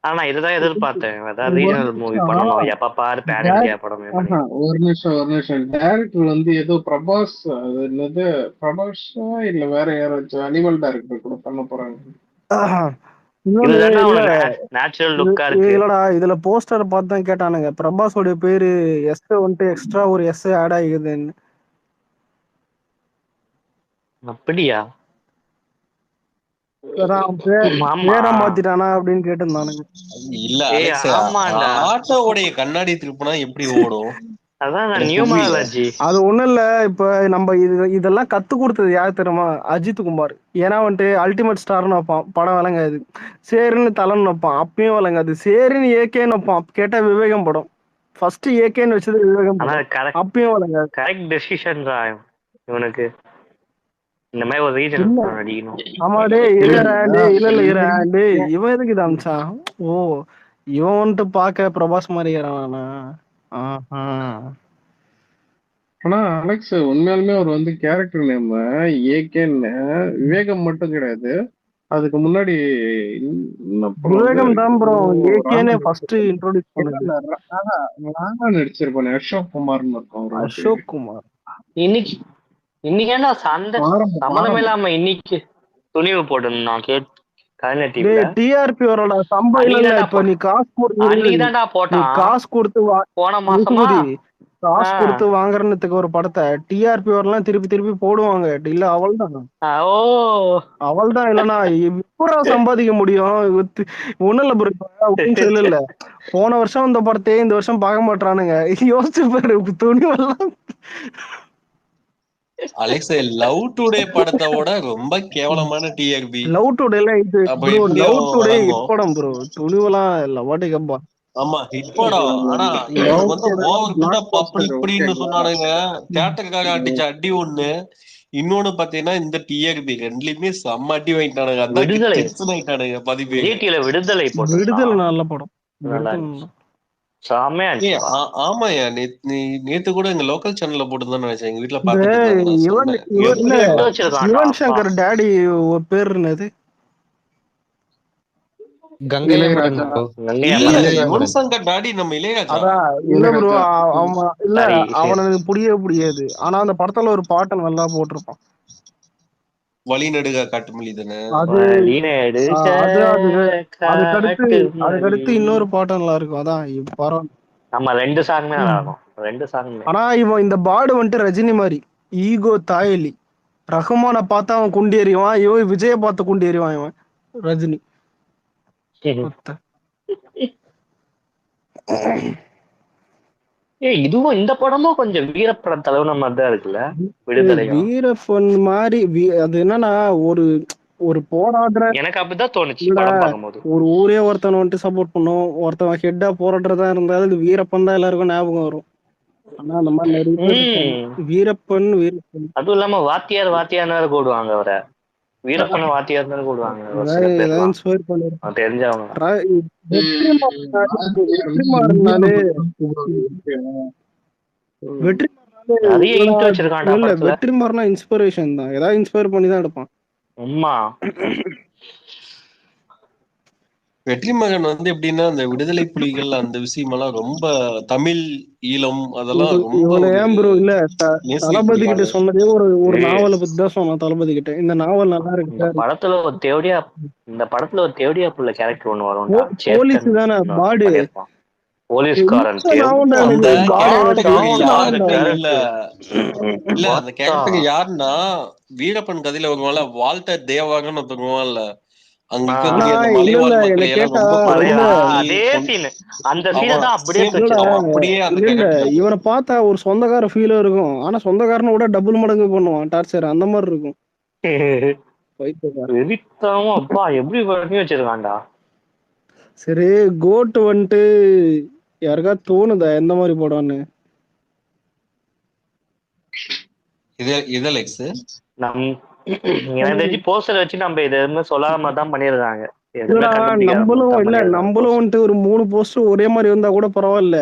ஆனா இதுதான் எதிர்பார்த்தேன், அதான் ரீஜனல் மூவி பண்ணணும். எப்ப பாரு பேன் இந்தியா படமே. ஒரு நிமிஷம் டைரக்டர் வந்து ஏதோ பிரபாஸ், அது என்னது பிரபாஸா இல்ல வேற யாராச்சும் அனிமல் டைரக்டர் கூட பண்ண போறாங்க. இல்லடா இதுல போஸ்டர் பார்த்து தான் கேட்டானுங்க, பிரபாஸோட பேரு எஸ் வந்துட்டு எக்ஸ்ட்ரா ஒரு எஸ் ஆட் ஆகிக்குதுன்னு. அப்படியா? பேரை மாத்திட்டானா அப்படின்னு கேட்டிருந்தானுங்க. இல்ல ஆட்டோவுடைய கண்ணாடி திருப்பினா எப்படி ஓடும்? அது ஒண்ணும் இல்ல. இப்ப நம்ம இதெல்லாம் கத்து கொடுத்தது யார் தெரியுமா? அஜித் குமார். ஏன்னா வந்துட்டு அல்டிமேட் ஸ்டார்னு வைப்பான், படம் விளங்காது. சேருன்னு தலைன்னு வைப்பான், அப்பயும் விளங்காது. சேருன்னு ஏகேன்னு வைப்பான், கேட்டா விவேகம் படம். ஃபர்ஸ்ட் ஏகேன்னு வச்சது விவேகம் படம், அப்பயும் விளங்காது. கரெக்ட் டெசிஷன் தான் இவனுக்கு. இந்த மாதிரி ஒரு ரீஜன் அடிக்கணும். ஆமா டேய் இவன் எதுக்கு இதை அமிச்சான்? ஓ இவன் வந்துட்டு பாக்க பிரபாஸ் மாதிரி ஏறானா? ஆனா அலெக்ஸ் உண்மையாலுமே அவர் வந்து கேரக்டர் நேம் ஏகேன்னு விவேகம் மட்டும் கிடையாது, அதுக்கு முன்னாடி விவேகம் தான் ப்ரோ. ஏகேனே ஃபர்ஸ்ட் இன்ட்ரோ듀ஸ் பண்ணது. ராணா நடிச்சிருப்பானே அசோக் குமார்னு இருக்கும். அசோக் குமார் இன்னைக்கு என்ன சண்டை சம்மந்தமே இல்லாம இன்னைக்கு துணிவு போடணும் நான் கேட்டு டிஆர்பி வரடா சம்பளம் இல்ல. இப்ப நீ காசு கொடுத்து போன மாசமா காசு கொடுத்து வாங்குறதுக்கு ஒரு படத்தை டிஆர்பி வரலாம் திருப்பி போடுவாங்க. இல்ல அவள்தான் இல்லனா எப்படா சம்பாதிக்க முடியும்? ஒண்ணும் இல்ல இல்ல போன வருஷம் இந்த படத்தையே இந்த வருஷம் பார்க்க மாட்டானுங்க. யோசிச்சு பாரு துணிவெல்லாம். அலெக்ஸ் லவ் டுடே படத்தோட ரொம்ப கேவலமான டிஆர்பி. லவ் டுடே படம் ப்ரோ. துணிவெல்லாம் லவாட்டிக்கப்பா. ஆமா ஹிட் படம். ஆனா இது வந்து ஓவர் அப்படி இப்படின்னு சொன்னானுங்க. தியேட்டருக்காக அடிச்ச அடி ஒண்ணு, இன்னொன்னு பாத்தீங்கன்னா இந்த டிஆர்பி ரெண்டுலயுமே செம்ம அடி வாங்கிட்டானுங்க. அதான் விடுதலை டென்ஷன் ஆயிட்டானுங்க பதிவு. ஜிடில விடுதலை விடுதலை நல்ல படம். நல்லா இருந்துச்சு. செம்மையா இருந்துச்சு. ஆமாயா நேத்து கூட எங்க லோக்கல் சேனல்ல போட்டுதான் நினைச்சேன். எங்க வீட்டுல இந்த பாத்துட்டு யுவன் சங்கர் டாடி ஒரு பேர் என்னது? கங்கை அமரன் bro. யுவன் சங்கர் டாடி நம்ம இளையராஜா. இல்ல ப்ரோ, அவன் இல்ல அவனுக்கு புரியவே ஆனா அந்த படத்துல ஒரு பாட்டு நல்லா போட்டிருப்பான். வழி நடுக காட்டுமொழி தானே. அதுக்கடுத்து இன்னொரு பாட்டு நல்லா இருக்கும். அதான் பரவாயில்ல. நம்ம 2 சாங்குமே நல்லா இருக்கும். 2 சாங்குமே. ஆனா இவன் இந்த பாடு வந்துட்டு ரஜினி மாதிரி ஈகோ தாயலி. ரஹ்மானை பார்த்தா அவன் குண்டி எறிவான், இவன் விஜய பார்த்து குண்டி எறிவான். இவன் ரஜினி இதுவும் இந்த படமும் கொஞ்சம் வீரப்படம் தலைவன மாதிரி தான் இருக்குல்ல. விடுதலை வீரப்பன் மாதிரி. அது என்னன்னா ஒரு போராடுற, எனக்கு அப்படிதான் தோணுச்சு படம் பார்க்கும்போது. ஒரு ஊரே ஒருத்தனை வந்துட்டு சப்போர்ட் பண்ணும், ஒருத்தன் ஹெட்டா போராடுறதா இருந்தாலும் இது வீரப்பன் தான் எல்லாருக்கும் ஞாபகம் வரும். ஆனா அந்த மாதிரி நிறைய வீரப்பன் அதுவும் இல்லாம வாத்தியார் கூடுவாங்க. அவரை வீரப்பன் வாத்தியார் கூடுவாங்க. தெரிஞ்சவங்க வெற்றிமாறனா இன்ஸ்பிரேஷன் தான். ஏதாவது இன்ஸ்பயர் பண்ணி தான் எடுப்பான். வெற்றிமகன் வந்து எப்படின்னா அந்த விடுதலை புலிகள் அந்த விஷயமெல்லாம் ரொம்ப தமிழ் ஈழம் அதெல்லாம் ரொம்ப இல்ல. தளபதி கிட்ட சொன்னதே ஒரு நாவலை பத்தி தான் சொன்னான். தளபதி கிட்ட இந்த நாவல் நல்லா இருக்கு. இந்த படத்துல ஒரு தேவடியா புள்ள கேரக்டர் ஒண்ணு வரும். போலீஸ் தானே பாடு, போலீஸ்காரன். இல்ல அந்த கேரக்டர் யாருன்னா வீரப்பன் கதையில வருவான்ல, வால்டர் தேவாகன்னு ஒருத்தருவான்ல. இவனை பார்த்தா ஒரு சொந்தக்கார ஃபீல் இருக்கும். ஆனா சொந்தக்காரனை விட டபுள் மடங்கு பண்ணுவான் டார்ச்சர். அந்த மாதிரி இருக்கும். சரி, கோட் வந்துட்டு யாருக்கா தோணுதா எந்த மாதிரி போடான்னு? போஸ்டர் வச்சு நம்ம இது சொல்லாம தான் பண்ணிருக்காங்க. நம்மளும் வந்துட்டு ஒரு 3 போஸ்டர் ஒரே மாதிரி இருந்தா கூட பரவாயில்ல.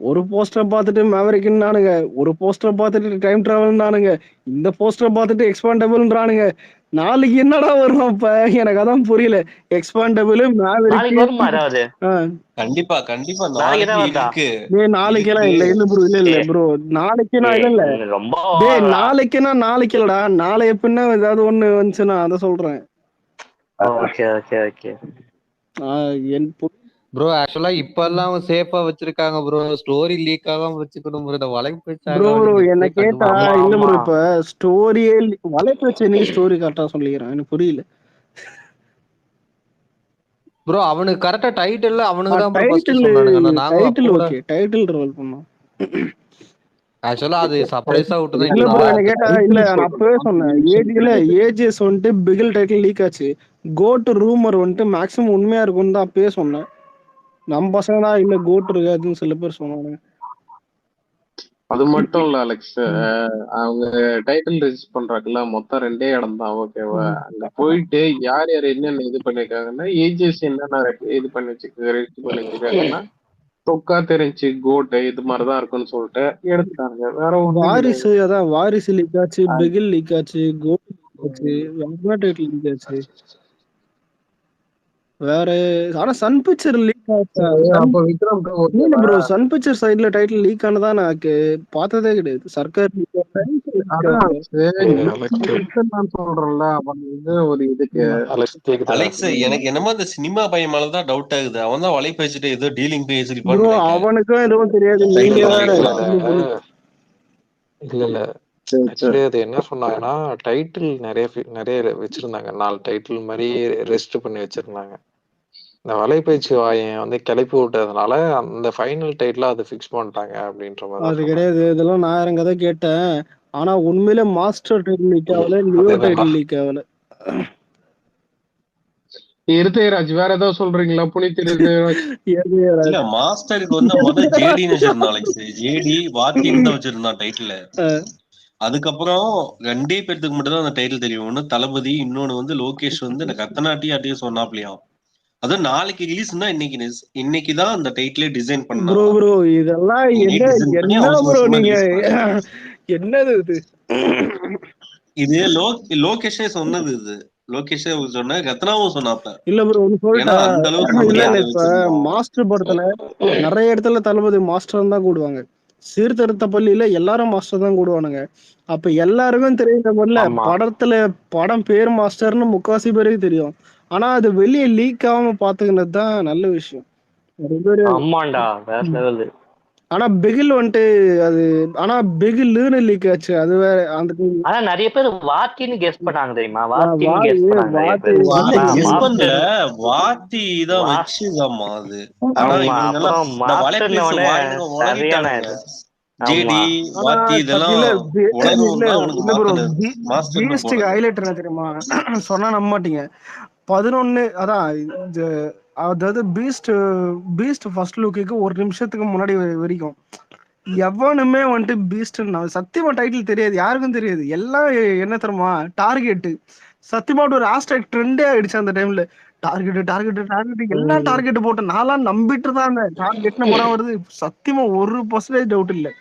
ஒரு போஸ்டரை பார்த்துட்டு மேவரிக்னானுங்க, ஒரு போஸ்டரை பார்த்துட்டு டைம் டிராவல்னானுங்க, இந்த போஸ்டரை பார்த்துட்டு எக்ஸ்பாண்டபிள்ன்றானுங்க. நாளைக்கு என்னடா வரும்? அப்ப எனக்கு அதான் புரியல. எக்ஸ்பாண்டபிள் கண்டிப்பா கண்டிப்பா நாளைக்கெல்லாம் இல்ல ப்ரோ. இல்ல ப்ரோ, நாளைக்குனா இல்ல. நாளைக்குனா நாளைக்கு இல்லடா, நாளைய பின்ன ஏதாவது ஒண்ணு வந்துச்சுன்னா அதை சொல்றேன். ப்ரோ ஆக்சுவலா இப்ப எல்லாம் சேஃபா வச்சிருக்காங்க ப்ரோ. ஸ்டோரி லீக் ஆகாம வச்சுக்கணும் ப்ரோ. ப்ரோ என்ன கேட்டா இல்ல ப்ரோ, இப்ப ஸ்டோரியே வலைப்பேச்சு நீ ஸ்டோரி கரெக்டா சொல்லிக்கிறேன். எனக்கு புரியல ப்ரோ. அவனுக்கு கரெக்டா டைட்டில் அவனுக்கு தான் டைட்டில் ஓகே, டைட்டில் ரோல் பண்ணோம். ஆக்சுவலா அது சர்ப்ரைஸா விட்டு தான். இல்ல ப்ரோ என்ன கேட்டா இல்ல, நான் அப்பவே சொன்னேன். ஏஜிஎஸ் வந்துட்டு பிகில் டைட்டில் லீக் ஆச்சு. கோட் ரூமர் வந்துட்டு மேக்ஸிமம் உண்மையா இருக்கும்னு தான் அப்பவே சொன்னேன். நம்ம பசங்க தான் இல்ல கோட் இருக்காதுன்னு சில பேர் சொன்னாங்க. அது மட்டும் இல்ல அலெக்ஸ், அவங்க டைட்டில் ரிஜிஸ்டர் பண்றாங்கல்ல, மொத்தம் 2 இடம் தான். ஓகேவா? அங்க போயிட்டு யார் யார் என்னென்ன இது பண்ணிருக்காங்கன்னா, ஏஜிஎஸ் என்னென்ன இது பண்ணி வச்சிருக்காங்கன்னா தொக்கா தெரிஞ்சு கோட் இது மாதிரிதான் இருக்குன்னு சொல்லிட்டு எடுத்துட்டாங்க. வேற வாரிசு, அதான் வாரிசு லீக் ஆச்சு, பிகில் லீக் ஆச்சு, கோட் டைட்டில் லீக் ஆச்சு. வேற ஆனா சன் பிக்சர் லீக் ஆச்சு. ப்ரோ சன் பிக்சர் சைடுல டைட்டில் லீக் ஆனதா நான் பார்த்ததே கிடையாது. சர்க்கார் சொல்றேன்ல ஒரு இதுக்கு அலெக்ஸ், எனக்கு என்னமோ அந்த சினிமா பையன் மேலதான் டவுட் ஆகுது. அவன் தான் வலை பேசிட்டு ஏதோ டீலிங் பேசி அவனுக்கும் எதுவும் தெரியாது. இல்ல ஆக்சுவலி அது என்ன சொன்னாங்கன்னா, டைட்டில் நிறைய வச்சிருந்தாங்க. 4 டைட்டில் மாதிரி ரெஜிஸ்டர் பண்ணி வச்சிருந்தாங்க. இந்த வலைபேச்சு வாயன் வந்து கிளப்பி விட்டதுனால அந்த ஃபைனல் டைட்டில் அதை ஃபிக்ஸ் பண்ணிட்டாங்க அப்படின்ற மாதிரி. அது கிடையாது, இதெல்லாம் நான் யாரும் கதை கேட்டேன். ஆனா உண்மையில மாஸ்டர் டைட்டில் லீக் ஆகல, லியோ டைட்டில் லீக் ஆகல. இருதயராஜ் வேற ஏதாவது சொல்றீங்களா? புனித் இருதயராஜ். இல்ல மாஸ்டருக்கு வந்து முதல் ஜேடின்னு வச்சிருந்தான் அலெக்ஸ். ஜேடி வாத்தின்னு தான் வச்சிருந்தான் டைட்டில். அதுக்கப்புறம் 2 பேர்த்துக்கு மட்டும் தான் அந்த டைட்டில் தெரியும். ஒண்ணு தளபதி, இன்னொன்னு வந்து லோகேஷ் வந்து எனக்கு அத்தனாட்டியும் சொன்னாப்லையாம். அதுவும் நாளைக்கு ரிலீஸ்னா இன்னைக்குதான் அந்த டைட்டிலே டிசைன் ப்ரோ பண்ணாங்க. ப்ரோ இதெல்லாம் என்ன என்ன ப்ரோ நீங்க என்னது இது? இது லோகேஷே சொன்னது. இது லோகேஷே சொன்ன, ரத்னாவும் சொன்னாப்ல. இல்ல ப்ரோ ஒண்ணு சொல்லிட்டா, அந்த அளவுக்கு இல்ல இல்ல இப்ப மாஸ்டர் படத்துல நிறைய இடத்துல தளபதி மாஸ்டர் தான் கூடுவாங்க. சீர்திருத்த பள்ளியில எல்லாரும் மாஸ்டர் தான் கூடுவானுங்க. அப்ப எல்லாருக்கும் தெரியுற மாதிரில படத்துல படம் பேர் மாஸ்டர்னு முக்காவாசி பேருக்கு தெரியும். ஆனா அது வெளியே லீக் ஆகாம பாத்துக்கினது தான் நல்ல விஷயம். ஆனா பிகில் வந்துட்டு அது ஆனா பிகில்னு லீக் ஆச்சு. அது வேற. அந்த ஆனா நிறைய பேர் வாத்தின்னு கெஸ் பண்ணாங்க தெரியுமா? வாத்தி தான் வச்சுதாமா அது. ஆனா இவங்கெல்லாம் இந்த வலைபேசி உலகிட்டானுங்க. ஜேடி வாத்தி இதெல்லாம் உலகம்னா அவனுக்கு மாத்தனது. மாஸ்டர் ஹைலைட் என்ன தெரியுமா? சொன்னா நம்ப மாட்டீங்க. 11 அதான் அதாவது பீஸ்ட் ஃபர்ஸ்ட் லுக்குக்கு ஒரு நிமிஷத்துக்கு முன்னாடி வரைக்கும் எவனுமே வந்துட்டு பீஸ்ட் சத்தியமா டைட்டில் தெரியாது, யாருக்கும் தெரியாது. எல்லாம் என்ன தெரியுமா, டார்கெட். சத்தியமா ஒரு ஹேஷ்டேக் ட்ரெண்டே ஆயிடுச்சு அந்த டைம்ல. டார்கெட் எல்லாம் டார்கெட் போட்டு நான்லாம் நம்பிட்டு தான் டார்கெட்னு படம் வருது. சத்தியமா 1% டவுட் இல்லை.